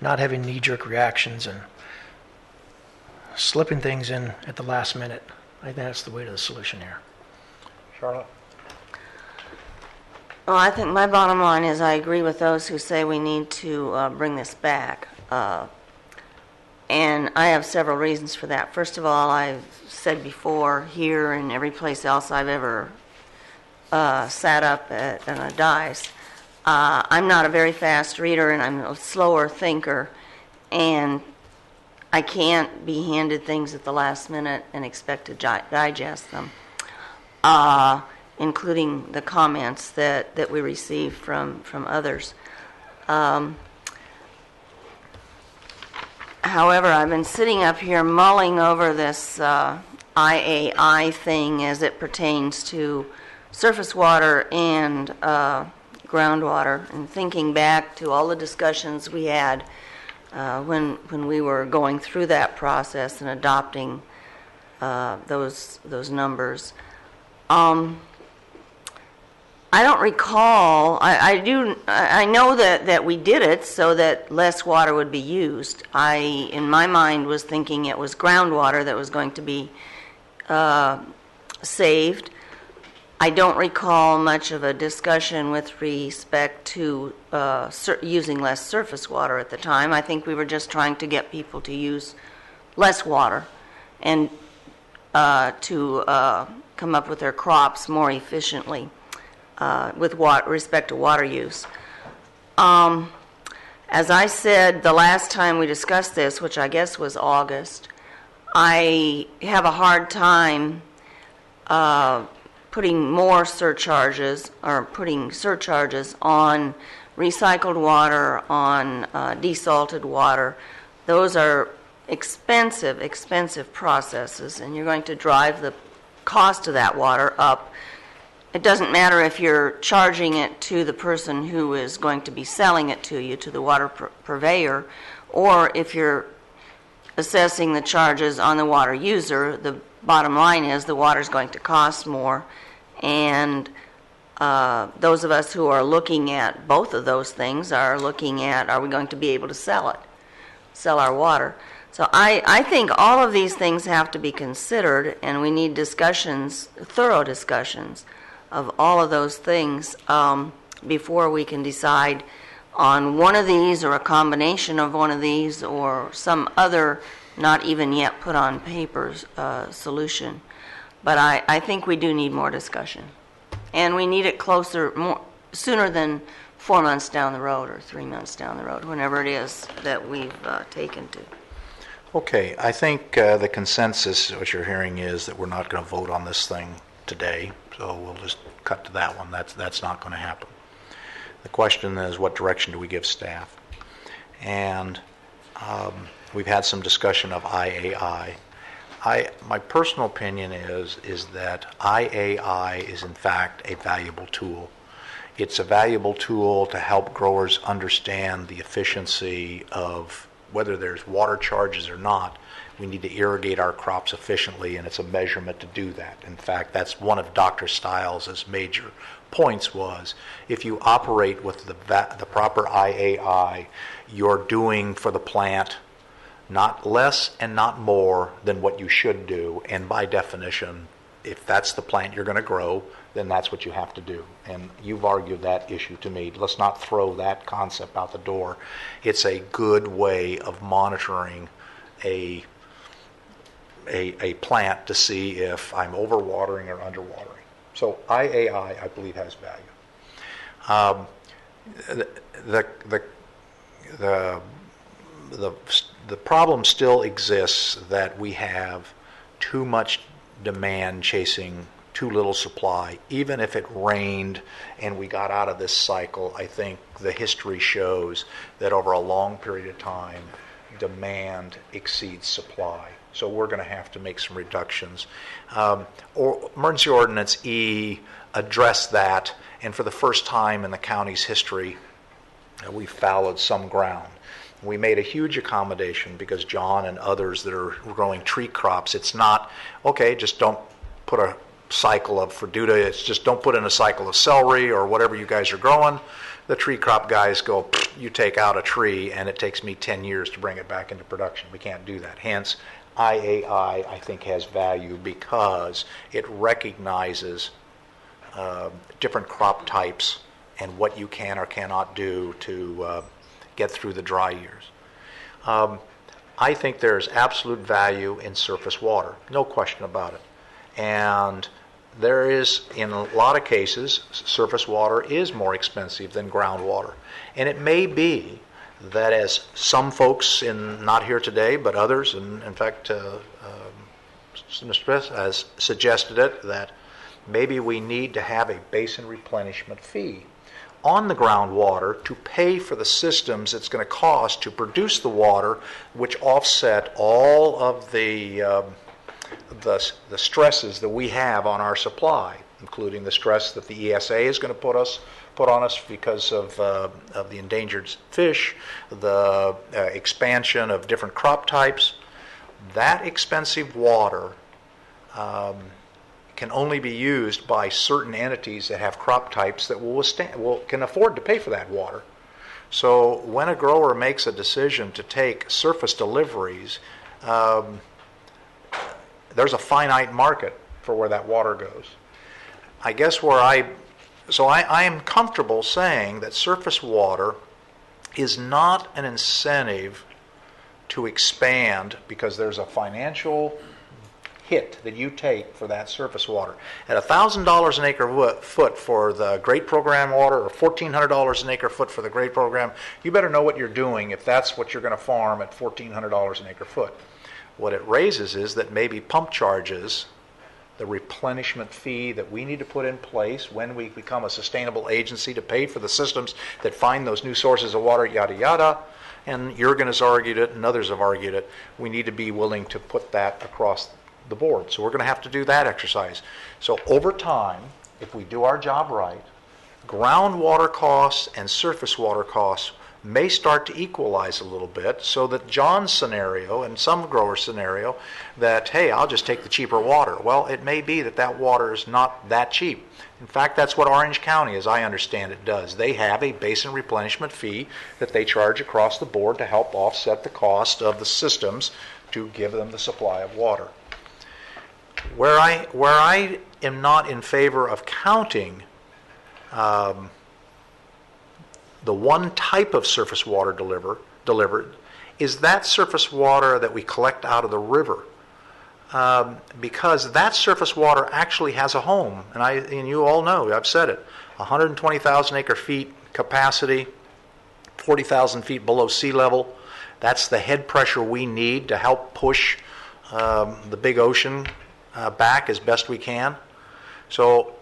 not having knee-jerk reactions and slipping things in at the last minute, I think that's the way to the solution here. Charlotte? Well, I think my bottom line is I agree with those who say we need to bring this back. And I have several reasons for that. First of all, I've said before here and every place else I've ever sat up at a dais, I'm not a very fast reader and I'm a slower thinker, and I can't be handed things at the last minute and expect to digest them, including the comments that we receive from others. However, I've been sitting up here mulling over this IAI thing as it pertains to surface water and groundwater, and thinking back to all the discussions we had when we were going through that process and adopting those numbers. I don't recall. I know that we did it so that less water would be used. In my mind, was thinking it was groundwater that was going to be saved. I don't recall much of a discussion with respect to using less surface water at the time. I think we were just trying to get people to use less water and to come up with their crops more efficiently with respect to water use. As I said the last time we discussed this, which I guess was August, I have a hard time putting more surcharges or putting surcharges on recycled water, on desalted water. Those are expensive processes, and you're going to drive the cost of that water up. It doesn't matter if you're charging it to the person who is going to be selling it to you, to the water purveyor, or if you're assessing the charges on the water user. The bottom line is the water is going to cost more, and those of us who are looking at both of those things are looking at, are we going to be able to sell our water? So I think all of these things have to be considered, and we need discussions, thorough discussions of all of those things before we can decide on one of these or a combination of one of these or some other not even yet put on paper solution. But I think we do need more discussion. And we need it sooner than 4 months down the road or 3 months down the road, whenever it is that we've taken to. Okay, I think the consensus, what you're hearing, is that we're not going to vote on this thing today, so we'll just cut to that one. That's not going to happen. The question is, what direction do we give staff? And we've had some discussion of IAI. My personal opinion is that IAI is in fact a valuable tool. It's a valuable tool to help growers understand the efficiency of whether there's water charges or not. We need to irrigate our crops efficiently, and it's a measurement to do that. In fact, that's one of Dr. Stiles' major points was, if you operate with the proper IAI, you're doing for the plant not less and not more than what you should do. And by definition, if that's the plant you're going to grow, then that's what you have to do. And you've argued that issue to me. Let's not throw that concept out the door. It's a good way of monitoring a plant to see if I'm overwatering or underwatering. So IAI, I believe, has value. The problem still exists that we have too much demand chasing too little supply. Even if it rained and we got out of this cycle, I think the history shows that over a long period of time, demand exceeds supply. So we're going to have to make some reductions. Emergency Ordinance E addressed that, and for the first time in the county's history, we fallowed some ground. We made a huge accommodation because John and others that are growing tree crops, it's not, okay, just don't put a cycle of Freduta, it's just don't put in a cycle of celery or whatever you guys are growing. The tree crop guys go, you take out a tree and it takes me 10 years to bring it back into production. We can't do that. Hence, IAI, I think, has value because it recognizes different crop types and what you can or cannot do to get through the dry years. I think there's absolute value in surface water, no question about it. And there is, in a lot of cases, surface water is more expensive than groundwater. And it may be that, as some folks not here today, but others, and in fact, Mr. Smith has suggested it, that maybe we need to have a basin replenishment fee on the groundwater to pay for the systems it's going to cost to produce the water, which offset all of the stresses that we have on our supply, including the stress that the ESA is going to put on us because of the endangered fish, the expansion of different crop types. That expensive water can only be used by certain entities that have crop types that can afford to pay for that water. So when a grower makes a decision to take surface deliveries, there's a finite market for where that water goes. I guess I am comfortable saying that surface water is not an incentive to expand because there's a financial hit that you take for that surface water. At $1,000 an acre foot for the grade program water, or $1,400 an acre foot for the grade program, you better know what you're doing if that's what you're going to farm at $1,400 an acre foot. What it raises is that maybe pump charges, the replenishment fee that we need to put in place when we become a sustainable agency to pay for the systems that find those new sources of water, yada, yada. And Jurgen has argued it and others have argued it. We need to be willing to put that across the board. So we're going to have to do that exercise. So over time, if we do our job right, groundwater costs and surface water costs may start to equalize a little bit, so that John's scenario and some growers' scenario that, hey, I'll just take the cheaper water. Well, it may be that that water is not that cheap. In fact, that's what Orange County, as I understand it, does. They have a basin replenishment fee that they charge across the board to help offset the cost of the systems to give them the supply of water. Where I am not in favor of counting the one type of surface water delivered is that surface water that we collect out of the river. Because that surface water actually has a home. And you all know, I've said it, 120,000 acre feet capacity, 40,000 feet below sea level. That's the head pressure we need to help push the big ocean back as best we can. So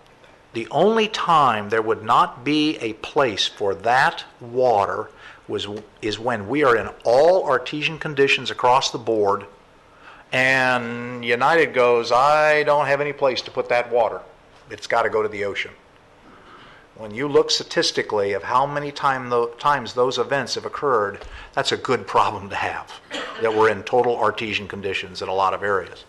the only time there would not be a place for that water is when we are in all artesian conditions across the board, and United goes, I don't have any place to put that water. It's got to go to the ocean. When you look statistically of how many times those events have occurred, that's a good problem to have, that we're in total artesian conditions in a lot of areas.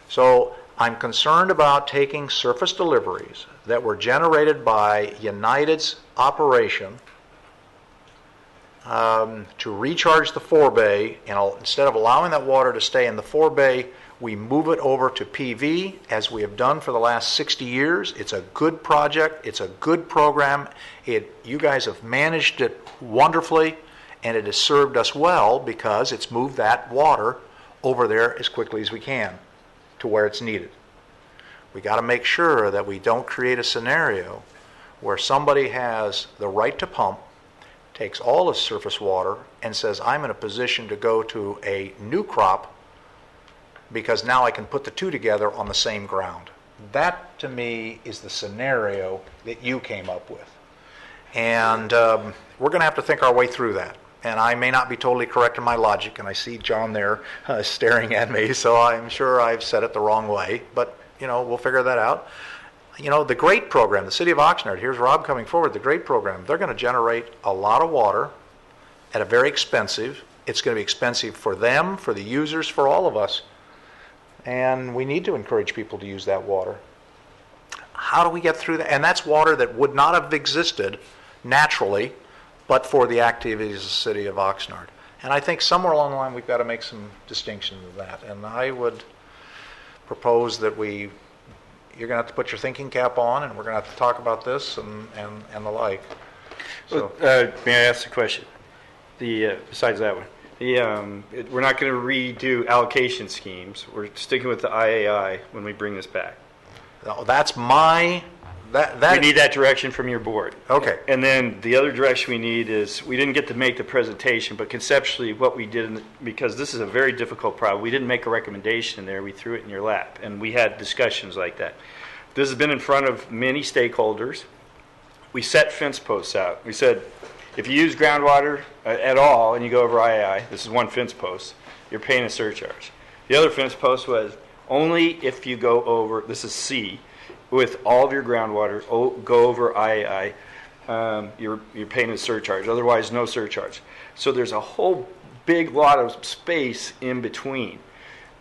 So I'm concerned about taking surface deliveries that were generated by United's operation to recharge the forebay, and instead of allowing that water to stay in the forebay, we move it over to PV, as we have done for the last 60 years. It's a good project. It's a good program. You guys have managed it wonderfully, and it has served us well because it's moved that water over there as quickly as we can to where it's needed. We got to make sure that we don't create a scenario where somebody has the right to pump, takes all the surface water, and says, I'm in a position to go to a new crop because now I can put the two together on the same ground. That, to me, is the scenario that you came up with. And we're going to have to think our way through that. And I may not be totally correct in my logic, and I see John there staring at me, so I'm sure I've said it the wrong way. But, we'll figure that out. The GREAT program, the city of Oxnard, here's Rob coming forward, the GREAT program, they're going to generate a lot of water at a very expensive. It's going to be expensive for them, for the users, for all of us. And we need to encourage people to use that water. How do we get through that? And that's water that would not have existed naturally but for the activities of the city of Oxnard. And I think somewhere along the line we've got to make some distinctions of that. And I would propose that you're going to have to put your thinking cap on, and we're going to have to talk about this and the like. So, may I ask a question? Besides that one, we're not going to redo allocation schemes. We're sticking with the IAI when we bring this back. That's my... We need that direction from your board. Okay. And then the other direction we need is, we didn't get to make the presentation, but conceptually what we did, because this is a very difficult problem, we didn't make a recommendation in there, we threw it in your lap, and we had discussions like that. This has been in front of many stakeholders. We set fence posts out. We said, if you use groundwater at all and you go over IAI, this is one fence post, you're paying a surcharge. The other fence post was, only if you go over, this is C, with all of your groundwater, go over IAI, you're paying a surcharge. Otherwise, no surcharge. So there's a whole big lot of space in between.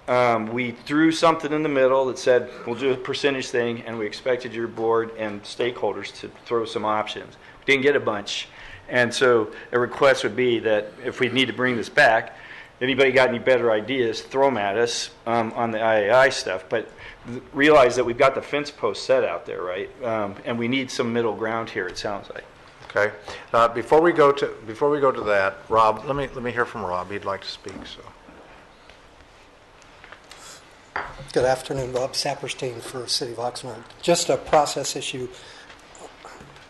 We threw something in the middle that said, we'll do a percentage thing, and we expected your board and stakeholders to throw some options. We didn't get a bunch. And so a request would be that if we need to bring this back, anybody got any better ideas, throw them at us on the IAI stuff. But realize that we've got the fence post set out there, right? And we need some middle ground here, it sounds like. Okay. Before we go to that, Rob, let me hear from Rob. He'd like to speak. So. Good afternoon, Bob Saperstein for City of Oxnard. Just a process issue.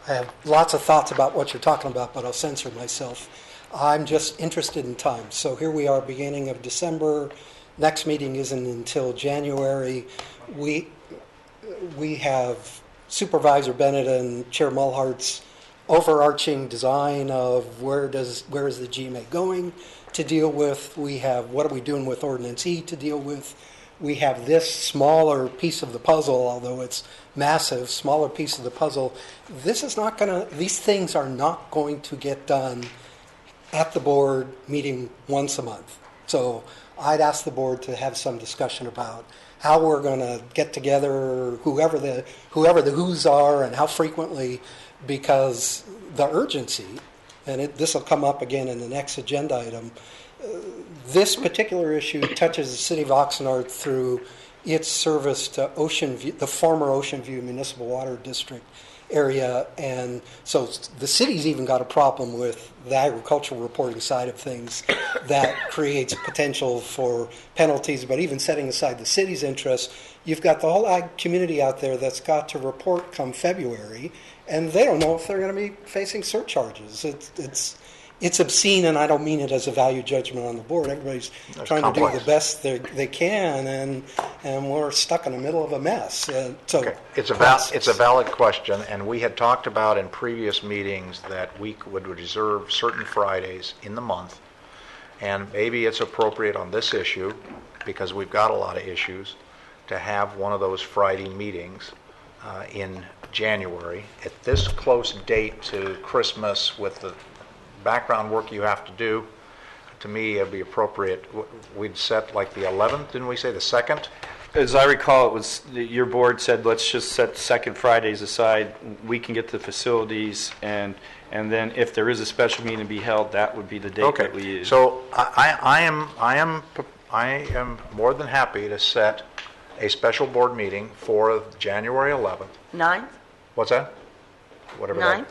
I have lots of thoughts about what you're talking about, but I'll censor myself. I'm just interested in time. So here we are, beginning of December. Next meeting isn't until January. We have Supervisor Bennett and Chair Mulhart's overarching design of where is the GMA going to deal with. We have what are we doing with Ordinance E to deal with. We have this smaller piece of the puzzle, although it's massive, smaller piece of the puzzle. These things are not going to get done at the board meeting once a month. So I'd ask the board to have some discussion about how we're going to get together, whoever the who's are and how frequently, because the urgency, and this will come up again in the next agenda item, this particular issue touches the City of Oxnard through its service to Ocean View, the former Ocean View Municipal Water District area, and so the city's even got a problem with the agricultural reporting side of things that creates potential for penalties. But even setting aside the city's interests, you've got the whole ag community out there that's got to report come February, and they don't know if they're going to be facing surcharges. It's obscene, and I don't mean it as a value judgment on the board. Everybody's trying to do the best they can, and we're stuck in the middle of a mess. It's a valid question, and we had talked about in previous meetings that we would reserve certain Fridays in the month, and maybe it's appropriate on this issue, because we've got a lot of issues, to have one of those Friday meetings in January. At this close date to Christmas, with the background work you have to do, to me it'd be appropriate. We'd set like the 11th, didn't we say the 2nd? As I recall, it was your board said let's just set second Fridays aside. We can get the facilities, and then if there is a special meeting to be held, that would be the date that we use. So I am more than happy to set a special board meeting for January 11th. 9th? What's that? Whatever 9th?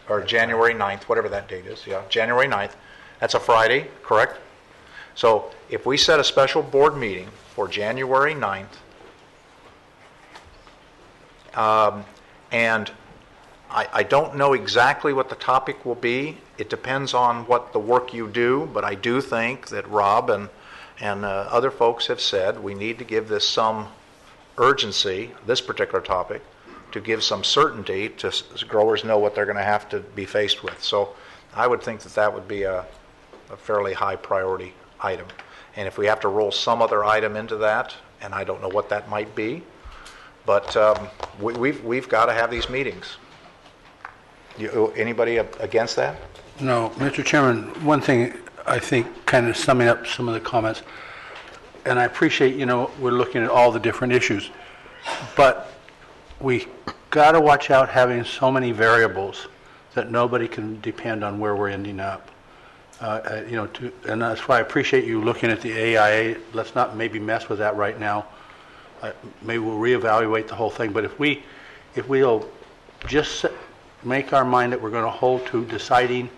Or January 9th, whatever that date is. Yeah, January 9th. That's a Friday, correct? So if we set a special board meeting for January 9th, and I don't know exactly what the topic will be. It depends on what the work you do, but I do think that Rob and other folks have said we need to give this some urgency, this particular topic, to give some certainty to growers know what they're going to have to be faced with. So I would think that would be a fairly high priority item. And if we have to roll some other item into that, and I don't know what that might be, but we've got to have these meetings. Anybody against that? No, Mr. Chairman, one thing I think, kind of summing up some of the comments, and I appreciate, we're looking at all the different issues, but we got to watch out having so many variables that nobody can depend on where we're ending up. And that's why I appreciate you looking at the AIA. Let's not maybe mess with that right now. Maybe we'll reevaluate the whole thing. But if we'll just make our mind that we're going to hold to deciding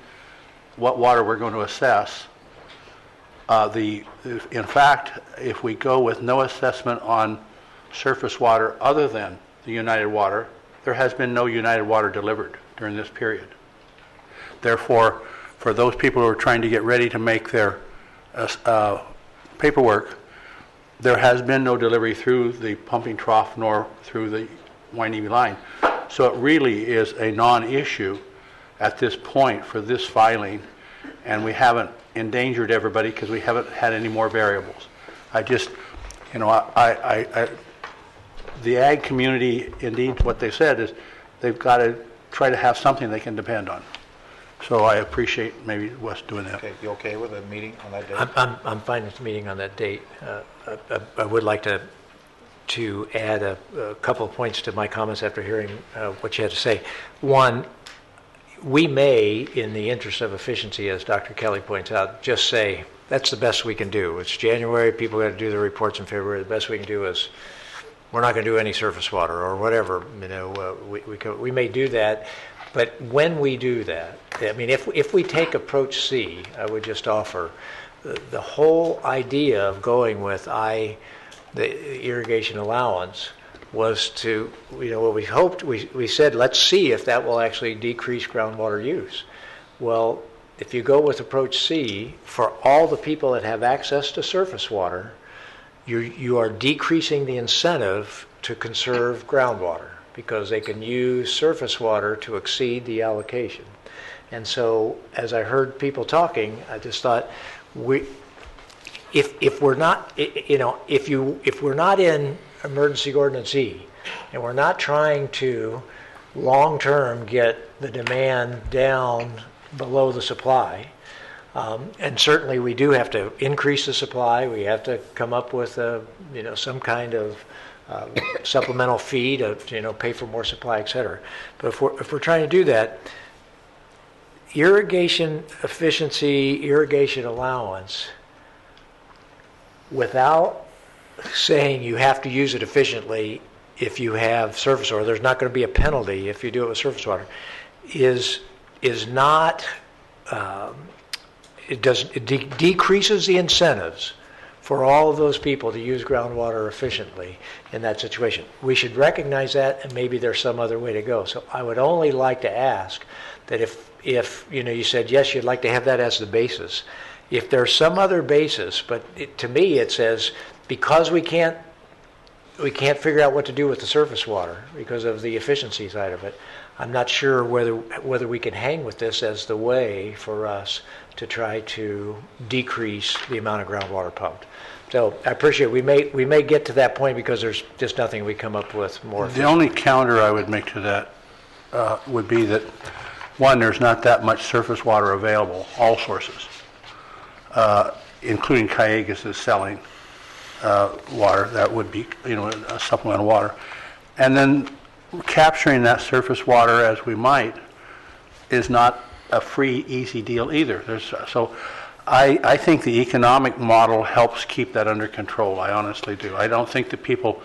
what water we're going to assess, in fact, if we go with no assessment on surface water other than the United Water, there has been no United Water delivered during this period. Therefore, for those people who are trying to get ready to make their paperwork, there has been no delivery through the pumping trough nor through the winding line. So it really is a non-issue at this point for this filing, and we haven't endangered everybody because we haven't had any more variables. The ag community, indeed, what they said is they've got to try to have something they can depend on. So I appreciate maybe Wes doing that. Okay, you okay with a meeting on that date? I'm fine with the meeting on that date. I would like to add a couple of points to my comments after hearing what you had to say. One, we may, in the interest of efficiency, as Dr. Kelly points out, just say that's the best we can do. It's January, people got to do the reports in February. The best we can do is we're not going to do any surface water or whatever. We may do that, but when we do that, I mean, if we take approach C, I would just offer the whole idea of going with I the irrigation allowance was to, what we hoped, we said, let's see if that will actually decrease groundwater use. Well, if you go with approach C, for all the people that have access to surface water, you are decreasing the incentive to conserve groundwater because they can use surface water to exceed the allocation. And so, as I heard people talking, I just thought, if we're not, if we're not in emergency ordinance E, and we're not trying to long-term get the demand down below the supply, and certainly we do have to increase the supply. We have to come up with some kind of supplemental fee to pay for more supply, et cetera. But if we're trying to do that, irrigation efficiency, irrigation allowance, without saying you have to use it efficiently if you have surface water, there's not going to be a penalty if you do it with surface water, is not, it decreases the incentives for all of those people to use groundwater efficiently in that situation. We should recognize that, and maybe there's some other way to go. So I would only like to ask that if you said yes, you'd like to have that as the basis. If there's some other basis, but to me it says because we can't figure out what to do with the surface water because of the efficiency side of it, I'm not sure whether we can hang with this as the way for us to try to decrease the amount of groundwater pumped. So I appreciate we may get to that point because there's just nothing we come up with more efficient. The only counter I would make to that would be that, one, there's not that much surface water available, all sources, including Cayugas is selling water. That would be, a supplemental water. And then capturing that surface water as we might is not a free, easy deal either. So I think the economic model helps keep that under control. I honestly do. I don't think that people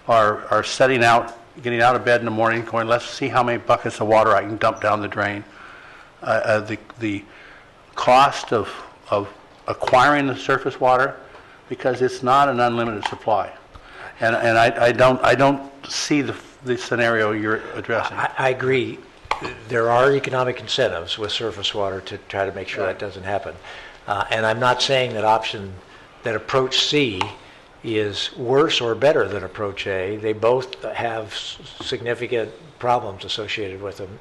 are setting out, getting out of bed in the morning, going, let's see how many buckets of water I can dump down the drain. The cost of acquiring the surface water, because it's not an unlimited supply, and I don't see the scenario you're addressing. I agree. There are economic incentives with surface water to try to make sure that doesn't happen. And I'm not saying that approach C is worse or better than approach A. They both have significant problems associated with them,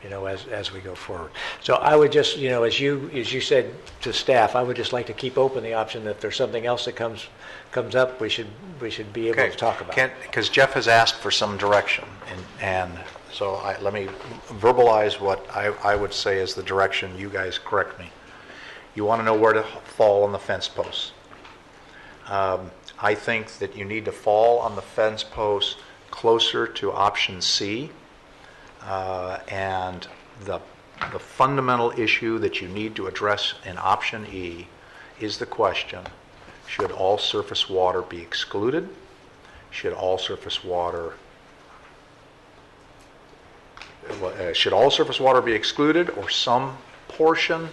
as we go forward. So I would just, as you said to staff, I would just like to keep open the option that if there's something else that comes up, we should be able to talk about. Because Jeff has asked for some direction, and so let me verbalize what I would say is the direction. You guys correct me. You want to know where to fall on the fence posts. I think that you need to fall on the fence posts closer to option C, and the fundamental issue that you need to address in option E is the question: should all surface water be excluded? Should all surface water be excluded, or some portion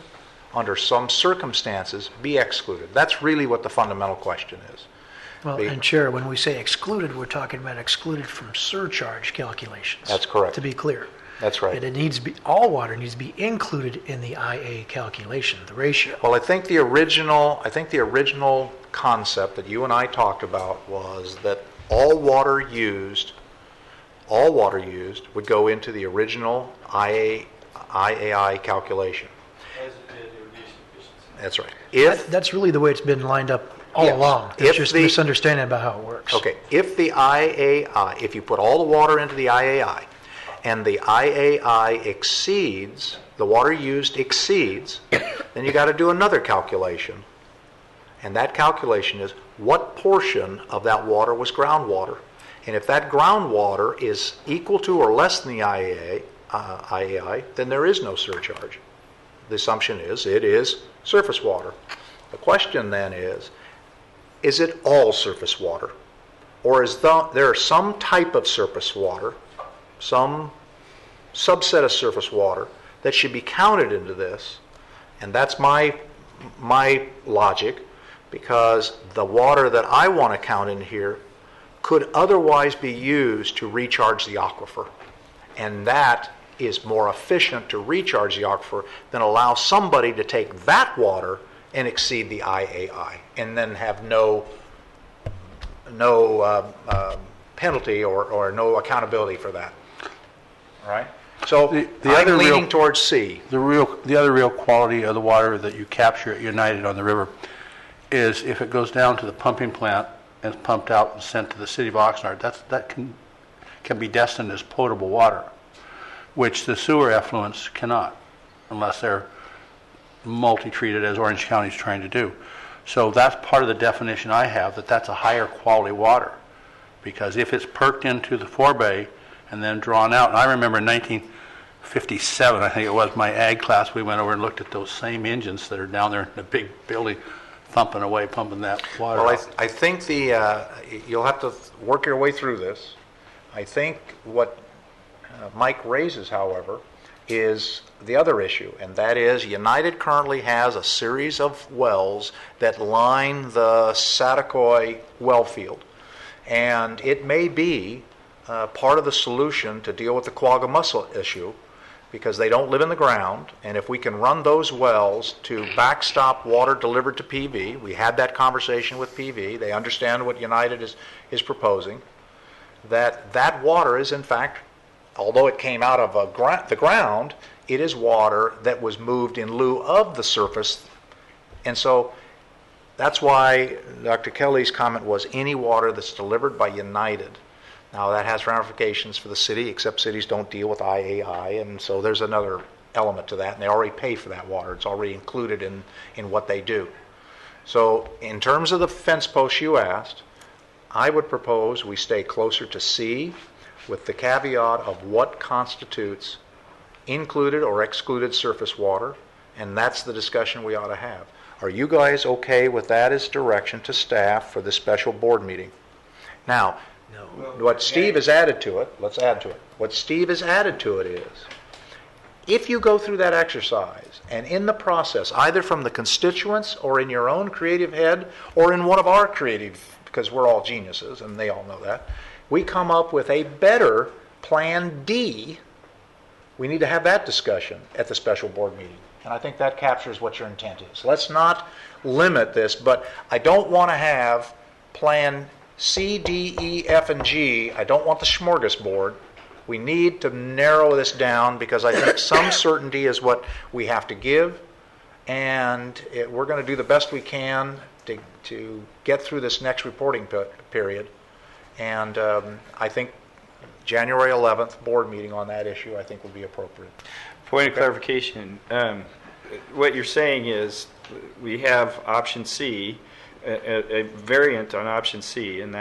under some circumstances be excluded? That's really what the fundamental question is. Well, and Chair, when we say excluded, we're talking about excluded from surcharge calculations. That's correct. To be clear. That's right. And it needs to be, all water needs to be included in the IA calculation, the ratio. Well, I think the original concept that you and I talked about was that all water used would go into the original IAI calculation. That's right. That's really the way it's been lined up all along. There's just misunderstanding about how it works. Okay. If the IAI, if you put all the water into the IAI, and the IAI exceeds, the water used exceeds, then you got to do another calculation. And that calculation is what portion of that water was groundwater. And if that groundwater is equal to or less than the IAI, then there is no surcharge. The assumption is it is surface water. The question then is it all surface water? Or is there some type of surface water, some subset of surface water that should be counted into this? And that's my logic, because the water that I want to count in here could otherwise be used to recharge the aquifer. And that is more efficient to recharge the aquifer than allow somebody to take that water and exceed the IAI and then have no penalty or no accountability for that. All right? So I'm leaning towards C. The other real quality of the water that you capture at United on the river is if it goes down to the pumping plant and is pumped out and sent to the city of Oxnard, that can be destined as potable water, which the sewer effluents cannot, unless they're multi-treated as Orange County is trying to do. So that's part of the definition I have, that's a higher quality water, because if it's perked into the forebay and then drawn out, and I remember in 1957, I think it was, my ag class, we went over and looked at those same engines that are down there in the big building, thumping away, pumping that water Well, out. I think you'll have to work your way through this. I think what Mike raises, however, is the other issue, and that is United currently has a series of wells that line the Satakoy well field, and it may be part of the solution to deal with the quagga mussel issue, because they don't live in the ground, and if we can run those wells to backstop water delivered to PV, we had that conversation with PV, they understand what United is proposing, that water is in fact, although it came out of the ground, it is water that was moved in lieu of the surface. And so that's why Dr. Kelly's comment was any water that's delivered by United. Now that has ramifications for the city, except cities don't deal with IAI, and so there's another element to that, and they already pay for that water. It's already included in what they do. So in terms of the fence posts you asked, I would propose we stay closer to C, with the caveat of what constitutes included or excluded surface water, and that's the discussion we ought to have. Are you guys okay with that as direction to staff for this special board meeting? Now, what Steve has added to it, let's add to it. What Steve has added to it is, if you go through that exercise, and in the process, either from the constituents or in your own creative head, or in one of our creative, because we're all geniuses, and they all know that, we come up with a better Plan D, we need to have that discussion at the special board meeting. And I think that captures what your intent is. Let's not limit this, but I don't want to have Plan C, D, E, F, and G. I don't want the smorgasbord. We need to narrow this down because I think some certainty is what we have to give, and we're going to do the best we can to get through this next reporting period. And I think January 11th board meeting on that issue I think would be appropriate. Point of clarification. What you're saying is we have option C, a variant on option C, and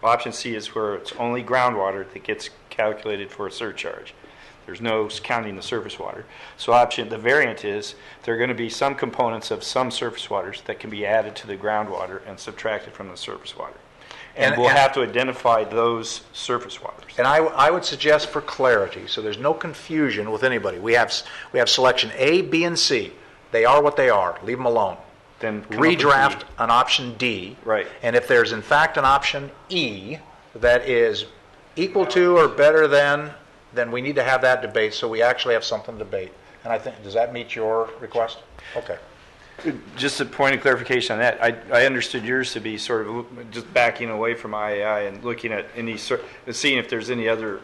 option C is where it's only groundwater that gets calculated for a surcharge. There's no counting the surface water. So the variant is there are going to be some components of some surface waters that can be added to the groundwater and subtracted from the surface water. And we'll have to identify those surface waters. And I would suggest for clarity, so there's no confusion with anybody. We have selection A, B, and C. They are what they are. Leave them alone. Then redraft an option D. Right. And if there's in fact an option E that is equal to or better than, then we need to have that debate so we actually have something to debate. And I think, does that meet your request? Okay. Just a point of clarification on that. I understood yours to be sort of just backing away from IAI and looking at seeing if there's any other.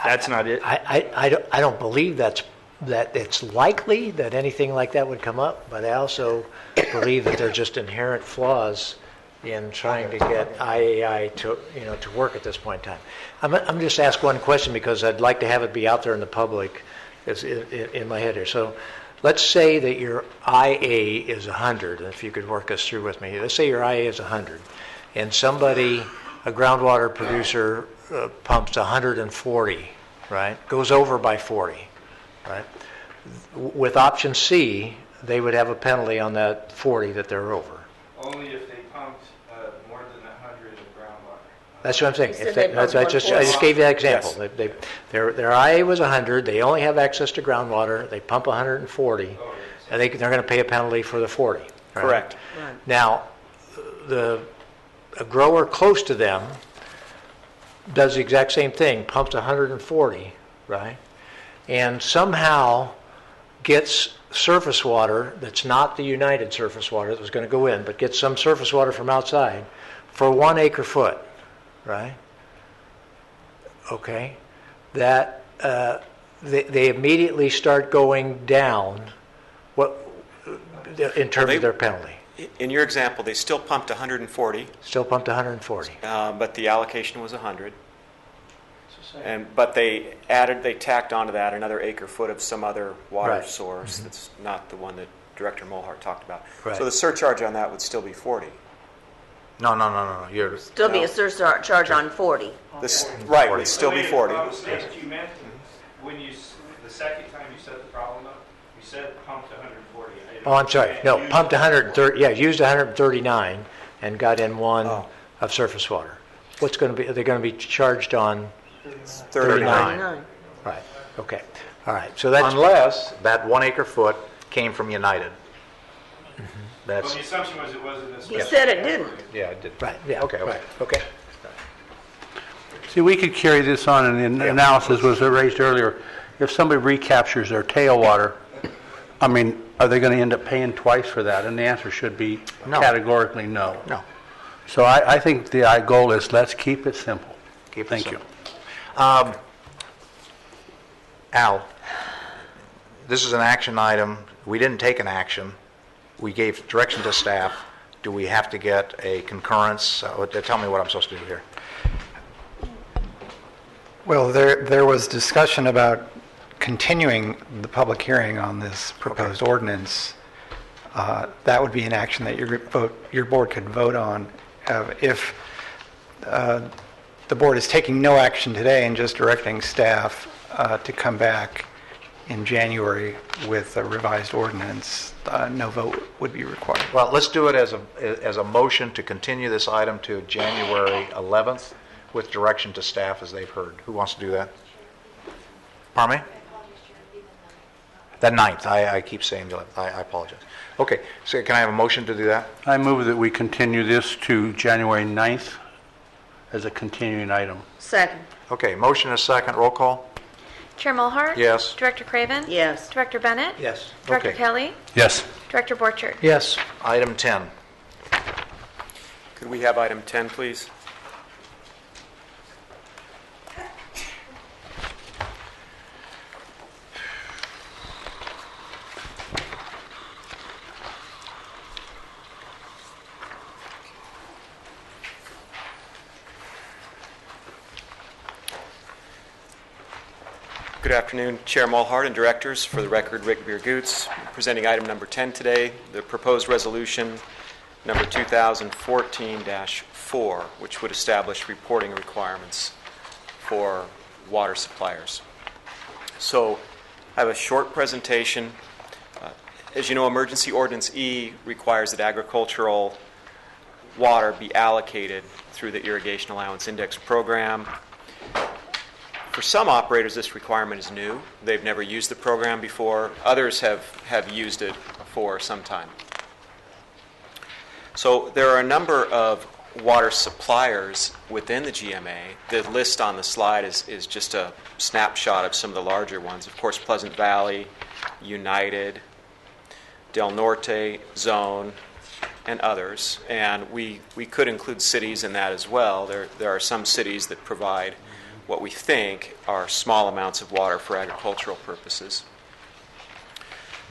That's not it. I don't believe that it's likely that anything like that would come up, but I also believe that there are just inherent flaws in trying to get IAI to work at this point in time. I'm just ask one question because I'd like to have it be out there in the public. It's in my head here. So. Let's say that your IA is 100, and if you could work us through with me. Let's say your IA is 100, and a groundwater producer, pumps 140, right? Goes over by 40, right? With option C, they would have a penalty on that 40 that they're over. Only if they pumped more than 100 of groundwater. That's what I'm saying. I just gave you that example. Yes. Their IA was 100. They only have access to groundwater. They pump 140, and they're going to pay a penalty for the 40. Right? Correct. Right. Now, a grower close to them does the exact same thing, pumps 140, right? And somehow gets surface water that's not the United surface water that was going to go in, but gets some surface water from outside for 1 acre foot, right? Okay. That they immediately start going down in terms of their penalty. In your example, they still pumped 140. Still pumped 140. But the allocation was 100. But they tacked onto that another acre foot of some other water source that's not the one that Director Mulhart talked about. Right. So the surcharge on that would still be 40. No. You're Still be a surcharge on 40. Right, it would still be 40. I was saying that you meant when the second time you set the problem up, you said pumped 140. Oh, I'm sorry. No, pumped 130. Yeah, used 139 and got in one of surface water. What's going to be? They're going to be charged on 39. Right. Okay. All right. So that's unless that 1 acre foot came from United. Well, the assumption was it wasn't this. He said it didn't. Yeah, it did. right. Yeah. Okay. Right. Okay. See, we could carry this on, and the analysis was raised earlier. If somebody recaptures their tailwater, I mean, are they going to end up paying twice for that? And the answer should be categorically no. No. So I think the goal is let's keep it simple. Thank you. Al, this is an action item. We didn't take an action. We gave direction to staff. Do we have to get a concurrence? Tell me what I'm supposed to do here. Well, there was discussion about continuing the public hearing on this proposed ordinance. That would be an action that your board could vote on. If the board is taking no action today and just directing staff to come back in January with a revised ordinance, no vote would be required. Well, let's do it as a motion to continue this item to January 11th with direction to staff as they've heard. Who wants to do that? Pardon me? The 9th. I keep saying the 11th. I apologize. Okay, so can I have a motion to do that? I move that we continue this to January 9th as a continuing item. Second. Okay, motion is second. Roll call. Chair Mulhart? Yes. Director Craven? Yes. Director Bennett? Yes. Director Okay. Kelly? Yes. Director Borchard? Yes. Item 10. Could we have item 10, please? Good afternoon, Chair Mulhart and directors. For the record, Rick Birgutz, presenting item number 10 today, the proposed resolution number 2014-4, which would establish reporting requirements for water suppliers. So I have a short presentation. As you know, Emergency Ordinance E requires that agricultural water be allocated through the Irrigation Allowance Index program. For some operators, this requirement is new. They've never used the program before. Others have used it for some time. So there are a number of water suppliers within the GMA. The list on the slide is just a snapshot of some of the larger ones. Of course, Pleasant Valley, United, Del Norte, Zone, and others. And we could include cities in that as well. There are some cities that provide what we think are small amounts of water for agricultural purposes.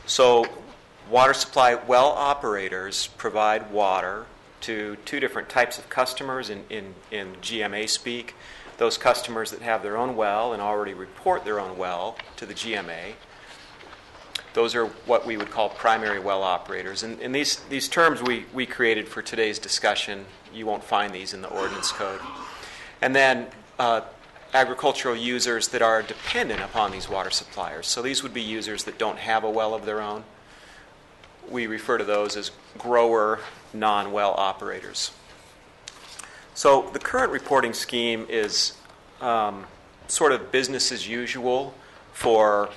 So water supply well operators provide water to two different types of customers in GMA speak. Those customers that have their own well and already report their own well to the GMA. Those are what we would call primary well operators. And these terms we created for today's discussion. You won't find these in the ordinance code. And then agricultural users that are dependent upon these water suppliers. So these would be users that don't have a well of their own. We refer to those as grower non-well operators. So the current reporting scheme is sort of business as usual for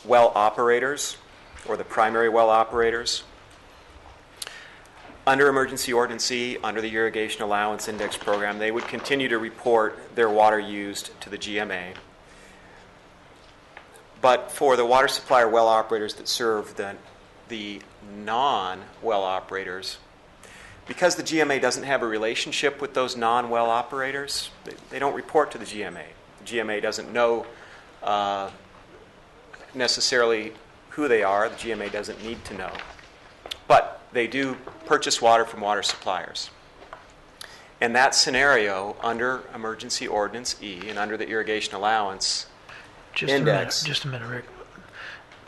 well operators or the primary well operators. Under Emergency Ordinance E, under the Irrigation Allowance Index Program, they would continue to report their water used to the GMA. But for the water supply or well operators that serve the non-well operators, because the GMA doesn't have a relationship with those non-well operators, they don't report to the GMA. The GMA doesn't know necessarily who they are. The GMA doesn't need to know. But they do purchase water from water suppliers. In that scenario, under Emergency Ordinance E and under the Irrigation Allowance Index... Just a minute, Rick.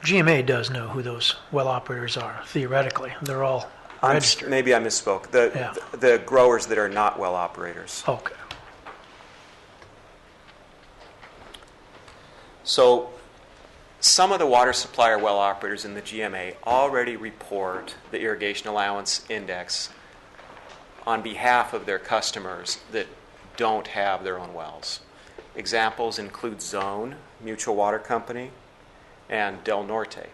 GMA does know who those well operators are, theoretically. They're all registered. Maybe I misspoke. The growers that are not well operators. Okay. So some of the water supply or well operators in the GMA already report the Irrigation Allowance Index on behalf of their customers that don't have their own wells. Examples include Zone, Mutual Water Company, and Del Norte.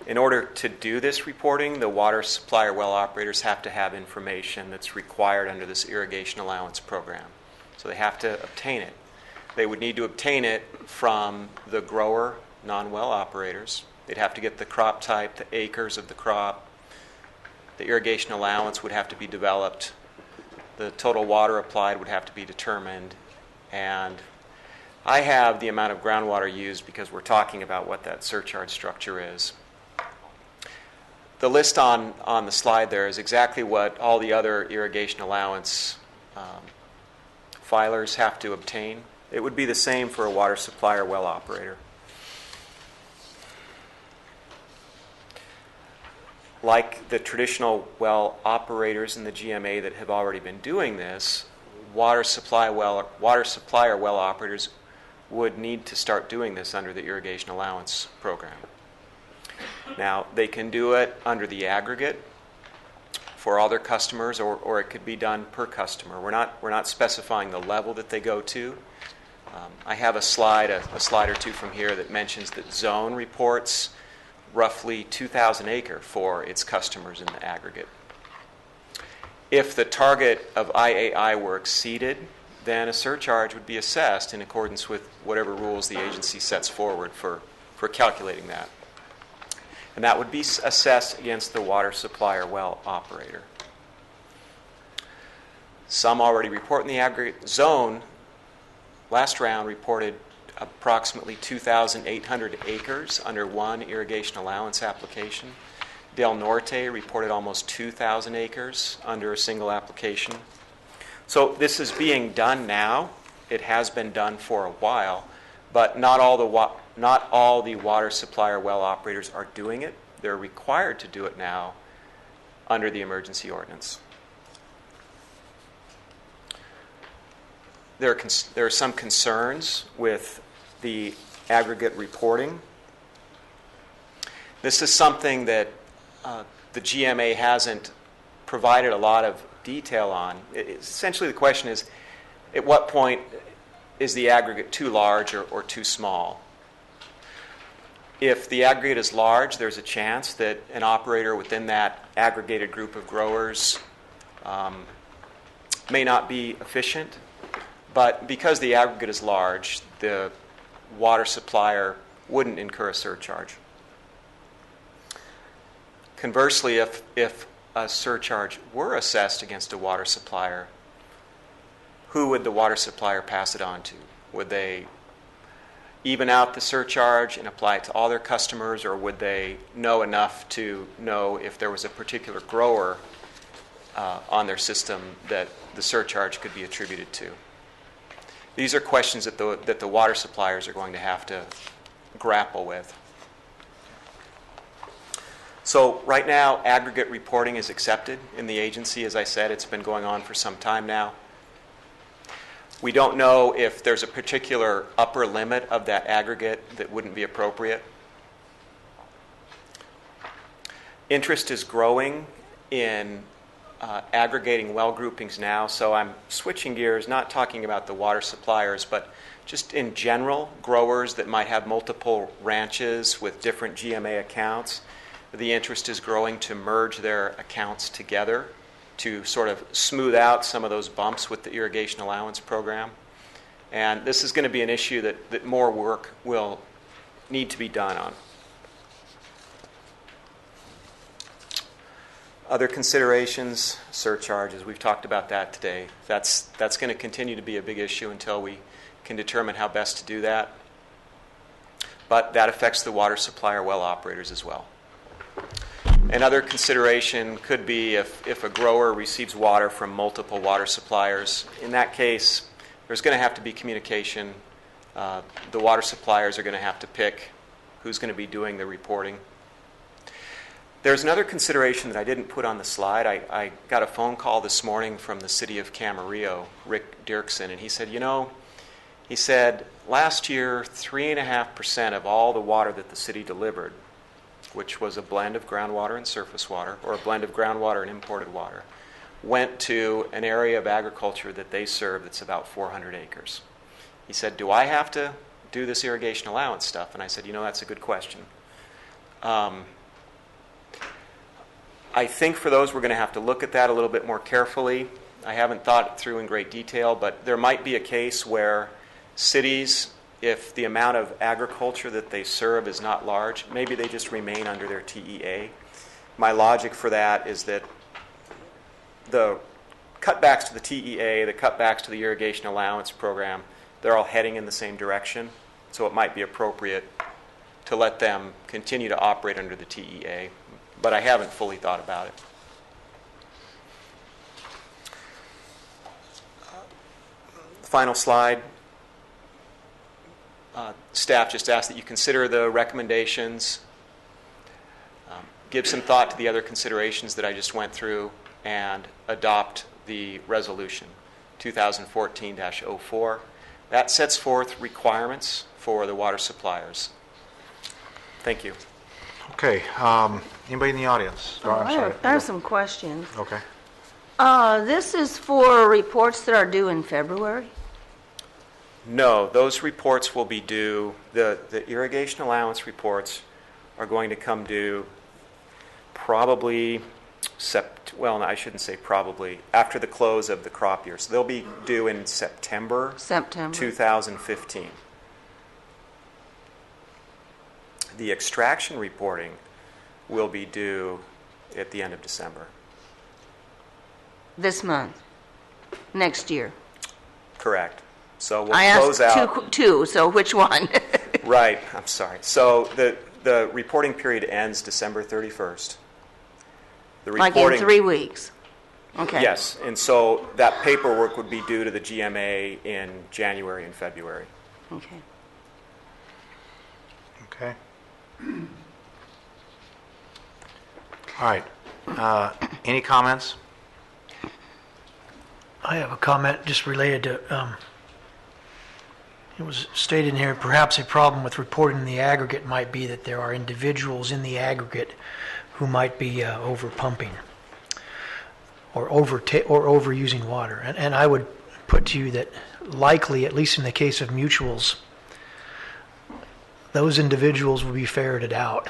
In order to do this reporting, the water supply or well operators have to have information that's required under this Irrigation Allowance Program. So they have to obtain it. They would need to obtain it from the grower, non-well operators. They'd have to get the crop type, the acres of the crop. The irrigation allowance would have to be developed. The total water applied would have to be determined. And I have the amount of groundwater used because we're talking about what that surcharge structure is. The list on the slide there is exactly what all the other irrigation allowance filers have to obtain. It would be the same for a water supply or well operator. Like the traditional well operators in the GMA that have already been doing this, water supply or well operators would need to start doing this under the irrigation allowance program. Now, they can do it under the aggregate for all their customers, or it could be done per customer. We're not specifying the level that they go to. I have a slide or two from here that mentions that Zone reports roughly 2,000 acre for its customers in the aggregate. If the target of IAI were exceeded, then a surcharge would be assessed in accordance with whatever rules the agency sets forward for calculating that. And that would be assessed against the water supply or well operator. Some already report in the aggregate. Zone, last round, reported approximately 2,800 acres under one irrigation allowance application. Del Norte reported almost 2,000 acres under a single application. So this is being done now. It has been done for a while, but not all the water supply or well operators are doing it. They're required to do it now under the emergency ordinance. There are some concerns with the aggregate reporting. This is something that the GMA hasn't provided a lot of detail on. Essentially, the question is, at what point is the aggregate too large or too small? If the aggregate is large, there's a chance that an operator within that aggregated group of growers may not be efficient. But because the aggregate is large, the water supplier wouldn't incur a surcharge. Conversely, if a surcharge were assessed against a water supplier, who would the water supplier pass it on to? Would they even out the surcharge and apply it to all their customers, or would they know enough to know if there was a particular grower on their system that the surcharge could be attributed to? These are questions that the water suppliers are going to have to grapple with. So right now, aggregate reporting is accepted in the agency. As I said, it's been going on for some time now. We don't know if there's a particular upper limit of that aggregate that wouldn't be appropriate. Interest is growing in aggregating well groupings now, so I'm switching gears, not talking about the water suppliers, but just in general, growers that might have multiple ranches with different GMA accounts. The interest is growing to merge their accounts together to sort of smooth out some of those bumps with the irrigation allowance program. And this is going to be an issue that more work will need to be done on. Other considerations, surcharges. We've talked about that today. That's going to continue to be a big issue until we can determine how best to do that. But that affects the water supplier well operators as well. Another consideration could be if a grower receives water from multiple water suppliers. In that case, there's going to have to be communication. The water suppliers are going to have to pick who's going to be doing the reporting. There's another consideration that I didn't put on the slide. I got a phone call this morning from the city of Camarillo, Rick Dirksen, and he said, last year, 3.5% of all the water that the city delivered, which was a blend of groundwater and surface water, or a blend of groundwater and imported water, went to an area of agriculture that they serve that's about 400 acres. He said, do I have to do this irrigation allowance stuff? And I said, that's a good question. I think for those we're going to have to look at that a little bit more carefully. I haven't thought it through in great detail, but there might be a case where cities, if the amount of agriculture that they serve is not large, maybe they just remain under their TEA. My logic for that is that the cutbacks to the TEA, the cutbacks to the irrigation allowance program, they're all heading in the same direction. So it might be appropriate to let them continue to operate under the TEA. But I haven't fully thought about it. Final slide. Staff just asked that you consider the recommendations, give some thought to the other considerations that I just went through, and adopt the resolution 2014-04. That sets forth requirements for the water suppliers. Thank you. Okay. Anybody in the audience? I have some questions. Okay. This is for reports that are due in February? No, those reports will be due, the irrigation allowance reports are going to come due probably, I shouldn't say probably, after the close of the crop year. So they'll be due in September 2015. The extraction reporting will be due at the end of December. This month? Next year? Correct. So we'll I close asked out. two, so which one? Right, I'm sorry. So the reporting period ends December 31st. Like in 3 weeks? Okay. Yes, and so that paperwork would be due to the GMA in January and February. Okay. Okay. All right. Any comments? I have a comment just related to, it was stated in here, perhaps a problem with reporting in the aggregate might be that there are individuals in the aggregate who might be over pumping or overusing water. And I would put to you that likely, at least in the case of mutuals, those individuals will be ferreted out,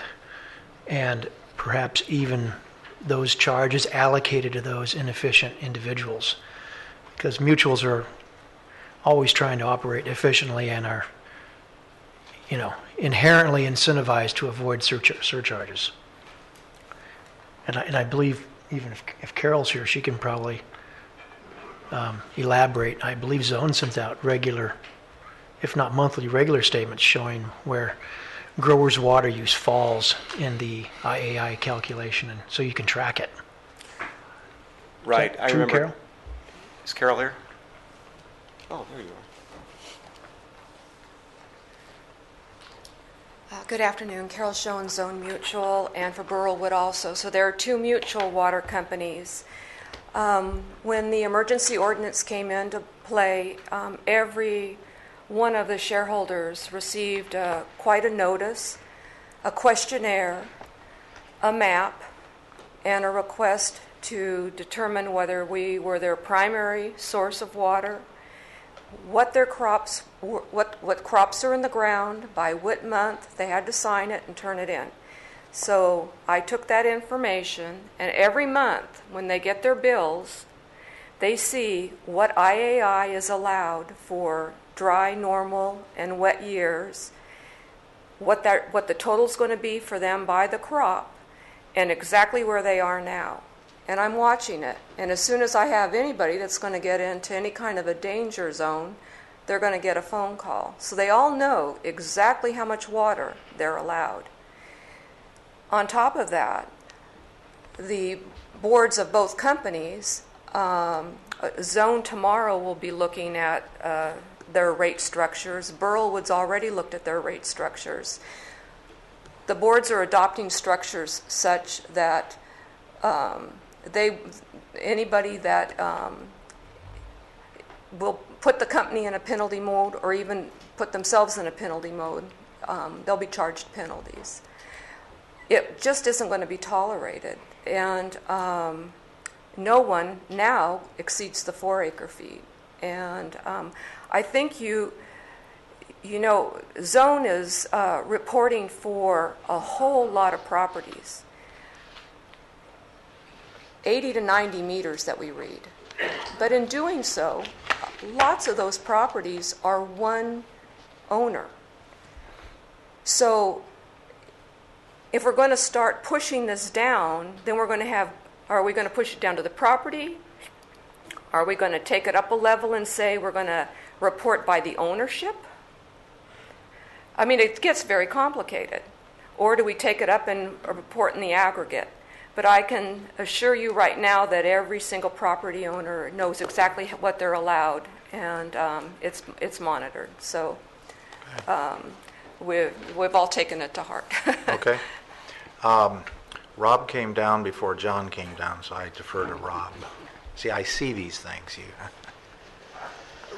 and perhaps even those charges allocated to those inefficient individuals, because mutuals are always trying to operate efficiently and are, inherently incentivized to avoid surcharges. And I believe, even if Carol's here, she can probably elaborate. I believe Zone sent out regular, if not monthly, regular statements showing where growers' water use falls in the IAI calculation, and so you can track it. Right. I true, remember. Carol? Is Carol here? Oh, there you are. Good afternoon. Carol Schoen, Zone Mutual, and for Burrellwood also. So there are two mutual water companies. When the emergency ordinance came into play, every one of the shareholders received quite a notice, a questionnaire, a map, and a request to determine whether we were their primary source of water, what their crops, what crops are in the ground, by what month. They had to sign it and turn it in. So I took that information, and every month when they get their bills, they see what IAI is allowed for dry, normal, and wet years, what the total's going to be for them by the crop, and exactly where they are now. And I'm watching it. And as soon as I have anybody that's going to get into any kind of a danger zone, they're going to get a phone call. So they all know exactly how much water they're allowed. On top of that, the boards of both companies, Zone tomorrow will be looking at their rate structures. Burlwood's already looked at their rate structures. The boards are adopting structures such that anybody that will put the company in a penalty mode or even put themselves in a penalty mode, they'll be charged penalties. It just isn't going to be tolerated. And no one now exceeds the 4-acre feet. And I think Zone is reporting for a whole lot of properties, 80 to 90 meters that we read. But in doing so, lots of those properties are one owner. So if we're going to start pushing this down, then are we going to push it down to the property? Are we going to take it up a level and say we're going to report by the ownership? I mean, it gets very complicated. Or do we take it up and report in the aggregate? But I can assure you right now that every single property owner knows exactly what they're allowed, and it's monitored. So we've all taken it to heart. Okay. Rob came down before John came down, so I defer to Rob. See, I see these things.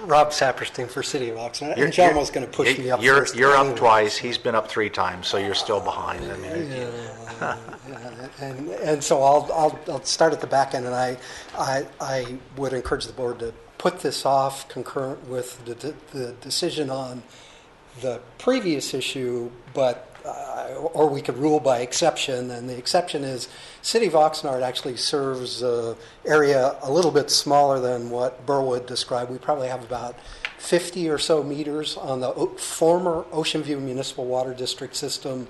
Rob Saperstein for City of Oxnard. And John was going to push me up first. You're up twice. He's been up 3 times, so you're still behind. I mean, and so I'll start at the back end, and I would encourage the board to put this off concurrent with the decision on the previous issue, but or we could rule by exception, and the exception is City of Oxnard actually serves an area a little bit smaller than what Burwood described. We probably have about 50 or so meters on the former Ocean View Municipal Water District system.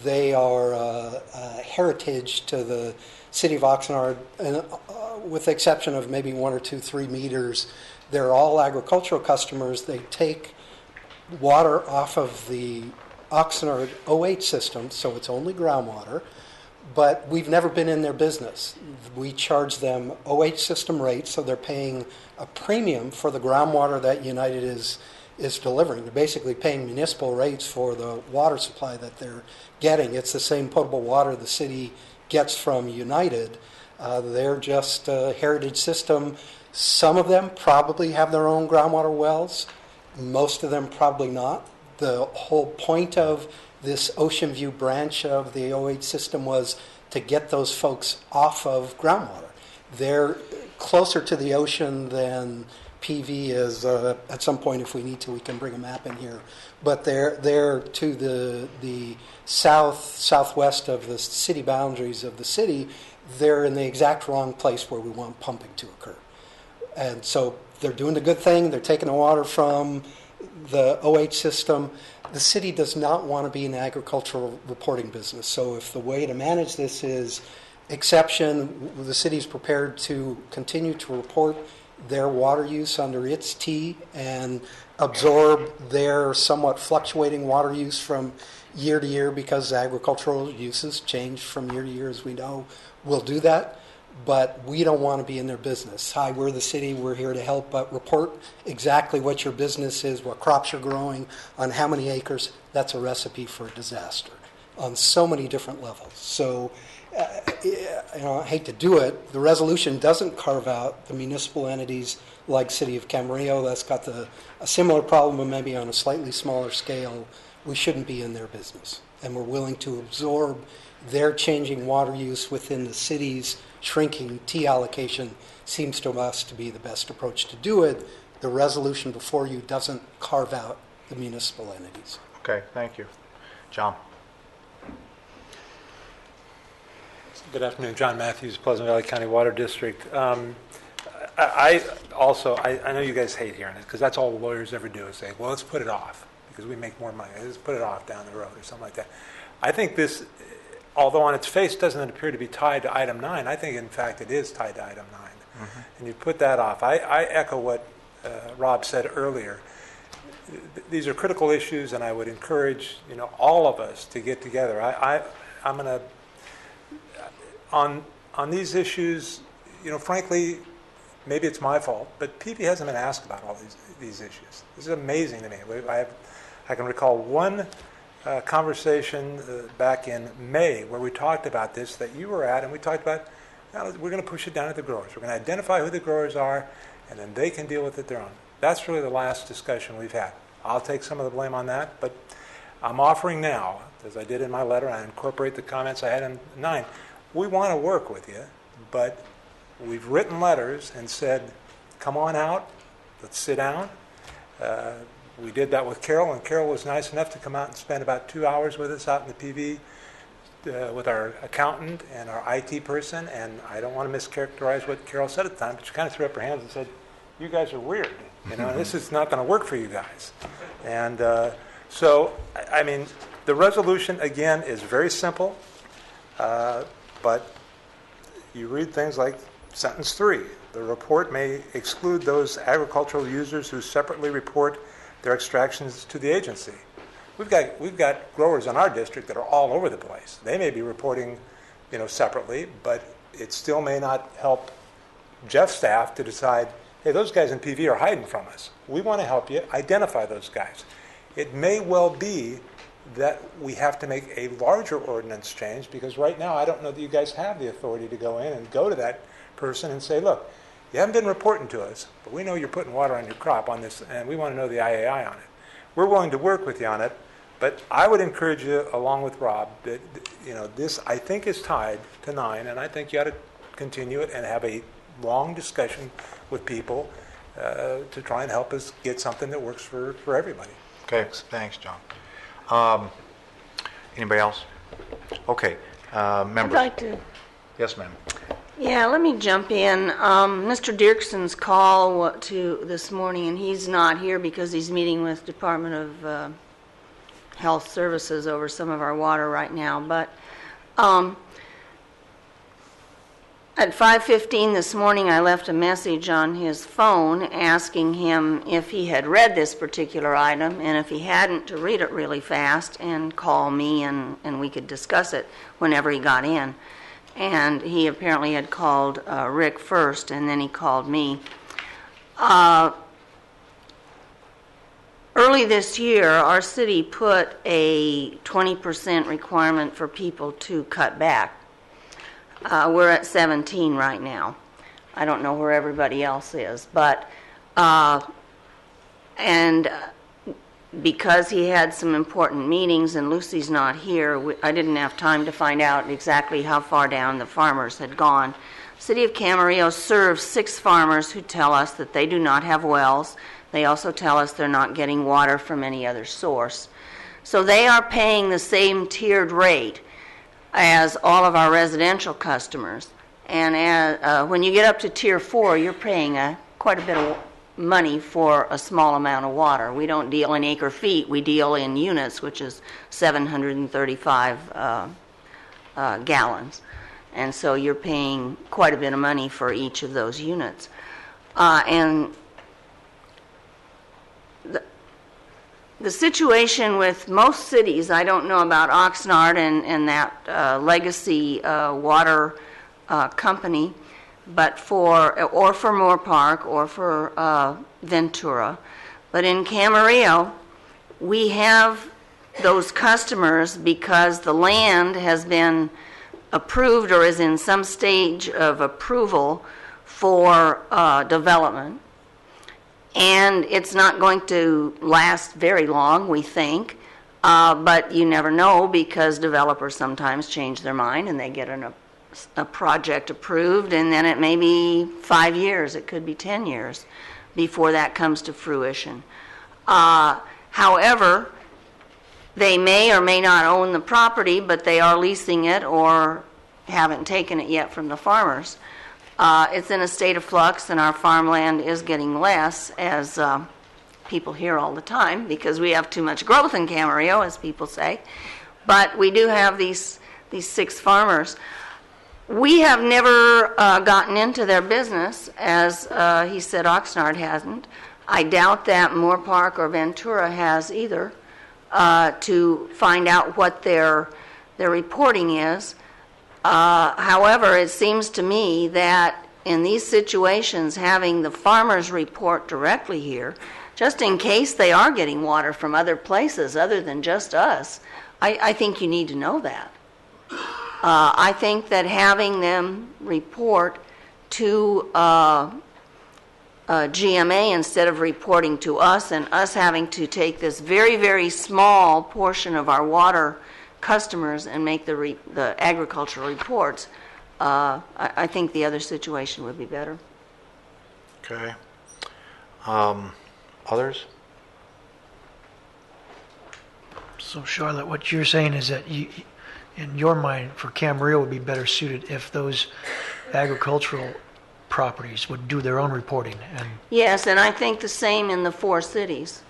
They are a heritage to the City of Oxnard, and with the exception of maybe 1 or 2, 3 meters, they're all agricultural customers. They take water off of the Oxnard OH system, so it's only groundwater, but we've never been in their business. We charge them OH system rates, so they're paying a premium for the groundwater that United is delivering. They're basically paying municipal rates for the water supply that they're getting. It's the same potable water the city gets from United. They're just a heritage system. Some of them probably have their own groundwater wells. Most of them probably not. The whole point of this Ocean View branch of the OH system was to get those folks off of groundwater. They're closer to the ocean than PV is. At some point, if we need to, we can bring a map in here. But they're to the southwest of the city boundaries of the city. They're in the exact wrong place where we want pumping to occur. And so they're doing the good thing. They're taking the water from the OH system. The city does not want to be in the agricultural reporting business. So if the way to manage this is exception, the city's prepared to continue to report their water use under its T and absorb their somewhat fluctuating water use from year to year, because agricultural uses change from year to year, as we know. We'll do that. But we don't want to be in their business. Hi, we're the city. We're here to help, but report exactly what your business is, what crops you're growing, on how many acres. That's a recipe for disaster on so many different levels. So, I hate to do it. The resolution doesn't carve out the municipal entities like City of Camarillo. That's got a similar problem, but maybe on a slightly smaller scale. We shouldn't be in their business, and we're willing to absorb they're changing water use within the city's shrinking T allocation seems to us to be the best approach to do it. The resolution before you doesn't carve out the municipal entities. Okay, thank you. John? Good afternoon, John Matthews, Pleasant Valley County Water District. I know you guys hate hearing it because that's all lawyers ever do is say, well, let's put it off because we make more money. Let's put it off down the road or something like that. I think this, although on its face doesn't appear to be tied to item 9, I think in fact it is tied to item 9. Mm-hmm. And you put that off. I echo what Rob said earlier. These are critical issues, and I would encourage all of us to get together. I'm going to on these issues. Frankly, maybe it's my fault, but PV hasn't been asked about all these issues. This is amazing to me. I can recall one conversation back in May where we talked about this that you were at, and we talked about we're going to push it down at the growers. We're going to identify who the growers are, and then they can deal with it their own. That's really the last discussion we've had. I'll take some of the blame on that, but I'm offering now, as I did in my letter, I incorporate the comments I had in 9. We want to work with you, but we've written letters and said, come on out, let's sit down. We did that with Carol, and Carol was nice enough to come out and spend about 2 hours with us out in the PV with our accountant and our IT person, and I don't want to mischaracterize what Carol said at the time, but she kind of threw up her hands and said, you guys are weird. This is not going to work for you guys. And so, I mean, the resolution, again, is very simple, but you read things like sentence 3. The report may exclude those agricultural users who separately report their extractions to the agency. We've got growers in our district that are all over the place. They may be reporting, separately, but it still may not help Jeff's staff to decide, hey, those guys in PV are hiding from us. We want to help you identify those guys. It may well be that we have to make a larger ordinance change because right now I don't know that you guys have the authority to go in and go to that person and say, look, you haven't been reporting to us, but we know you're putting water on your crop on this, and we want to know the IAI on it. We're willing to work with you on it, but I would encourage you, along with Rob, that this I think is tied to 9, and I think you ought to continue it and have a long discussion with people to try and help us get something that works for everybody. Okay, thanks, John. Anybody else? Okay, members. I'd like to. Yes, ma'am. Yeah, let me jump in. Mr. Dirkson's call to this morning, and he's not here because he's meeting with Department of Health Services over some of our water right now. But at 5:15 this morning, I left a message on his phone asking him if he had read this particular item, and if he hadn't, to read it really fast and call me, and we could discuss it whenever he got in. And he apparently had called Rick first, and then he called me. Early this year, our city put a 20% requirement for people to cut back. We're at 17 right now. I don't know where everybody else is, but because he had some important meetings and Lucy's not here, I didn't have time to find out exactly how far down the farmers had gone. City of Camarillo serves 6 farmers who tell us that they do not have wells. They also tell us they're not getting water from any other source. So they are paying the same tiered rate as all of our residential customers. And when you get up to Tier 4, you're paying quite a bit of money for a small amount of water. We don't deal in acre feet, we deal in units, which is 735 gallons. And so you're paying quite a bit of money for each of those units. And the situation with most cities, I don't know about Oxnard and that legacy water company, but for Moore Park or for Ventura. But in Camarillo, we have those customers because the land has been approved or is in some stage of approval for development. And it's not going to last very long, we think. But you never know because developers sometimes change their mind and they get a project approved, and then it may be 5 years, it could be 10 years before that comes to fruition. However, they may or may not own the property, but they are leasing it or haven't taken it yet from the farmers. It's in a state of flux, and our farmland is getting less, as people hear all the time, because we have too much growth in Camarillo, as people say. But we do have these 6 farmers. We have never gotten into their business, as he said Oxnard hasn't. I doubt that Moore Park or Ventura has either, to find out what their reporting is. However, it seems to me that in these situations, having the farmers report directly here, just in case they are getting water from other places other than just us, I think you need to know that. I think that having them report to GMA instead of reporting to us, and us having to take this very, very small portion of our water customers and make the agricultural reports, I think the other situation would be better. Okay. Others? So Charlotte, what you're saying is that in your mind, for Camarillo would be better suited if those agricultural properties would do their own reporting. And Yes, and I think the same in the 4 cities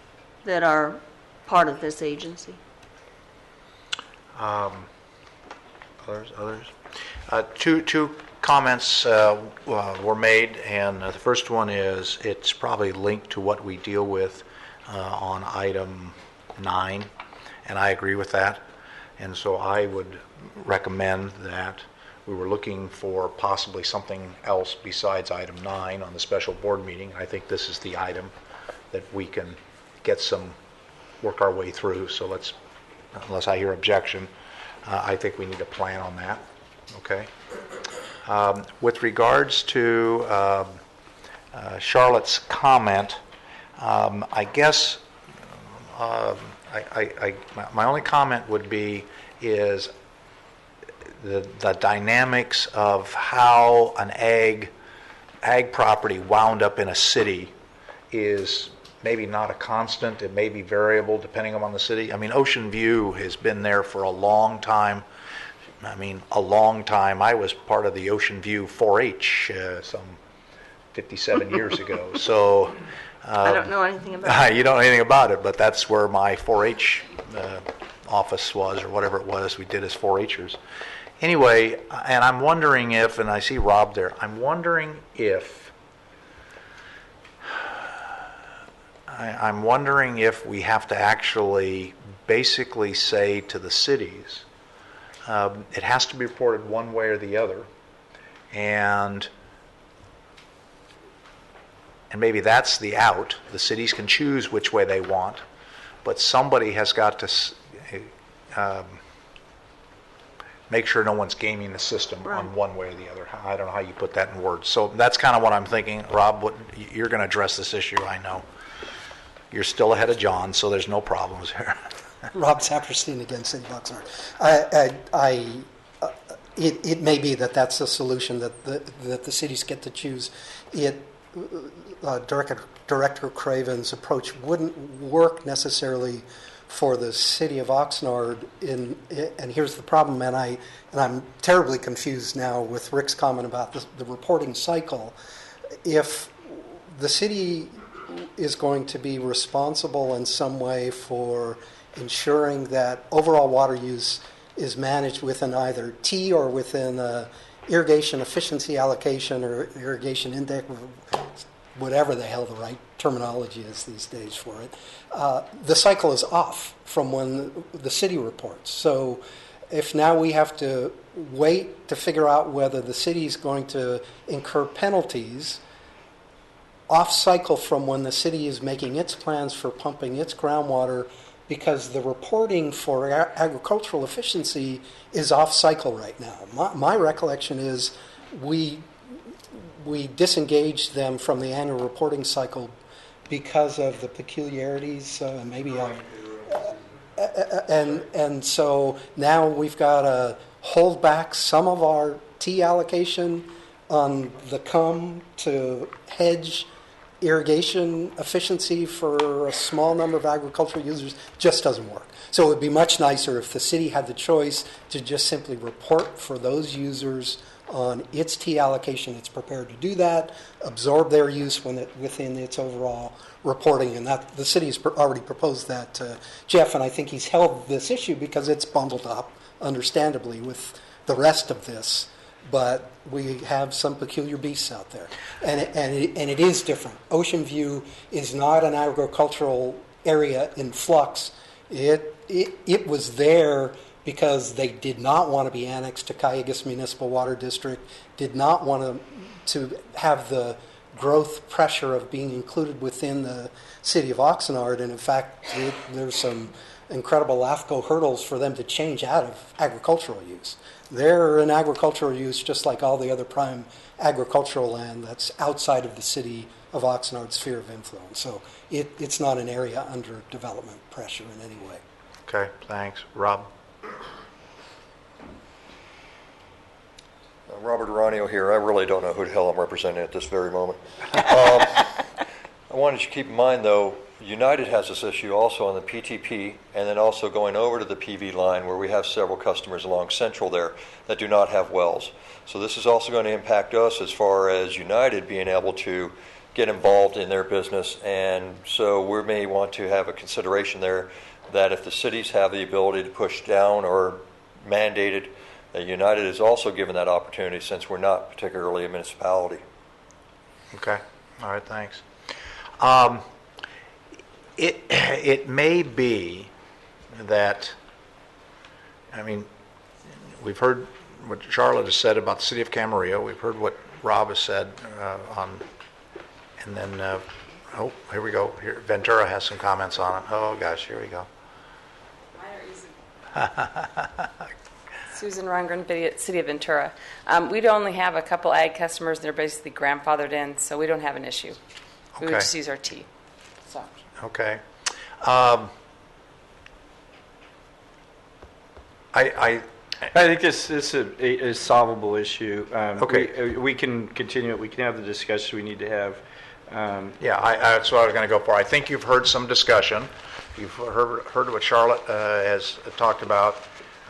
that are part of this agency. Others? Two comments were made, and the first one is it's probably linked to what we deal with on item 9, and I agree with that. And so I would recommend that we were looking for possibly something else besides item 9 on the special board meeting. I think this is the item that we can work our way through. So let's, unless I hear objection, I think we need a plan on that. Okay. With regards to Charlotte's comment, I guess my only comment would be is the dynamics of how an ag property wound up in a city is maybe not a constant. It may be variable depending upon the city. I mean, Ocean View has been there for a long time. I was part of the Ocean View 4-H some 57 years ago. So I don't know anything about it. You don't know anything about it, but that's where my 4-H office was, or whatever it was we did as 4-Hers. Anyway, and I'm wondering if, and I see Rob there, I'm wondering if we have to actually basically say to the cities, it has to be reported one way or the other, and maybe that's the out. The cities can choose which way they want, but somebody has got to make sure no one's gaming the system on one way or the other. I don't know how you put that in words. So that's kind of what I'm thinking. Rob, you're going to address this issue, I know. You're still ahead of John, so there's no problems here. Rob Saperstein again, City of Oxnard. It may be that that's the solution, that the cities get to choose. Director Craven's approach wouldn't work necessarily for the City of Oxnard. And here's the problem, and I'm terribly confused now with Rick's comment about the reporting cycle. If the city is going to be responsible in some way for ensuring that overall water use is managed within either T or within irrigation efficiency allocation or irrigation index, whatever the hell the right terminology is these days for it, the cycle is off from when the city reports. So if now we have to wait to figure out whether the city is going to incur penalties off cycle from when the city is making its plans for pumping its groundwater, because the reporting for agricultural efficiency is off cycle right now. My recollection is we disengaged them from the annual reporting cycle because of the peculiarities, And so now we've got to hold back some of our T allocation on the come to hedge irrigation efficiency for a small number of agricultural users. Just doesn't work. So it would be much nicer if the city had the choice to just simply report for those users on its T allocation. It's prepared to do that, absorb their use within its overall reporting, and that the city has already proposed that to Jeff, and I think he's held this issue because it's bundled up, understandably, with the rest of this. But we have some peculiar beasts out there, and it is different. Ocean View is not an agricultural area in flux. It was there because they did not want to be annexed to Cayugas Municipal Water District, did not want to have the growth pressure of being included within the city of Oxnard, and in fact, there's some incredible LAFCO hurdles for them to change out of agricultural use. They're an agricultural use just like all the other prime agricultural land that's outside of the city of Oxnard's sphere of influence. So it's not an area under development pressure in any way. Okay, thanks. Rob? Robert Aranio here. I really don't know who the hell I'm representing at this very moment. I wanted you to keep in mind, though, United has this issue also on the PTP, and then also going over to the PV line where we have several customers along Central there that do not have wells. So this is also going to impact us as far as United being able to get involved in their business, and so we may want to have a consideration there that if the cities have the ability to push down or mandated, that United is also given that opportunity since we're not particularly a municipality. Okay. All right, thanks. It may be that, I mean, we've heard what Charlotte has said about the city of Camarillo. We've heard what Rob has said and then, oh, here we go. Here, Ventura has some comments on it. Oh, gosh, here we go. Susan Rungren, City of Ventura. We'd only have a couple ag customers. They're basically grandfathered in, so we don't have an issue. We would just use our T. So. Okay. I think this is a solvable issue. Okay. We can continue it. We can have the discussion we need to have. That's what I was going to go for. I think you've heard some discussion. You've heard what Charlotte has talked about.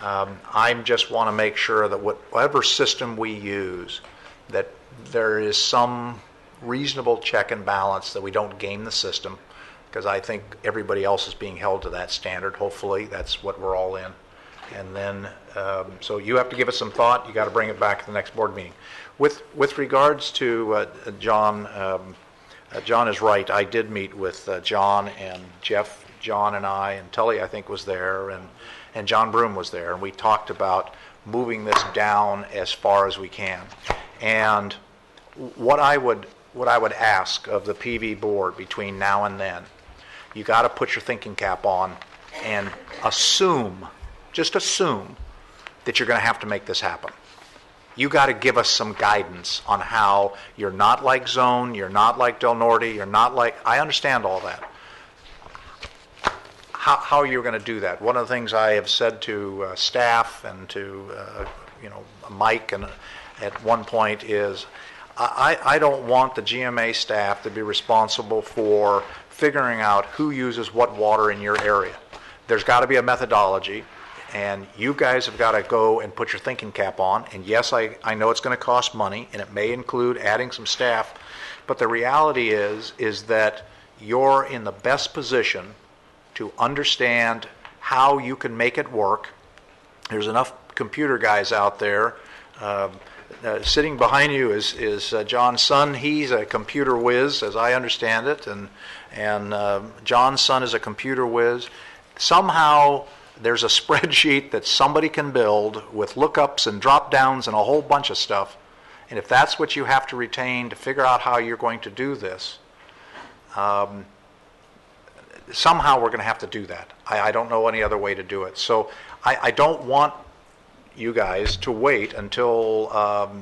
I just want to make sure that whatever system we use, that there is some reasonable check and balance, that we don't game the system, because I think everybody else is being held to that standard. Hopefully, that's what we're all in. And then, so you have to give it some thought. You got to bring it back at the next board meeting. With regards to John, John is right. I did meet with John and Jeff, John and I, and Tully, I think, was there, and John Broom was there, and we talked about moving this down as far as we can. And what I would ask of the PV board between now and then, you got to put your thinking cap on and just assume that you're going to have to make this happen. You got to give us some guidance on how you're not like Zone, you're not like Del Norte, you're not like, I understand all that. How you're going to do that. One of the things I have said to staff and to Mike and at one point is I don't want the GMA staff to be responsible for figuring out who uses what water in your area. There's got to be a methodology, and you guys have got to go and put your thinking cap on. And yes, I know it's going to cost money, and it may include adding some staff, but the reality is that you're in the best position to understand how you can make it work. There's enough computer guys out there. Sitting behind you is John's son. He's a computer whiz, as I understand it, and John's son is a computer whiz. Somehow there's a spreadsheet that somebody can build with lookups and drop downs and a whole bunch of stuff. And if that's what you have to retain to figure out how you're going to do this, somehow we're going to have to do that. I don't know any other way to do it. So I don't want you guys to wait until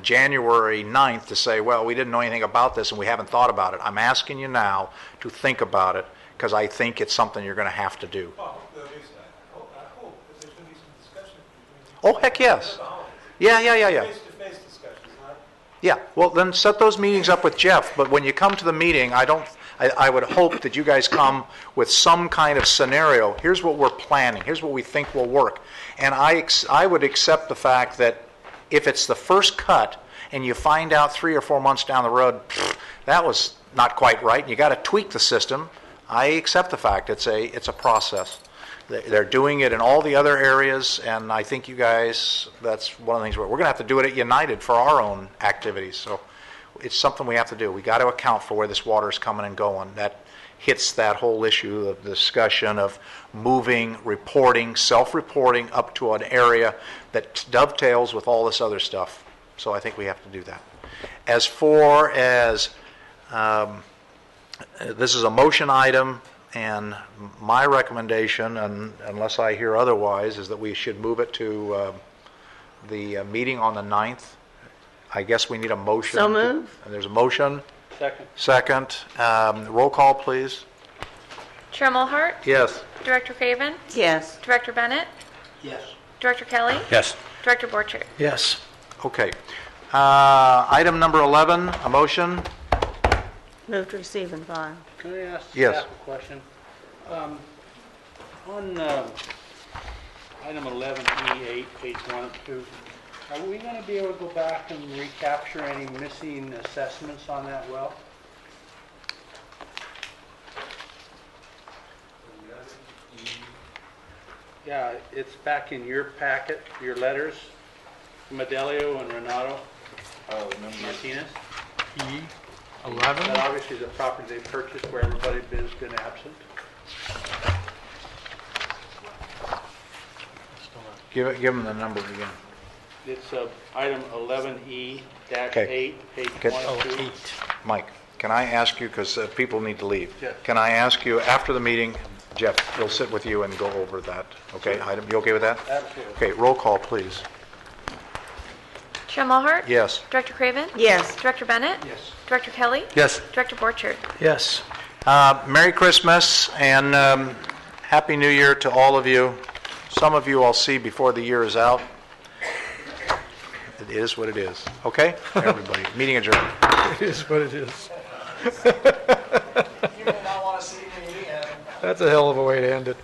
January 9th to say, well, we didn't know anything about this and we haven't thought about it. I'm asking you now to think about it, because I think it's something you're going to have to do. Oh, heck yes. Yeah. Face-to-face discussions, not Yeah, well, then set those meetings up with Jeff, but when you come to the meeting, I would hope that you guys come with some kind of scenario. Here's what we're planning, here's what we think will work. And I would accept the fact that if it's the first cut and you find out 3 or 4 months down the road, that was not quite right, and you got to tweak the system, I accept the fact it's a process. They're doing it in all the other areas, and I think you guys, that's one of the things we're going to have to do it at United for our own activities. So it's something we have to do. We got to account for where this water is coming and going. That hits that whole issue of discussion of moving, reporting, self-reporting up to an area that dovetails with all this other stuff. So I think we have to do that. As far as this is a motion item, and my recommendation, unless I hear otherwise, is that we should move it to the meeting on the 9th. I guess we need a motion. So move. And there's a motion. second. Second. Roll call, please. Chair Mulhart? Yes. Director Craven? Yes. Director Bennett? Yes. Director Kelly? Yes. Director Borchert? Yes. Okay. Item number 11, a motion. Move to receive and file. Can I ask Yes. staff a question? On item 11E8, page 1 and 2, are we going to be able to go back and recapture any missing assessments on that well? Yeah, it's back in your packet, your letters, Medelio and Renato Martinez. E11? That obviously is a property they purchased where everybody's been absent. Give them the number again. It's item 11E-8, Okay. page Okay. 1 and 2. Mike, can I ask you, because people need to leave. Yes. Can I ask you, after the meeting, Jeff, we'll sit with you and go over that, okay? Item, you okay with that? Absolutely. Okay, roll call, please. Chair Mulhart? Yes. Director Craven? Yes. Director Bennett? Yes. Director Kelly? Yes. Director Borchert? Yes. Merry Christmas and Happy New Year to all of you. Some of you I'll see before the year is out. It is what it is. Okay, everybody. Meeting adjourned. It is what it is. You may not want to see me again. That's a hell of a way to end it.